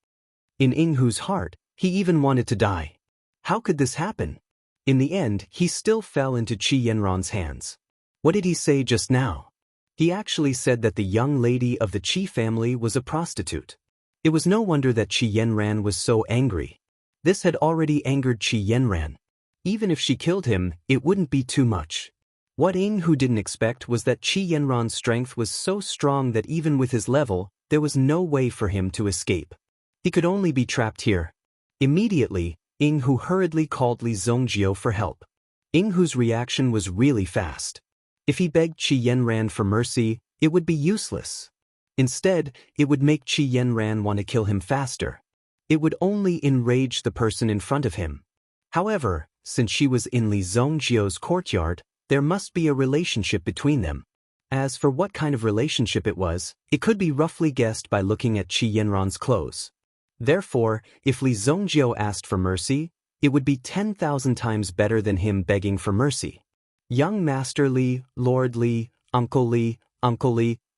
In Ying-hu's heart, he even wanted to die. How could this happen? In the end, he still fell into Qi Yanran's hands. What did he say just now? He actually said that the young lady of the Qi family was a prostitute. It was no wonder that Qi Yanran was so angry. This had already angered Qi Yanran. Even if she killed him, it wouldn't be too much. What Ying-hu didn't expect was that Qi Yanran's strength was so strong that even with his level, there was no way for him to escape. He could only be trapped here. Immediately, Ying-hu hurriedly called Li Zongjiu for help. Ying-hu's reaction was really fast. If he begged Qi Yanran for mercy, it would be useless. Instead, it would make Qi Yanran want to kill him faster. It would only enrage the person in front of him. However, since she was in Li Zongjiu's courtyard, there must be a relationship between them. As for what kind of relationship it was, it could be roughly guessed by looking at Qi Yanran's clothes. Therefore, if Li Zongjiu asked for mercy, it would be 10,000 times better than him begging for mercy. Young Master Li, Lord Li, Uncle Li,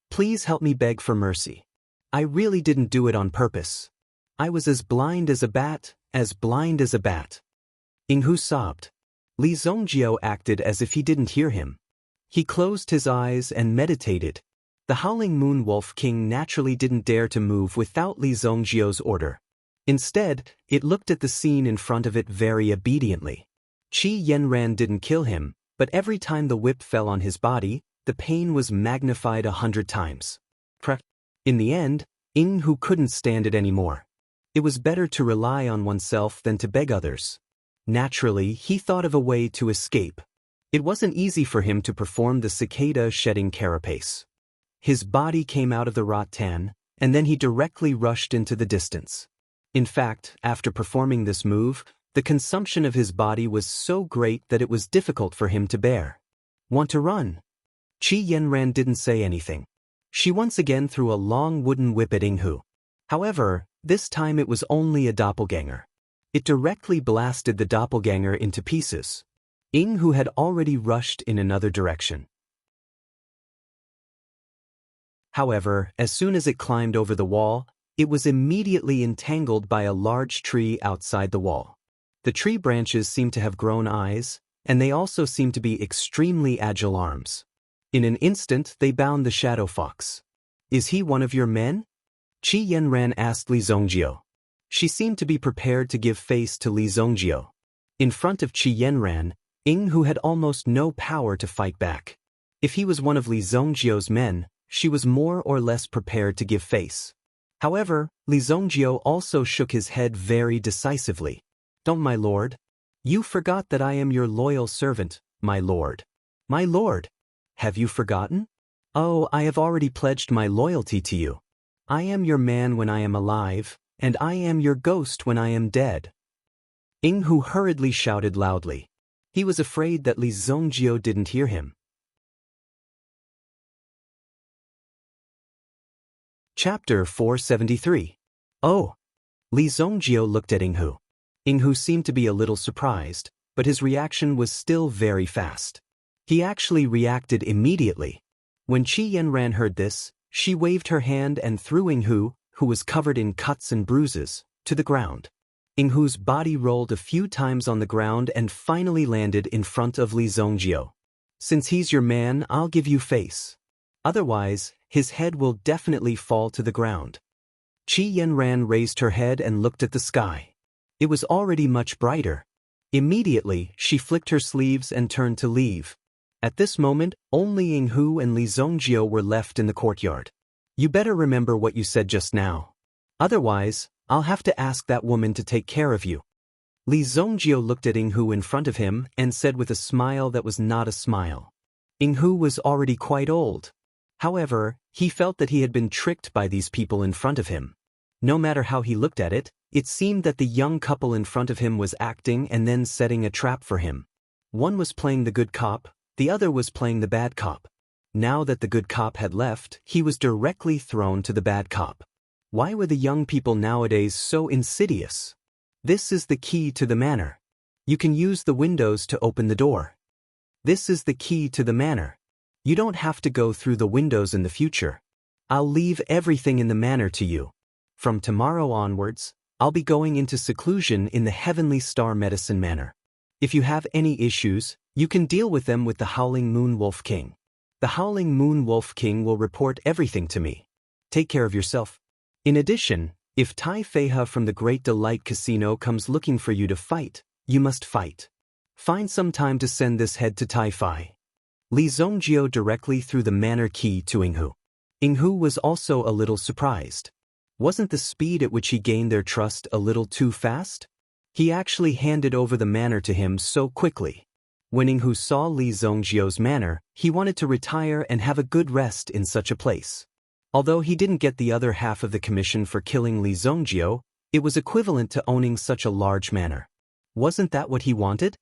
please help me beg for mercy. I really didn't do it on purpose. I was as blind as a bat, as blind as a bat. Yinghu sobbed. Li Zongjiu acted as if he didn't hear him. He closed his eyes and meditated. The Howling Moon Wolf King naturally didn't dare to move without Li Zongjiu's order. Instead, it looked at the scene in front of it very obediently. Qi Yanran didn't kill him, but every time the whip fell on his body, the pain was magnified 100 times. In the end, Yinghu couldn't stand it anymore. It was better to rely on oneself than to beg others. Naturally, he thought of a way to escape. It wasn't easy for him to perform the cicada shedding carapace. His body came out of the rattan, and then he directly rushed into the distance. In fact, after performing this move, the consumption of his body was so great that it was difficult for him to bear. Want to run? Qi Yanran didn't say anything. She once again threw a long wooden whip at Yinghu. However, this time it was only a doppelganger. It directly blasted the doppelganger into pieces. Yinghu had already rushed in another direction. However, as soon as it climbed over the wall, it was immediately entangled by a large tree outside the wall. The tree branches seemed to have grown eyes, and they also seemed to be extremely agile arms. In an instant they bound the shadow fox. Is he one of your men? Qi Yanran asked Li Zongjiu. She seemed to be prepared to give face to Li Zongjiu. In front of Qi Yanran, Yinghu had almost no power to fight back. If he was one of Li Zongjiu's men, she was more or less prepared to give face. However, Li Zongjiu also shook his head very decisively. Don't, my lord. You forgot that I am your loyal servant, my lord. My lord. Have you forgotten? Oh, I have already pledged my loyalty to you. I am your man when I am alive, and I am your ghost when I am dead. Yinghu hurriedly shouted loudly. He was afraid that Li Zongjiu didn't hear him. Chapter 473. Oh! Li Zongjiu looked at Yinghu. Yinghu seemed to be a little surprised, but his reaction was still very fast. He actually reacted immediately. When Qi Yanran heard this, she waved her hand and threw Yinghu, who was covered in cuts and bruises, to the ground. Yinghu's body rolled a few times on the ground and finally landed in front of Li Zongjiu. Since he's your man, I'll give you face. Otherwise, his head will definitely fall to the ground. Qi Yanran raised her head and looked at the sky. It was already much brighter. Immediately, she flicked her sleeves and turned to leave. At this moment, only Yinghu and Li Zongjiu were left in the courtyard. You better remember what you said just now. Otherwise, I'll have to ask that woman to take care of you. Li Zongjiu looked at Yinghu in front of him and said with a smile that was not a smile. Yinghu was already quite old. However, he felt that he had been tricked by these people in front of him. No matter how he looked at it, it seemed that the young couple in front of him was acting and then setting a trap for him. One was playing the good cop, the other was playing the bad cop. Now that the good cop had left, he was directly thrown to the bad cop. Why were the young people nowadays so insidious? This is the key to the manor. You can use the windows to open the door. This is the key to the manor. You don't have to go through the windows in the future. I'll leave everything in the manor to you. From tomorrow onwards, I'll be going into seclusion in the Heavenly Star Medicine Manor. If you have any issues, you can deal with them with the Howling Moon Wolf King. The Howling Moon Wolf King will report everything to me. Take care of yourself. In addition, if Tai Feihe from the Great Delight Casino comes looking for you to fight, you must fight. Find some time to send this head to Tai Fei. Li Zongjiu directly threw the manor key to Yinghu. Yinghu was also a little surprised. Wasn't the speed at which he gained their trust a little too fast? He actually handed over the manor to him so quickly. When Yinghu saw Li Zongjiu's manor, he wanted to retire and have a good rest in such a place. Although he didn't get the other half of the commission for killing Li Zongjio, it was equivalent to owning such a large manor. Wasn't that what he wanted?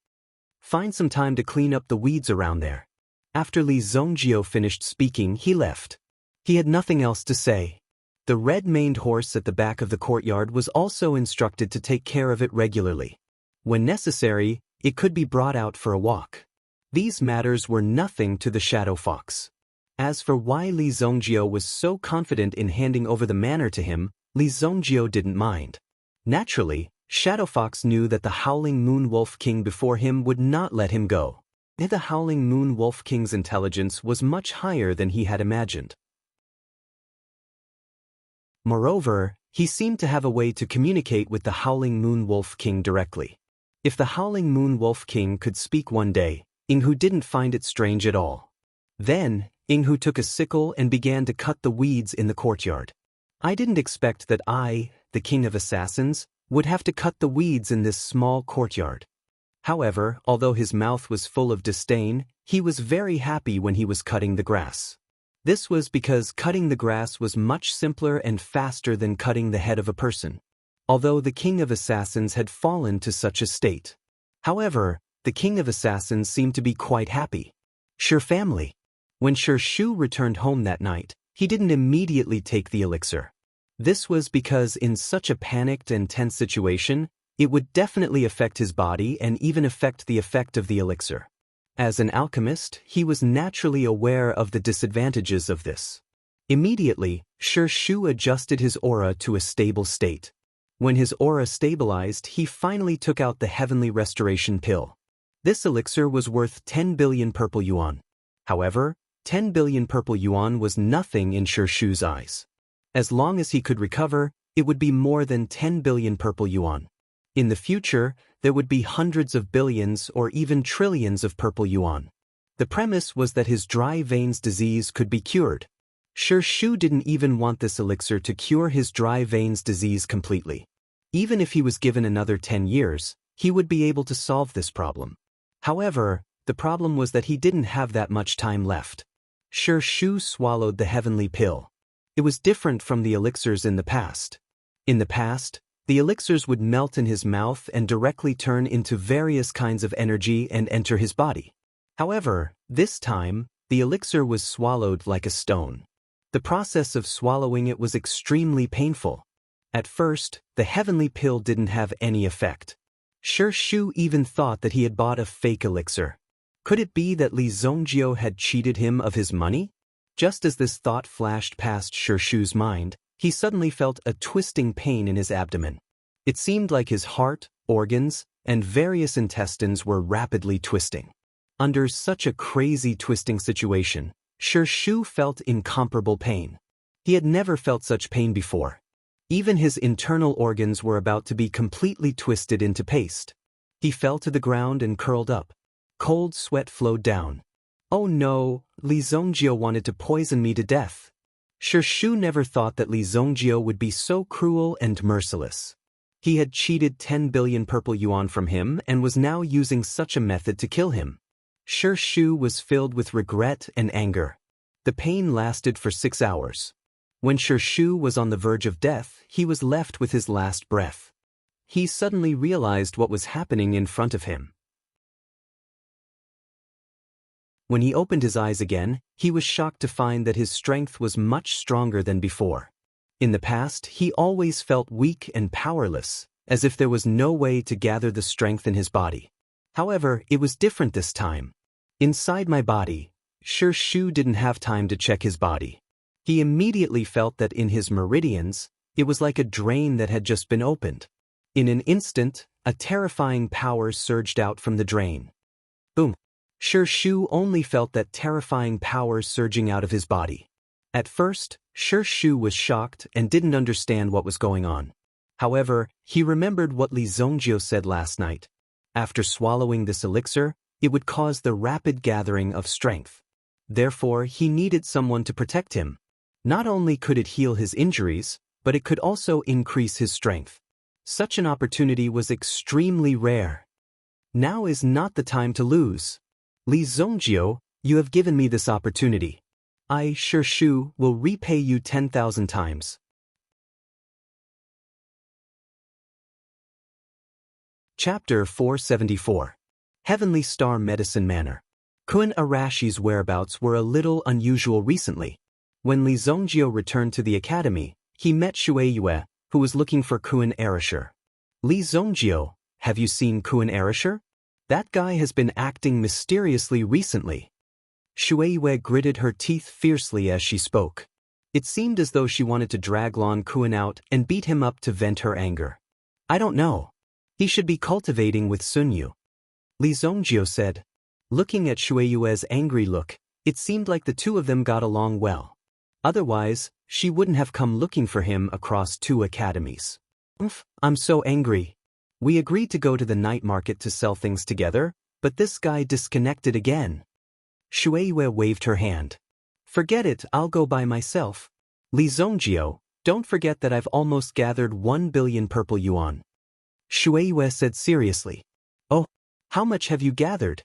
Find some time to clean up the weeds around there. After Li Zongjio finished speaking, he left. He had nothing else to say. The red-maned horse at the back of the courtyard was also instructed to take care of it regularly. When necessary, it could be brought out for a walk. These matters were nothing to the Shadow Fox. As for why Li Zongjio was so confident in handing over the manor to him, Li Zongjio didn't mind. Naturally, Shadow Fox knew that the Howling Moon Wolf King before him would not let him go. The Howling Moon Wolf King's intelligence was much higher than he had imagined. Moreover, he seemed to have a way to communicate with the Howling Moon Wolf King directly. If the Howling Moon Wolf King could speak one day, Inghu didn't find it strange at all. Then, Inghu took a sickle and began to cut the weeds in the courtyard. I didn't expect that I, the King of Assassins, would have to cut the weeds in this small courtyard. However, although his mouth was full of disdain, he was very happy when he was cutting the grass. This was because cutting the grass was much simpler and faster than cutting the head of a person. Although the King of Assassins had fallen to such a state. However, the King of Assassins seemed to be quite happy. Sure family. When Sure Shu returned home that night, he didn't immediately take the elixir. This was because in such a panicked and tense situation, it would definitely affect his body and even affect the effect of the elixir. As an alchemist, he was naturally aware of the disadvantages of this. Immediately, Sure Shu adjusted his aura to a stable state. When his aura stabilized, he finally took out the Heavenly Restoration Pill. This elixir was worth 10 billion purple yuan. However, 10 billion purple yuan was nothing in Sure Shu's eyes. As long as he could recover, it would be more than 10 billion purple yuan. In the future, there would be hundreds of billions or even trillions of purple yuan. The premise was that his dry veins disease could be cured. Sure Shu didn't even want this elixir to cure his dry veins disease completely. Even if he was given another 10 years, he would be able to solve this problem. However, the problem was that he didn't have that much time left. Sure Shu swallowed the heavenly pill. It was different from the elixirs in the past. In the past, the elixirs would melt in his mouth and directly turn into various kinds of energy and enter his body. However, this time, the elixir was swallowed like a stone. The process of swallowing it was extremely painful. At first, the heavenly pill didn't have any effect. Sure Shu even thought that he had bought a fake elixir. Could it be that Li Zongjio had cheated him of his money? Just as this thought flashed past Sure Shu's mind, he suddenly felt a twisting pain in his abdomen. It seemed like his heart, organs, and various intestines were rapidly twisting. Under such a crazy twisting situation, Sure Shu felt incomparable pain. He had never felt such pain before. Even his internal organs were about to be completely twisted into paste. He fell to the ground and curled up. Cold sweat flowed down. Oh no, Li Zongjio wanted to poison me to death. Sure Shu never thought that Li Zongjio would be so cruel and merciless. He had cheated 10 billion purple yuan from him and was now using such a method to kill him. Sure Shu was filled with regret and anger. The pain lasted for 6 hours. When Sure Shu was on the verge of death, he was left with his last breath. He suddenly realized what was happening in front of him. When he opened his eyes again, he was shocked to find that his strength was much stronger than before. In the past, he always felt weak and powerless, as if there was no way to gather the strength in his body. However, it was different this time. Inside my body, Sure Shu didn't have time to check his body. He immediately felt that in his meridians, it was like a drain that had just been opened. In an instant, a terrifying power surged out from the drain. Boom! Sure Shu only felt that terrifying power surging out of his body. At first, Sure Shu was shocked and didn't understand what was going on. However, he remembered what Li Zongjio said last night. After swallowing this elixir, it would cause the rapid gathering of strength. Therefore, he needed someone to protect him. Not only could it heal his injuries, but it could also increase his strength. Such an opportunity was extremely rare. Now is not the time to lose. Li Zongjio, you have given me this opportunity. I sure Shu will repay you 10,000 times. Chapter 474. Heavenly Star Medicine Manor. Kun Arashi's whereabouts were a little unusual recently. When Li Zongjio returned to the academy, he met Shueiyue, who was looking for Kun Arashir. Li Zongjio, have you seen Kun Arashir? That guy has been acting mysteriously recently. Shueiyue gritted her teeth fiercely as she spoke. It seemed as though she wanted to drag Lon Kun out and beat him up to vent her anger. I don't know. He should be cultivating with Sunyu. Li Zongjio said. Looking at Shueiyue's angry look, it seemed like the two of them got along well. Otherwise, she wouldn't have come looking for him across 2 academies. I'm so angry. We agreed to go to the night market to sell things together, but this guy disconnected again. Shueiyue waved her hand. Forget it, I'll go by myself. Li Zongjio, don't forget that I've almost gathered 1 billion purple yuan. Shueiyue said seriously. Oh, how much have you gathered?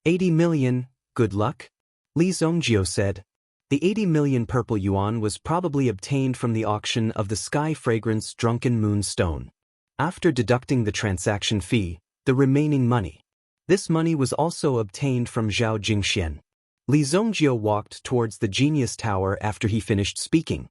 80 million, good luck? Li Zongjio said. The 80 million purple yuan was probably obtained from the auction of the Sky Fragrance Drunken Moon Stone. After deducting the transaction fee, the remaining money. This money was also obtained from Zhao Jingxian. Li Zongjio walked towards the Genius Tower after he finished speaking.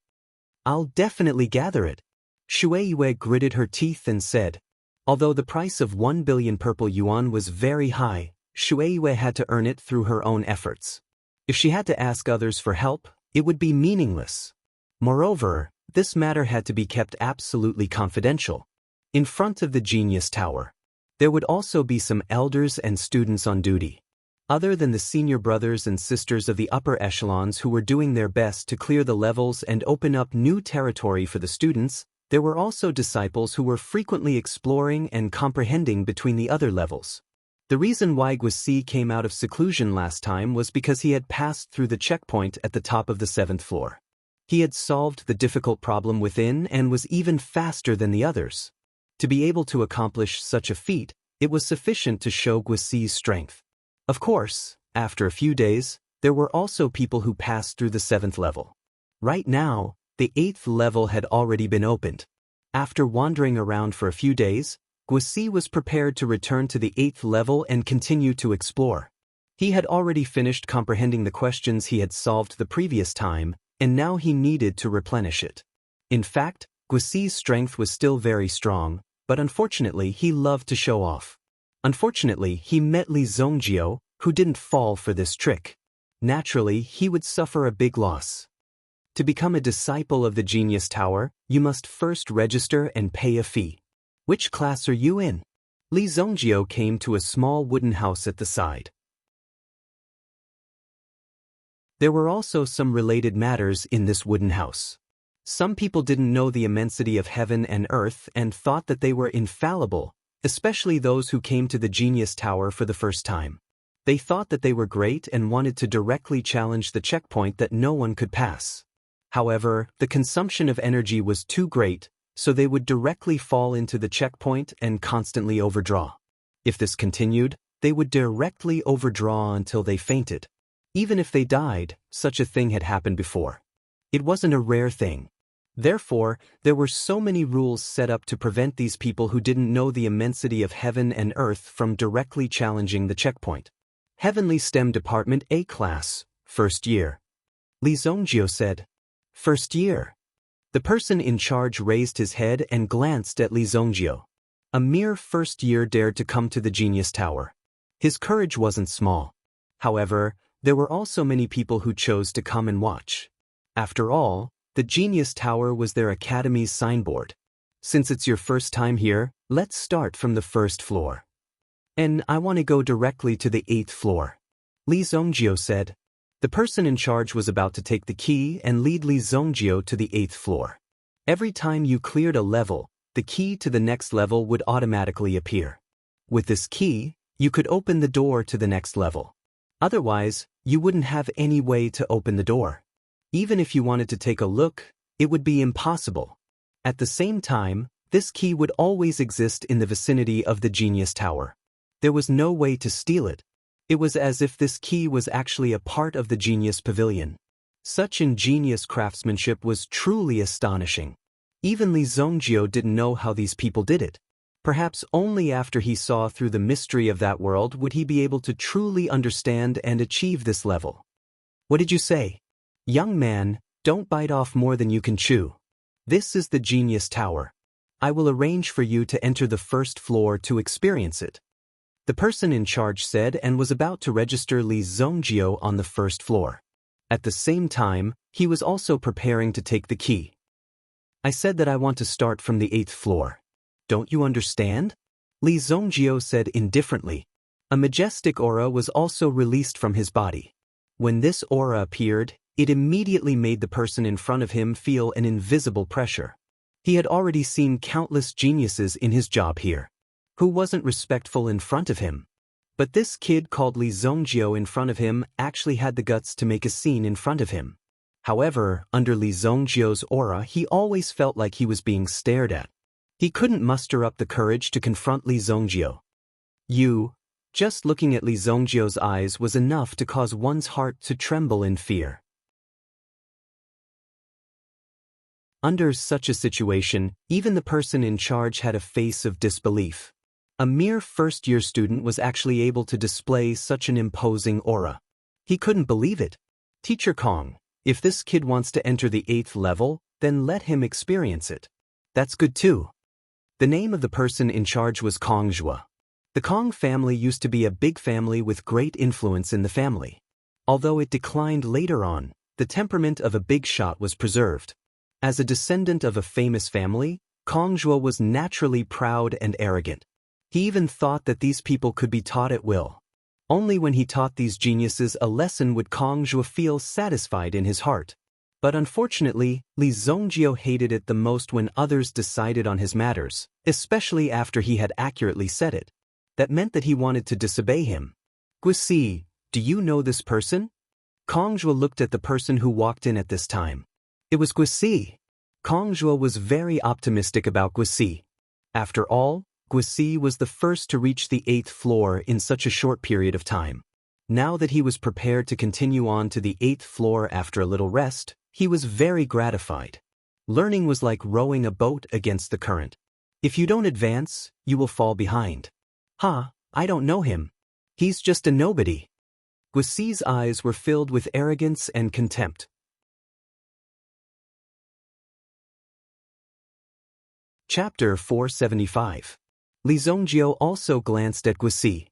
I'll definitely gather it. Shueiyue gritted her teeth and said. Although the price of 1 billion purple yuan was very high, Shueiyue had to earn it through her own efforts. If she had to ask others for help, it would be meaningless. Moreover, this matter had to be kept absolutely confidential. In front of the Genius Tower, there would also be some elders and students on duty. Other than the senior brothers and sisters of the upper echelons who were doing their best to clear the levels and open up new territory for the students, there were also disciples who were frequently exploring and comprehending between the other levels. The reason why Guisi came out of seclusion last time was because he had passed through the checkpoint at the top of the 7th floor. He had solved the difficult problem within and was even faster than the others. To be able to accomplish such a feat, it was sufficient to show Guisi's strength. Of course, after a few days, there were also people who passed through the 7th level. Right now, the 8th level had already been opened. After wandering around for a few days, Guisi was prepared to return to the 8th level and continue to explore. He had already finished comprehending the questions he had solved the previous time, and now he needed to replenish it. In fact, Guisi's strength was still very strong, but unfortunately he loved to show off. Unfortunately, he met Li Zongjio, who didn't fall for this trick. Naturally, he would suffer a big loss. To become a disciple of the Genius Tower, you must first register and pay a fee. Which class are you in? Li Zongjio came to a small wooden house at the side. There were also some related matters in this wooden house. Some people didn't know the immensity of heaven and earth and thought that they were infallible, especially those who came to the Genius Tower for the first time. They thought that they were great and wanted to directly challenge the checkpoint that no one could pass. However, the consumption of energy was too great, so they would directly fall into the checkpoint and constantly overdraw. If this continued, they would directly overdraw until they fainted. Even if they died, such a thing had happened before. It wasn't a rare thing. Therefore, there were so many rules set up to prevent these people who didn't know the immensity of heaven and earth from directly challenging the checkpoint. Heavenly STEM Department A class, first year. Li Zongjio said. First year. The person in charge raised his head and glanced at Li Zongjio. A mere first year dared to come to the Genius Tower. His courage wasn't small. However, there were also many people who chose to come and watch. After all, the Genius Tower was their academy's signboard. Since it's your first time here, let's start from the 1st floor. And I want to go directly to the 8th floor. Li Zongjio said. The person in charge was about to take the key and lead Li Zongjio to the 8th floor. Every time you cleared a level, the key to the next level would automatically appear. With this key, you could open the door to the next level. Otherwise, you wouldn't have any way to open the door. Even if you wanted to take a look, it would be impossible. At the same time, this key would always exist in the vicinity of the Genius Tower. There was no way to steal it. It was as if this key was actually a part of the Genius Pavilion. Such ingenious craftsmanship was truly astonishing. Even Li Zongjio didn't know how these people did it. Perhaps only after he saw through the mystery of that world would he be able to truly understand and achieve this level. What did you say? Young man, don't bite off more than you can chew. This is the Genius Tower. I will arrange for you to enter the first floor to experience it. The person in charge said and was about to register Li Zongjio on the first floor. At the same time, he was also preparing to take the key. I said that I want to start from the 8th floor. Don't you understand? Li Zongjio said indifferently. A majestic aura was also released from his body. When this aura appeared, it immediately made the person in front of him feel an invisible pressure. He had already seen countless geniuses in his job here. Who wasn't respectful in front of him? But this kid called Li Zongjio in front of him actually had the guts to make a scene in front of him. However, under Li Zongjio's aura, he always felt like he was being stared at. He couldn't muster up the courage to confront Li Zongjio. Just looking at Li Zongjio's eyes was enough to cause one's heart to tremble in fear. Under such a situation, even the person in charge had a face of disbelief. A mere first-year student was actually able to display such an imposing aura. He couldn't believe it. Teacher Kong, if this kid wants to enter the 8th level, then let him experience it. That's good too. The name of the person in charge was Kong Zhua. The Kong family used to be a big family with great influence in the family. Although it declined later on, the temperament of a big shot was preserved. As a descendant of a famous family, Kong Zhua was naturally proud and arrogant. He even thought that these people could be taught at will. Only when he taught these geniuses a lesson would Kong Zhua feel satisfied in his heart. But unfortunately, Li Zongjio hated it the most when others decided on his matters, especially after he had accurately said it. That meant that he wanted to disobey him. Guisi, do you know this person? Kong Zhua looked at the person who walked in at this time. It was Guisi. Kong Zhua was very optimistic about Guisi. After all, Guisi was the first to reach the 8th floor in such a short period of time. Now that he was prepared to continue on to the 8th floor after a little rest, he was very gratified. Learning was like rowing a boat against the current. If you don't advance, you will fall behind. I don't know him. He's just a nobody. Guisi's eyes were filled with arrogance and contempt. Chapter 475. Li Zongjio also glanced at Guisi.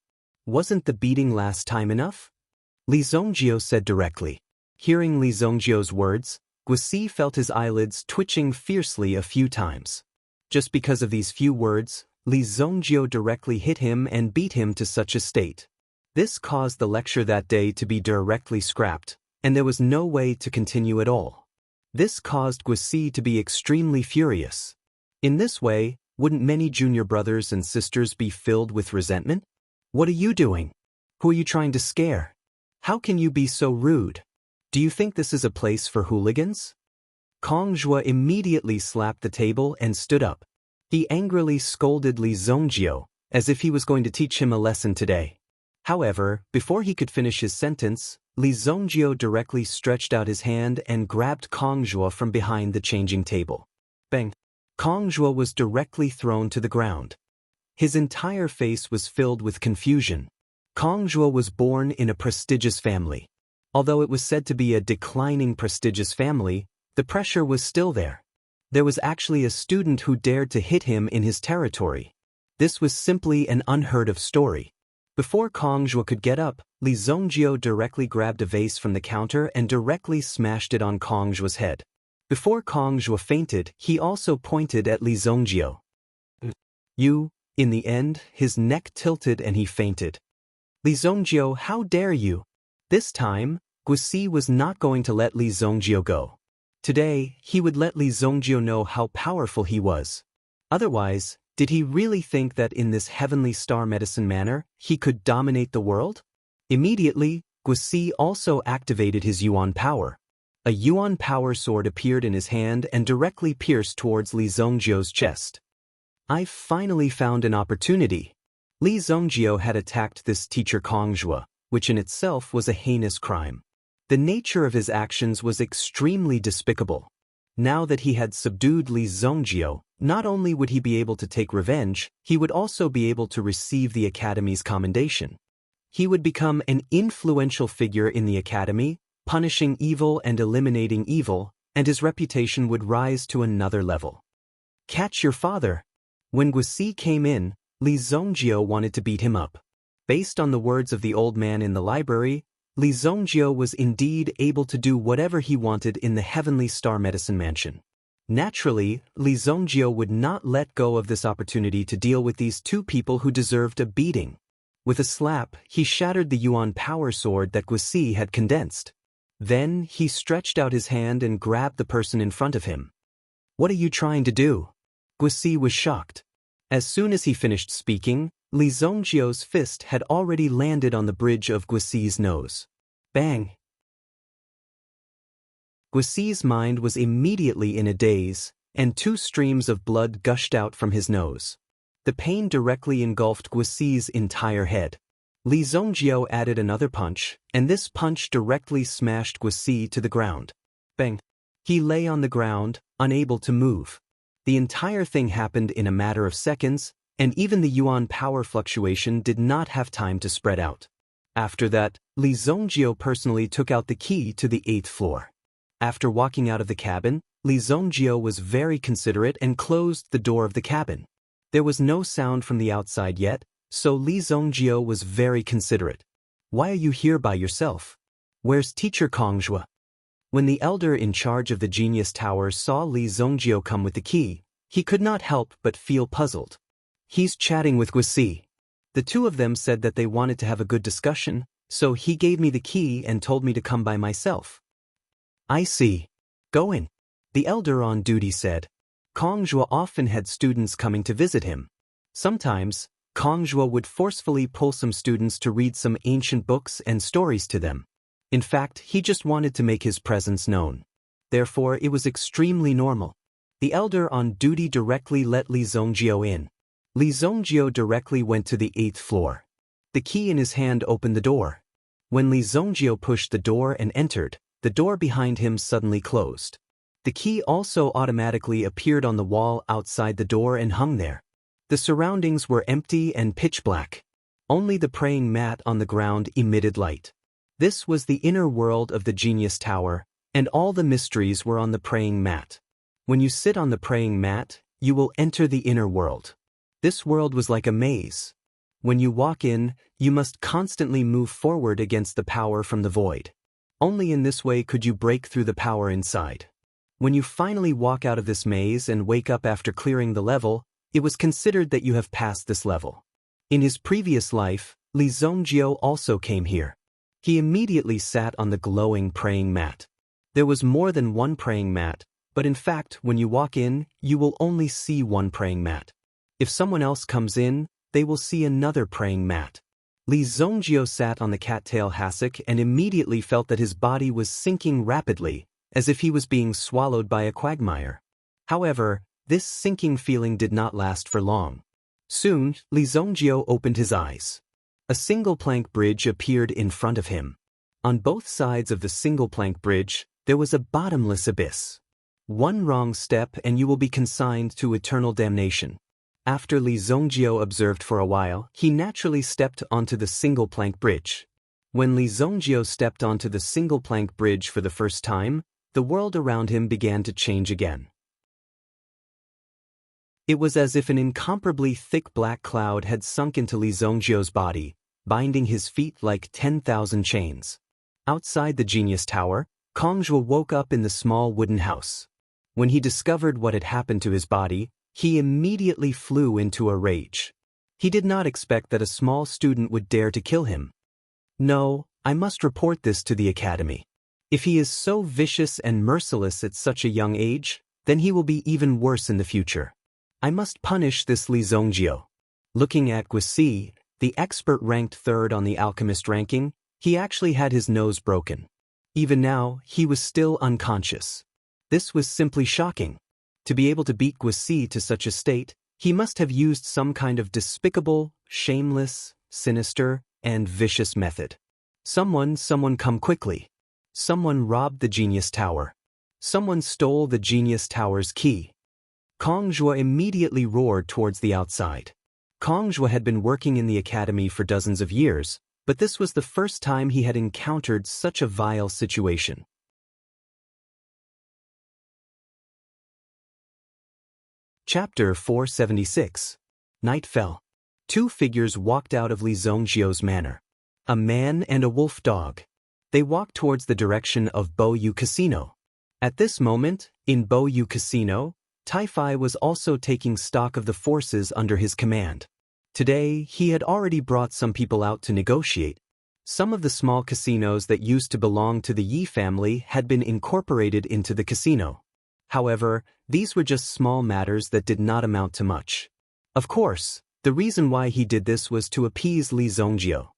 Wasn't the beating last time enough? Li Zongjio said directly. Hearing Li Zongjio's words, Guisi felt his eyelids twitching fiercely a few times. Just because of these few words, Li Zongjio directly hit him and beat him to such a state. This caused the lecture that day to be directly scrapped, and there was no way to continue at all. This caused Guisi to be extremely furious. In this way, wouldn't many junior brothers and sisters be filled with resentment? What are you doing? Who are you trying to scare? How can you be so rude? Do you think this is a place for hooligans? Kong Zhua immediately slapped the table and stood up. He angrily scolded Li Zongjio, as if he was going to teach him a lesson today. However, before he could finish his sentence, Li Zongjio directly stretched out his hand and grabbed Kong Zhua from behind the changing table. Bang! Kong Zhua was directly thrown to the ground. His entire face was filled with confusion. Kong Zhua was born in a prestigious family. Although it was said to be a declining prestigious family, the pressure was still there. There was actually a student who dared to hit him in his territory. This was simply an unheard of story. Before Kong Zhua could get up, Li Zongjio directly grabbed a vase from the counter and directly smashed it on Kong Zhua's head. Before Kong Zhua fainted, he also pointed at Li Zongjio. In the end, his neck tilted and he fainted. Li Zongjio, how dare you? This time, Guisi was not going to let Li Zongjio go. Today, he would let Li Zongjio know how powerful he was. Otherwise, did he really think that in this heavenly star medicine manner, he could dominate the world? Immediately, Guisi also activated his Yuan power. A Yuan power sword appeared in his hand and directly pierced towards Li Zongjio's chest. I've finally found an opportunity. Li Zongjio had attacked this teacher Kong Zhua, which in itself was a heinous crime. The nature of his actions was extremely despicable. Now that he had subdued Li Zongjio, not only would he be able to take revenge, he would also be able to receive the Academy's commendation. He would become an influential figure in the Academy, punishing evil and eliminating evil, and his reputation would rise to another level. Catch your father! When Guisi came in, Li Zongjio wanted to beat him up. Based on the words of the old man in the library, Li Zongjio was indeed able to do whatever he wanted in the Heavenly Star Medicine Mansion. Naturally, Li Zongjio would not let go of this opportunity to deal with these two people who deserved a beating. With a slap, he shattered the Yuan power sword that Guisi had condensed. Then, he stretched out his hand and grabbed the person in front of him. "What are you trying to do?" Guisi was shocked. As soon as he finished speaking, Li Zongjio's fist had already landed on the bridge of Guisi's nose. Bang! Guisi's mind was immediately in a daze, and 2 streams of blood gushed out from his nose. The pain directly engulfed Guisi's entire head. Li Zongjio added another punch, and this punch directly smashed Guisi to the ground. Bang! He lay on the ground, unable to move. The entire thing happened in a matter of seconds, and even the Yuan power fluctuation did not have time to spread out. After that, Li Zongjio personally took out the key to the 8th floor. After walking out of the cabin, Li Zongjio was very considerate and closed the door of the cabin. There was no sound from the outside yet, so Li Zongjio was very considerate. "Why are you here by yourself? Where's Teacher Kongjue?" When the elder in charge of the Genius Tower saw Li Zongjio come with the key, he could not help but feel puzzled. "He's chatting with Guisi. The two of them said that they wanted to have a good discussion, so he gave me the key and told me to come by myself." "I see. Go in," the elder on duty said. Kongjue often had students coming to visit him. Sometimes, Kongjue would forcefully pull some students to read some ancient books and stories to them. In fact, he just wanted to make his presence known. Therefore, it was extremely normal. The elder on duty directly let Li Zongjio in. Li Zongjio directly went to the 8th floor. The key in his hand opened the door. When Li Zongjio pushed the door and entered, the door behind him suddenly closed. The key also automatically appeared on the wall outside the door and hung there. The surroundings were empty and pitch black. Only the praying mat on the ground emitted light. This was the inner world of the Genius Tower, and all the mysteries were on the praying mat. When you sit on the praying mat, you will enter the inner world. This world was like a maze. When you walk in, you must constantly move forward against the power from the void. Only in this way could you break through the power inside. When you finally walk out of this maze and wake up after clearing the level, it was considered that you have passed this level. In his previous life, Li Zongjio also came here. He immediately sat on the glowing praying mat. There was more than one praying mat, but in fact, when you walk in, you will only see one praying mat. If someone else comes in, they will see another praying mat. Li Zongjio sat on the cattail hassock and immediately felt that his body was sinking rapidly, as if he was being swallowed by a quagmire. However, this sinking feeling did not last for long. Soon, Li Zongjio opened his eyes. A single-plank bridge appeared in front of him. On both sides of the single-plank bridge, there was a bottomless abyss. One wrong step and you will be consigned to eternal damnation. After Li Zongjio observed for a while, he naturally stepped onto the single-plank bridge. When Li Zongjio stepped onto the single-plank bridge for the first time, the world around him began to change again. It was as if an incomparably thick black cloud had sunk into Li Zongjio's body, binding his feet like 10,000 chains. Outside the Genius Tower, Kongjue woke up in the small wooden house. When he discovered what had happened to his body, he immediately flew into a rage. He did not expect that a small student would dare to kill him. "No, I must report this to the Academy. If he is so vicious and merciless at such a young age, then he will be even worse in the future. I must punish this Li Zongjio." Looking at Guisi, the expert ranked 3rd on the alchemist ranking, he actually had his nose broken. Even now, he was still unconscious. This was simply shocking. To be able to beat Guisi to such a state, he must have used some kind of despicable, shameless, sinister, and vicious method. Someone come quickly. Someone robbed the Genius Tower. Someone stole the Genius Tower's key. Kong Zhuo immediately roared towards the outside. Kong Zhuo had been working in the academy for dozens of years, but this was the first time he had encountered such a vile situation. Chapter 476. Night fell. Two figures walked out of Li Zongjiu's manor. A man and a wolf dog. They walked towards the direction of Boyu Casino. At this moment, in Boyu Casino, Tai-Fai was also taking stock of the forces under his command. Today, he had already brought some people out to negotiate. Some of the small casinos that used to belong to the Yi family had been incorporated into the casino. However, these were just small matters that did not amount to much. Of course, the reason why he did this was to appease Li Zongjiu.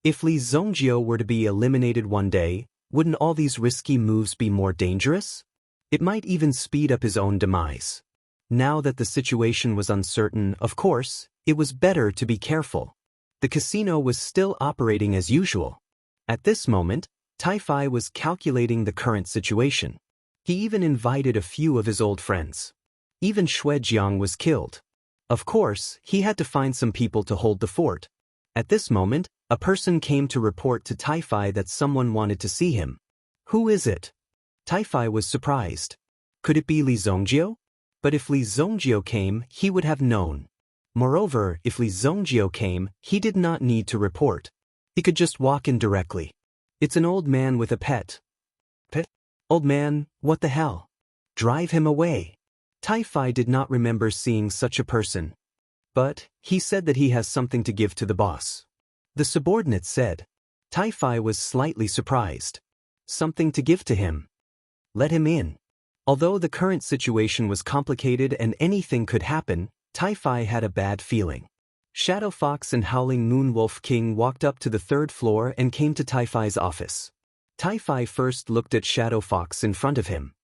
If Li Zongjiu were to be eliminated one day, wouldn't all these risky moves be more dangerous? It might even speed up his own demise. Now that the situation was uncertain, of course, it was better to be careful. The casino was still operating as usual. At this moment, Tai-Fai was calculating the current situation. He even invited a few of his old friends. Even Shuejiang was killed. Of course, he had to find some people to hold the fort. At this moment, a person came to report to Tai-Fai that someone wanted to see him. Who is it? Tai-Fai was surprised. Could it be Li Zongjiu? But if Li Zongjiu came, he would have known. Moreover, if Li Zongjiu came, he did not need to report. He could just walk in directly. It's an old man with a pet. Pet? Old man, what the hell? Drive him away. Tai-Fai did not remember seeing such a person. But he said that he has something to give to the boss. The subordinate said. Tai-Fai was slightly surprised. Something to give to him. Let him in. Although the current situation was complicated and anything could happen, Tai-Fai had a bad feeling. Shadow Fox and Howling Moon Wolf King walked up to the third floor and came to Tai-Fai's office. Tai-Fai first looked at Shadow Fox in front of him.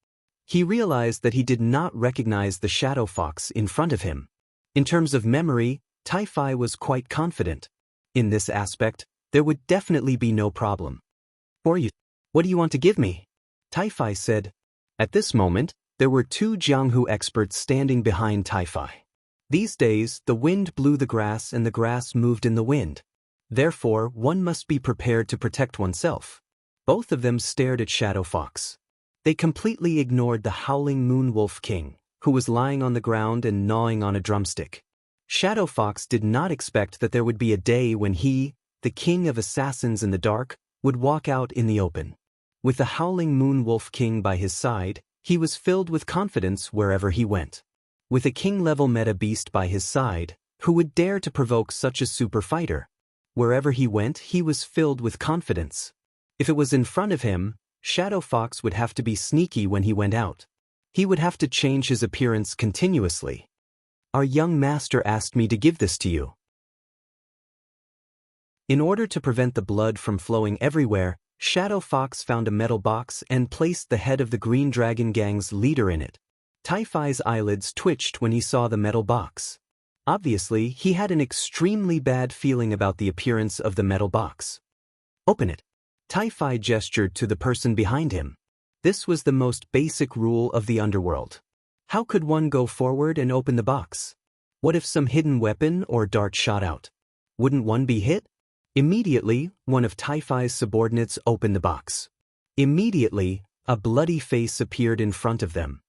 He realized that he did not recognize the Shadow Fox in front of him. In terms of memory, Tai-Fai was quite confident. In this aspect, there would definitely be no problem. What do you want to give me? Tai-Fai said. At this moment, there were two Jianghu experts standing behind Tai-Fai. These days, the wind blew the grass and the grass moved in the wind. Therefore, one must be prepared to protect oneself. Both of them stared at Shadow Fox. They completely ignored the Howling Moon Wolf King, who was lying on the ground and gnawing on a drumstick. Shadow Fox did not expect that there would be a day when he, the king of assassins in the dark, would walk out in the open. With the Howling Moon Wolf King by his side, he was filled with confidence wherever he went. With a king-level meta beast by his side, who would dare to provoke such a super fighter? Wherever he went, he was filled with confidence. If it was in front of him, Shadow Fox would have to be sneaky when he went out. He would have to change his appearance continuously. Our young master asked me to give this to you. In order to prevent the blood from flowing everywhere, Shadow Fox found a metal box and placed the head of the Green Dragon Gang's leader in it. Tai-Fai's eyelids twitched when he saw the metal box. Obviously, he had an extremely bad feeling about the appearance of the metal box. Open it. Tai-Fai gestured to the person behind him. This was the most basic rule of the underworld. How could one go forward and open the box? What if some hidden weapon or dart shot out? Wouldn't one be hit? Immediately, one of Tai-Fai's subordinates opened the box. Immediately, a bloody face appeared in front of them.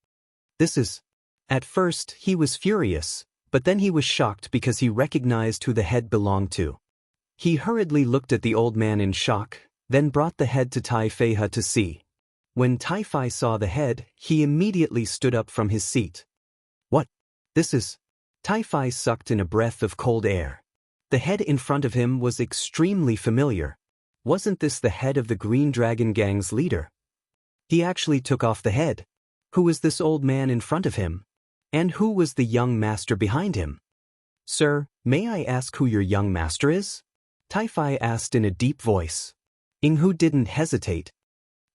This is... At first, he was furious, but then he was shocked because he recognized who the head belonged to. He hurriedly looked at the old man in shock, then brought the head to Tai-Fai to see. When Tai-Fai saw the head, he immediately stood up from his seat. What? This is... Tai-Fai sucked in a breath of cold air. The head in front of him was extremely familiar. Wasn't this the head of the Green Dragon Gang's leader? He actually took off the head. Who was this old man in front of him? And who was the young master behind him? Sir, may I ask who your young master is? Tai-Fai asked in a deep voice. Yinghu didn't hesitate.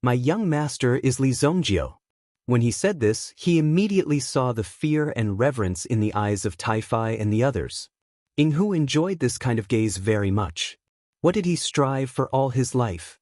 My young master is Li Zongjiu. When he said this, he immediately saw the fear and reverence in the eyes of Tai-Fai and the others. Yinghu enjoyed this kind of gaze very much. What did he strive for all his life?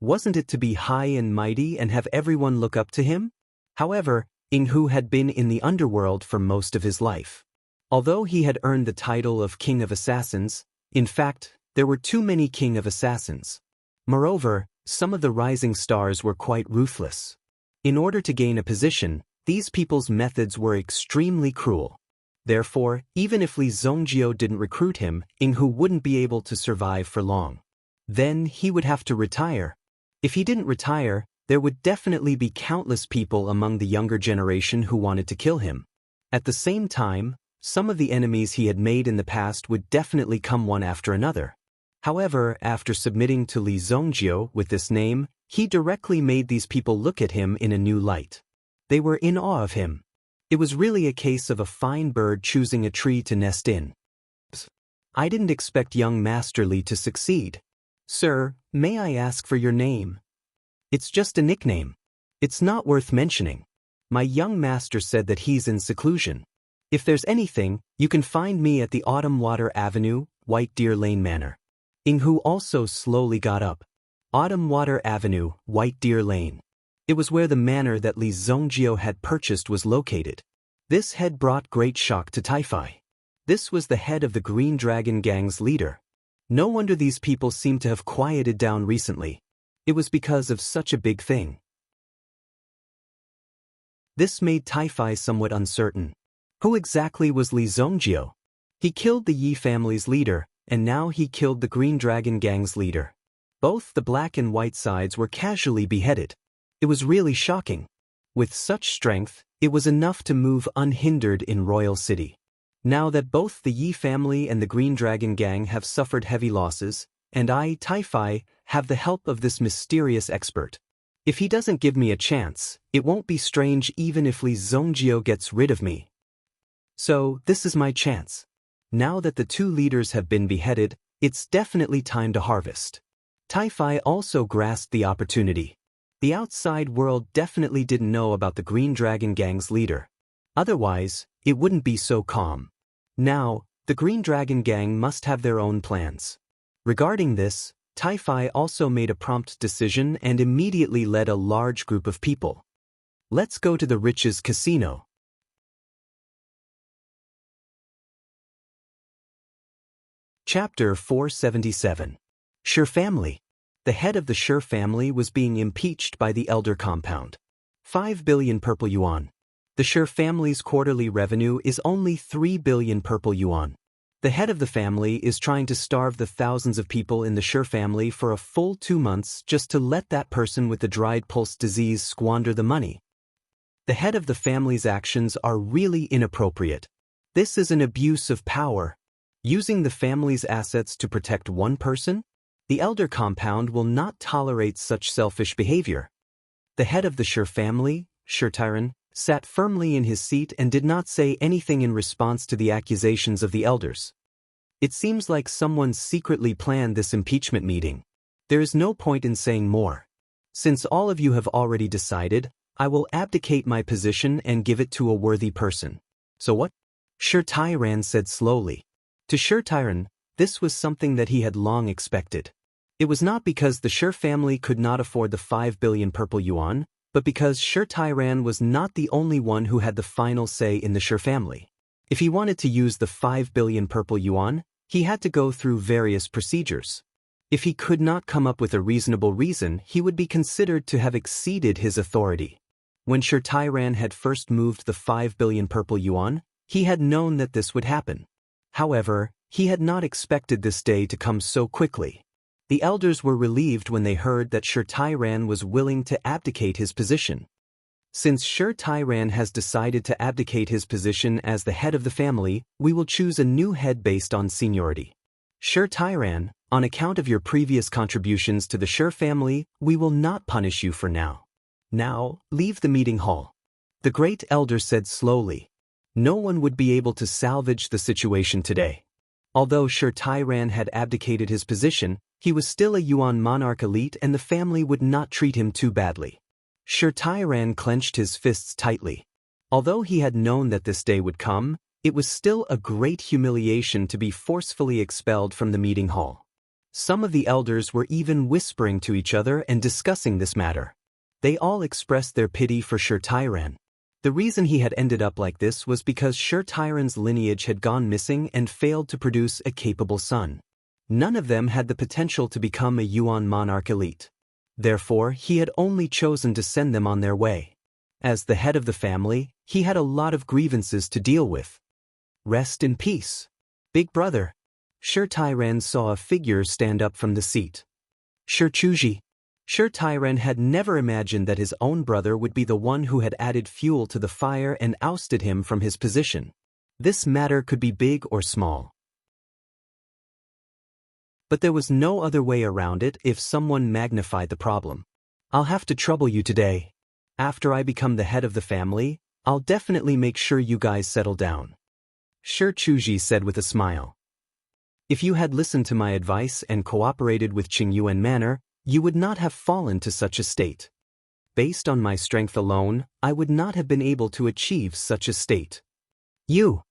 Wasn't it to be high and mighty and have everyone look up to him? However, Inghu had been in the underworld for most of his life. Although he had earned the title of King of Assassins, in fact, there were too many King of Assassins. Moreover, some of the rising stars were quite ruthless. In order to gain a position, these people's methods were extremely cruel. Therefore, even if Li Zongjio didn't recruit him, Inghu wouldn't be able to survive for long. Then he would have to retire. If he didn't retire, there would definitely be countless people among the younger generation who wanted to kill him. At the same time, some of the enemies he had made in the past would definitely come one after another. However, after submitting to Li Zongjio with this name, he directly made these people look at him in a new light. They were in awe of him. It was really a case of a fine bird choosing a tree to nest in. I didn't expect young Master Li to succeed. Sir, may I ask for your name? It's just a nickname. It's not worth mentioning. My young master said that he's in seclusion. If there's anything, you can find me at the Autumn Water Avenue, White Deer Lane Manor. Inghu also slowly got up. Autumn Water Avenue, White Deer Lane. It was where the manor that Li Zongjio had purchased was located. This had brought great shock to Tai-Fi. This was the head of the Green Dragon Gang's leader. No wonder these people seemed to have quieted down recently. It was because of such a big thing. This made Tai-Fi somewhat uncertain. Who exactly was Li Zongjio? He killed the Yi family's leader, and now he killed the Green Dragon Gang's leader. Both the black and white sides were casually beheaded. It was really shocking. With such strength, it was enough to move unhindered in Royal City. Now that both the Yi family and the Green Dragon Gang have suffered heavy losses, and I, Tai-Fi, have the help of this mysterious expert. If he doesn't give me a chance, it won't be strange even if Li Zongjio gets rid of me. So, this is my chance. Now that the two leaders have been beheaded, it's definitely time to harvest. Tai-Fi also grasped the opportunity. The outside world definitely didn't know about the Green Dragon Gang's leader. Otherwise, it wouldn't be so calm. Now, the Green Dragon Gang must have their own plans. Regarding this, Tai-Fi also made a prompt decision and immediately led a large group of people. Let's go to the Riches Casino. Chapter 477. Sher Family. The head of the Sher family was being impeached by the Elder Compound. 5 billion purple yuan. The Sher family's quarterly revenue is only 3 billion purple yuan. The head of the family is trying to starve the thousands of people in the Sher family for a full 2 months just to let that person with the dried pulse disease squander the money. The head of the family's actions are really inappropriate. This is an abuse of power. Using the family's assets to protect one person? The Elder Compound will not tolerate such selfish behavior. The head of the Sher family, Sher Tyran, sat firmly in his seat and did not say anything in response to the accusations of the elders. It seems like someone secretly planned this impeachment meeting. There is no point in saying more. Since all of you have already decided, I will abdicate my position and give it to a worthy person. So what? Sher Tyran said slowly. To Sher Tyran, this was something that he had long expected. It was not because the Sher family could not afford the 5 billion purple yuan, but because Sher Tyran was not the only one who had the final say in the Sher family. If he wanted to use the 5 billion purple yuan, he had to go through various procedures. If he could not come up with a reasonable reason, he would be considered to have exceeded his authority. When Sher Tyran had first moved the 5 billion purple yuan, he had known that this would happen. However, he had not expected this day to come so quickly. The elders were relieved when they heard that Sher Tyran was willing to abdicate his position. Since Sher Tyran has decided to abdicate his position as the head of the family, we will choose a new head based on seniority. Sher Tyran, on account of your previous contributions to the Sher family, we will not punish you for now. Now, leave the meeting hall. The great elder said slowly. No one would be able to salvage the situation today. Although Sher Tyran had abdicated his position, he was still a Yuan monarch elite and the family would not treat him too badly. Sher Tyran clenched his fists tightly. Although he had known that this day would come, it was still a great humiliation to be forcefully expelled from the meeting hall. Some of the elders were even whispering to each other and discussing this matter. They all expressed their pity for Shir Tyran. The reason he had ended up like this was because Shir Tyran's lineage had gone missing and failed to produce a capable son. None of them had the potential to become a Yuan monarch elite. Therefore, he had only chosen to send them on their way. As the head of the family, he had a lot of grievances to deal with. Rest in peace, big brother. Shir Tyran saw a figure stand up from the seat. Shir Chuji. Shir Tyran had never imagined that his own brother would be the one who had added fuel to the fire and ousted him from his position. This matter could be big or small. But there was no other way around it if someone magnified the problem. I'll have to trouble you today. After I become the head of the family, I'll definitely make sure you guys settle down. Shir Chuji said with a smile. If you had listened to my advice and cooperated with Qingyuan Manor, you would not have fallen to such a state. Based on my strength alone, I would not have been able to achieve such a state. You!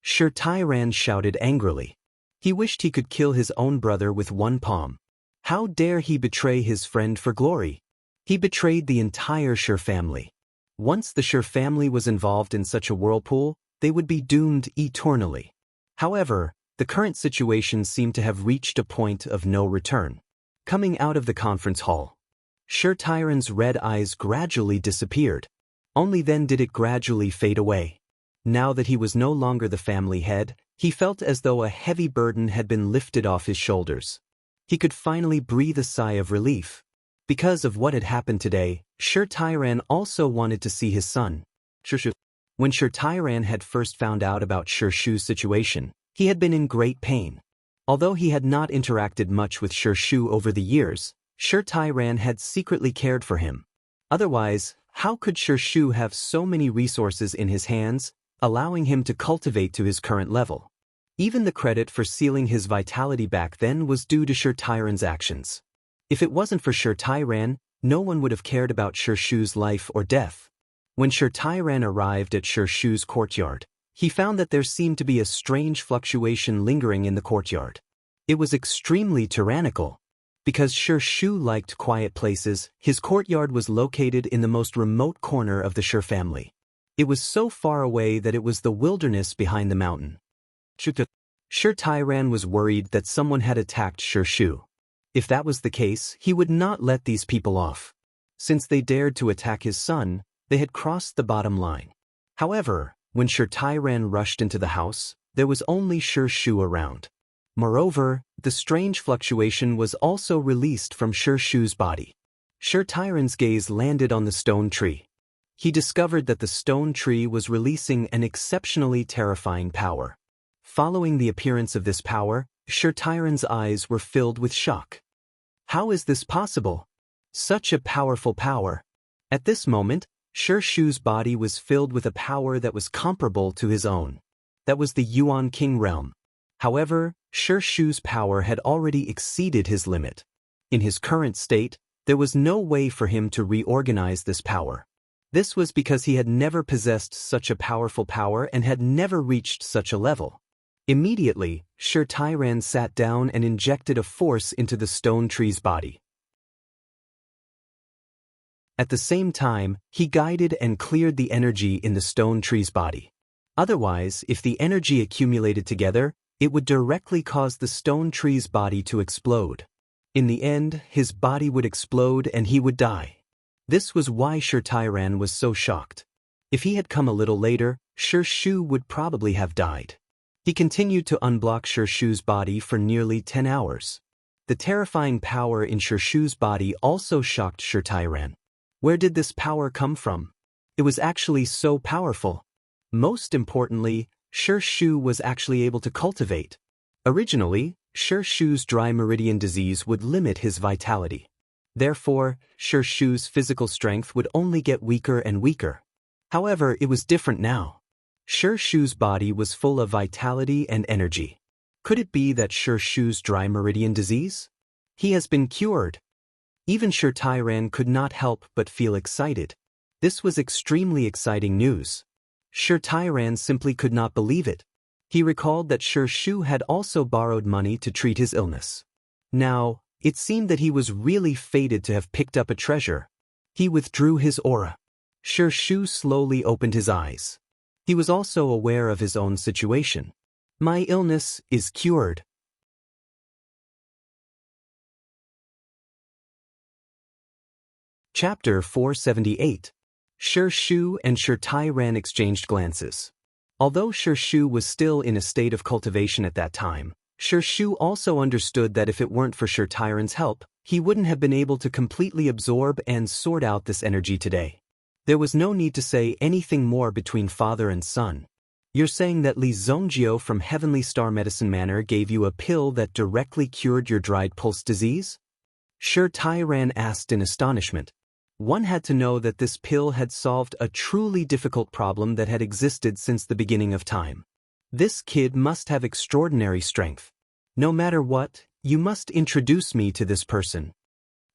Shir Tyran shouted angrily. He wished he could kill his own brother with one palm. How dare he betray his friend for glory? He betrayed the entire Shir family. Once the Shir family was involved in such a whirlpool, they would be doomed eternally. However, the current situation seemed to have reached a point of no return. Coming out of the conference hall, Shir Tyran's red eyes gradually disappeared. Only then did it gradually fade away. Now that he was no longer the family head, he felt as though a heavy burden had been lifted off his shoulders. He could finally breathe a sigh of relief. Because of what had happened today, Shir Tyran also wanted to see his son. When Shir Tyran had first found out about Shir Shu's situation, he had been in great pain. Although he had not interacted much with Shir Shu over the years, Shir Tyran had secretly cared for him. Otherwise, how could Shir Shu have so many resources in his hands, allowing him to cultivate to his current level? Even the credit for sealing his vitality back then was due to Shir Tyran's actions. If it wasn't for Shir Tyran, no one would have cared about Shir Shu's life or death. When Shir Tyran arrived at Shir Shu's courtyard, he found that there seemed to be a strange fluctuation lingering in the courtyard. It was extremely tyrannical. Because Shir Shu liked quiet places, his courtyard was located in the most remote corner of the Shir family. It was so far away that it was the wilderness behind the mountain. Shir Tyran was worried that someone had attacked Shir Shu. If that was the case, he would not let these people off. Since they dared to attack his son, they had crossed the bottom line. However, when Shir Tyran rushed into the house, there was only Shir Shu around. Moreover, the strange fluctuation was also released from Shir Shu's body. Shir Tyran's gaze landed on the stone tree. He discovered that the stone tree was releasing an exceptionally terrifying power. Following the appearance of this power, Shir Tyran's eyes were filled with shock. How is this possible? Such a powerful power. At this moment, Shir Shu's body was filled with a power that was comparable to his own. That was the Yuan King realm. However, Shir Shu's power had already exceeded his limit. In his current state, there was no way for him to reorganize this power. This was because he had never possessed such a powerful power and had never reached such a level. Immediately, Shir Tyran sat down and injected a force into the stone tree's body. At the same time, he guided and cleared the energy in the stone tree's body. Otherwise, if the energy accumulated together, it would directly cause the stone tree's body to explode. In the end, his body would explode and he would die. This was why Shir Tyran was so shocked. If he had come a little later, Shir Shu would probably have died. He continued to unblock Shir Shu's body for nearly 10 hours. The terrifying power in Shir Shu's body also shocked Shir Tyran. Where did this power come from? It was actually so powerful. Most importantly, Shir Shu was actually able to cultivate. Originally, Shir Shu's dry meridian disease would limit his vitality. Therefore, Shir Shu's physical strength would only get weaker and weaker. However, it was different now. Shir Shu's body was full of vitality and energy. Could it be that Shir Shu's dry meridian disease? He has been cured. Even Shir Tyran could not help but feel excited. This was extremely exciting news. Shir Tyran simply could not believe it. He recalled that Shir Shu had also borrowed money to treat his illness. Now, it seemed that he was really fated to have picked up a treasure. He withdrew his aura. Shi Shu slowly opened his eyes. He was also aware of his own situation. My illness is cured. Chapter 478. Shi Shu and Shi Tairan exchanged glances. Although Shi Shu was still in a state of cultivation at that time, Shi Shu also understood that if it weren't for Shi Tairan's help, he wouldn't have been able to completely absorb and sort out this energy today. There was no need to say anything more between father and son. You're saying that Li Zongjio from Heavenly Star Medicine Manor gave you a pill that directly cured your dried pulse disease? Shi Tairan asked in astonishment. One had to know that this pill had solved a truly difficult problem that had existed since the beginning of time. This kid must have extraordinary strength. No matter what, you must introduce me to this person.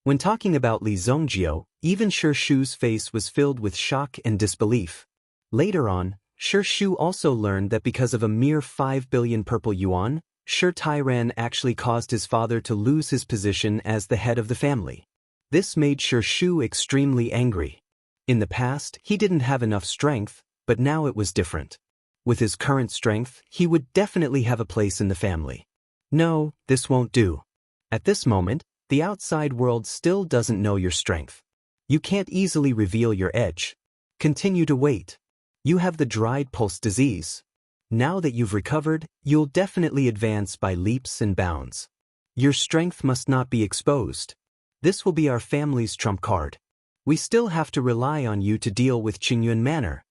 When talking about Li Zongjio, even Shi Shu's face was filled with shock and disbelief. Later on, Shi Shu also learned that because of a mere 5 billion purple yuan, Shi Tairan actually caused his father to lose his position as the head of the family. This made Shi Shu extremely angry. In the past, he didn't have enough strength, but now it was different. With his current strength, he would definitely have a place in the family. No, this won't do. At this moment, the outside world still doesn't know your strength. You can't easily reveal your edge. Continue to wait. You have the dried pulse disease. Now that you've recovered, you'll definitely advance by leaps and bounds. Your strength must not be exposed. This will be our family's trump card. We still have to rely on you to deal with Qingyuan Manor.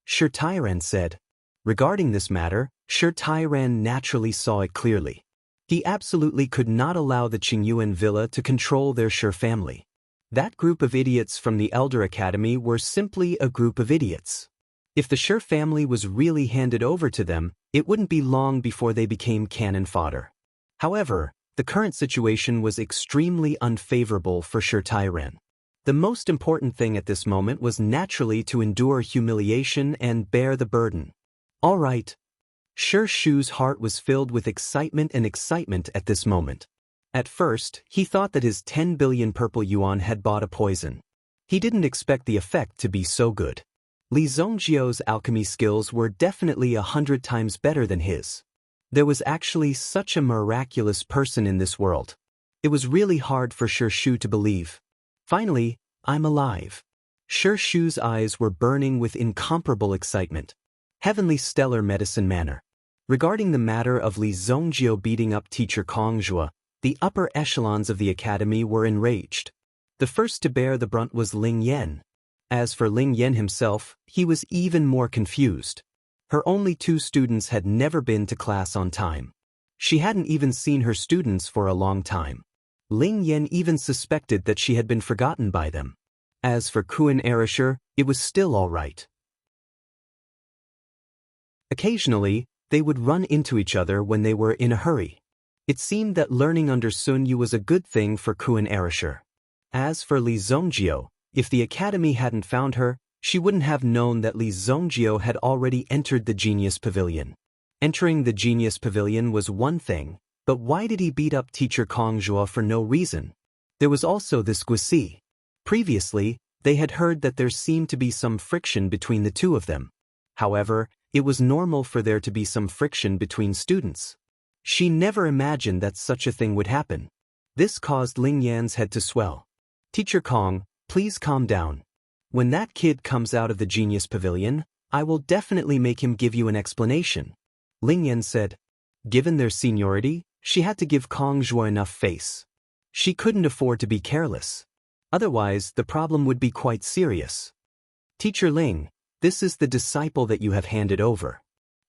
Shi Tairan said. Regarding this matter, Shi Tairan naturally saw it clearly. He absolutely could not allow the Qingyuan villa to control their Shi family. That group of idiots from the Elder Academy were simply a group of idiots. If the Shi family was really handed over to them, it wouldn't be long before they became cannon fodder. However, the current situation was extremely unfavorable for Shi Tairan. The most important thing at this moment was naturally to endure humiliation and bear the burden. All right. Shi Shu's heart was filled with excitement at this moment. At first, he thought that his 10 billion purple yuan had bought a poison. He didn't expect the effect to be so good. Li Zongjio's alchemy skills were definitely 100 times better than his. There was actually such a miraculous person in this world. It was really hard for Shi Shu to believe. Finally, I'm alive. Shi Shu's eyes were burning with incomparable excitement. Heavenly Stellar Medicine Manor. Regarding the matter of Li Zongjio beating up teacher Kong Zhuo, the upper echelons of the academy were enraged. The first to bear the brunt was Ling Yan. As for Ling Yan himself, he was even more confused. Her only 2 students had never been to class on time. She hadn't even seen her students for a long time. Ling Yan even suspected that she had been forgotten by them. As for Kuan Erisher, it was still all right. Occasionally, they would run into each other when they were in a hurry. It seemed that learning under Sun Yu was a good thing for Kuan Erisher. As for Li Zongjio, if the academy hadn't found her, she wouldn't have known that Li Zongjio had already entered the Genius Pavilion. Entering the Genius Pavilion was one thing, but why did he beat up teacher Kong Zhuo for no reason? There was also this Guisi. Previously, they had heard that there seemed to be some friction between the two of them. However, it was normal for there to be some friction between students. She never imagined that such a thing would happen. This caused Ling Yan's head to swell. Teacher Kong, please calm down. When that kid comes out of the Genius Pavilion, I will definitely make him give you an explanation. Ling Yan said. Given their seniority, she had to give Kong Zhuo enough face. She couldn't afford to be careless. Otherwise, the problem would be quite serious. Teacher Ling, this is the disciple that you have handed over.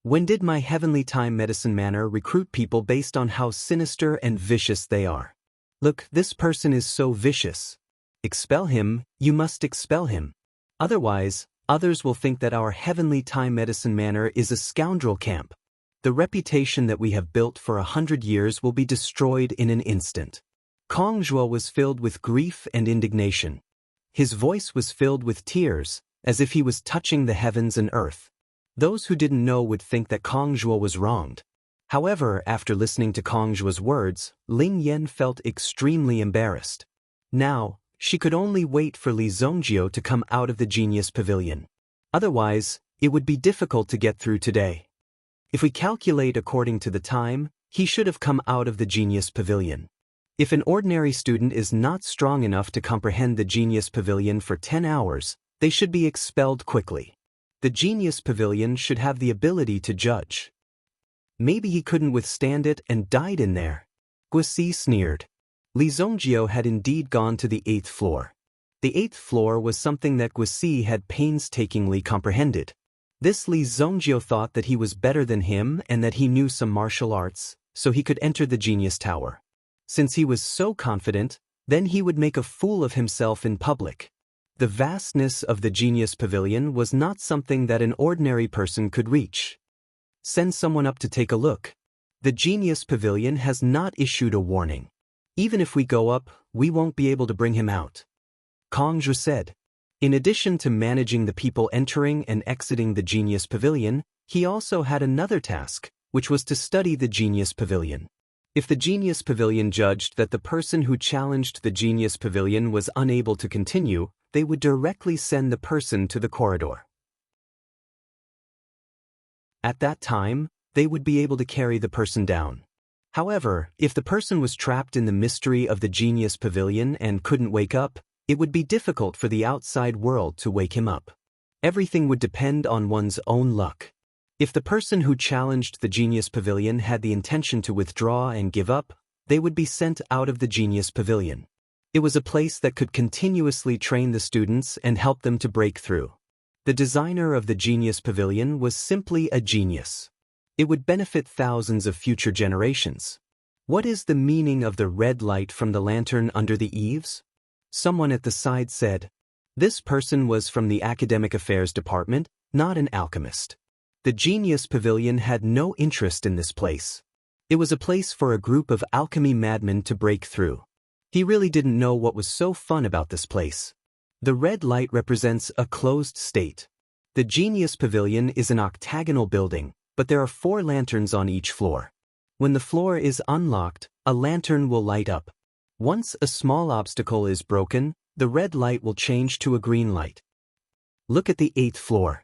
When did my Heavenly Time Medicine Manor recruit people based on how sinister and vicious they are? Look, this person is so vicious. Expel him, you must expel him. Otherwise, others will think that our Heavenly Time Medicine Manor is a scoundrel camp. The reputation that we have built for 100 years will be destroyed in an instant. Kong Zhuo was filled with grief and indignation. His voice was filled with tears, as if he was touching the heavens and earth. Those who didn't know would think that Kong Zhuo was wronged. However, after listening to Kong Zhuo's words, Ling Yan felt extremely embarrassed. Now, she could only wait for Li Zongjio to come out of the Genius Pavilion. Otherwise, it would be difficult to get through today. If we calculate according to the time, he should have come out of the Genius Pavilion. If an ordinary student is not strong enough to comprehend the Genius Pavilion for 10 hours, they should be expelled quickly. The Genius Pavilion should have the ability to judge. Maybe he couldn't withstand it and died in there. Guosi sneered. Li Zongjio had indeed gone to the 8th floor. The 8th floor was something that Guosi had painstakingly comprehended. This Li Zongjio thought that he was better than him and that he knew some martial arts, so he could enter the Genius Tower. Since he was so confident, then he would make a fool of himself in public. The vastness of the Genius Pavilion was not something that an ordinary person could reach. Send someone up to take a look. The Genius Pavilion has not issued a warning. Even if we go up, we won't be able to bring him out. Kong Zhuo said. In addition to managing the people entering and exiting the Genius Pavilion, he also had another task, which was to study the Genius Pavilion. If the Genius Pavilion judged that the person who challenged the Genius Pavilion was unable to continue, they would directly send the person to the corridor. At that time, they would be able to carry the person down. However, if the person was trapped in the mystery of the Genius Pavilion and couldn't wake up, it would be difficult for the outside world to wake him up. Everything would depend on one's own luck. If the person who challenged the Genius Pavilion had the intention to withdraw and give up, they would be sent out of the Genius Pavilion. It was a place that could continuously train the students and help them to break through. The designer of the Genius Pavilion was simply a genius. It would benefit thousands of future generations. What is the meaning of the red light from the lantern under the eaves? Someone at the side said. This person was from the Academic Affairs Department, not an alchemist. The Genius Pavilion had no interest in this place. It was a place for a group of alchemy madmen to break through. He really didn't know what was so fun about this place. The red light represents a closed state. The Genius Pavilion is an octagonal building, but there are 4 lanterns on each floor. When the floor is unlocked, a lantern will light up. Once a small obstacle is broken, the red light will change to a green light. Look at the 8th floor.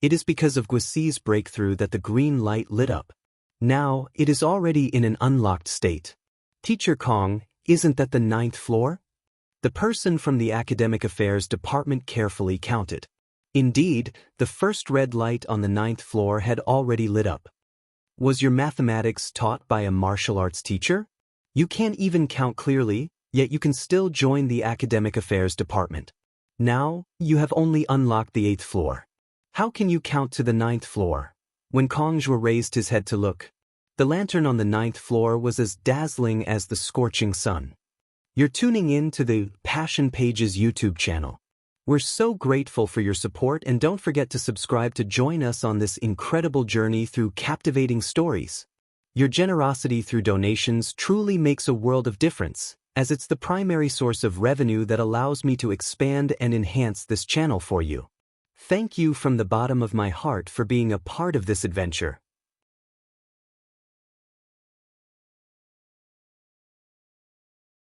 It is because of Guosi's breakthrough that the green light lit up. Now, it is already in an unlocked state. Teacher Kong, isn't that the 9th floor? The person from the Academic Affairs Department carefully counted. Indeed, the first red light on the 9th floor had already lit up. Was your mathematics taught by a martial arts teacher? You can't even count clearly, yet you can still join the Academic Affairs Department. Now, you have only unlocked the 8th floor. How can you count to the 9th floor? When Kong Zhuo raised his head to look, the lantern on the 9th floor was as dazzling as the scorching sun. You're tuning in to the Passion Pages YouTube channel. We're so grateful for your support, and don't forget to subscribe to join us on this incredible journey through captivating stories. Your generosity through donations truly makes a world of difference, as it's the primary source of revenue that allows me to expand and enhance this channel for you. Thank you from the bottom of my heart for being a part of this adventure.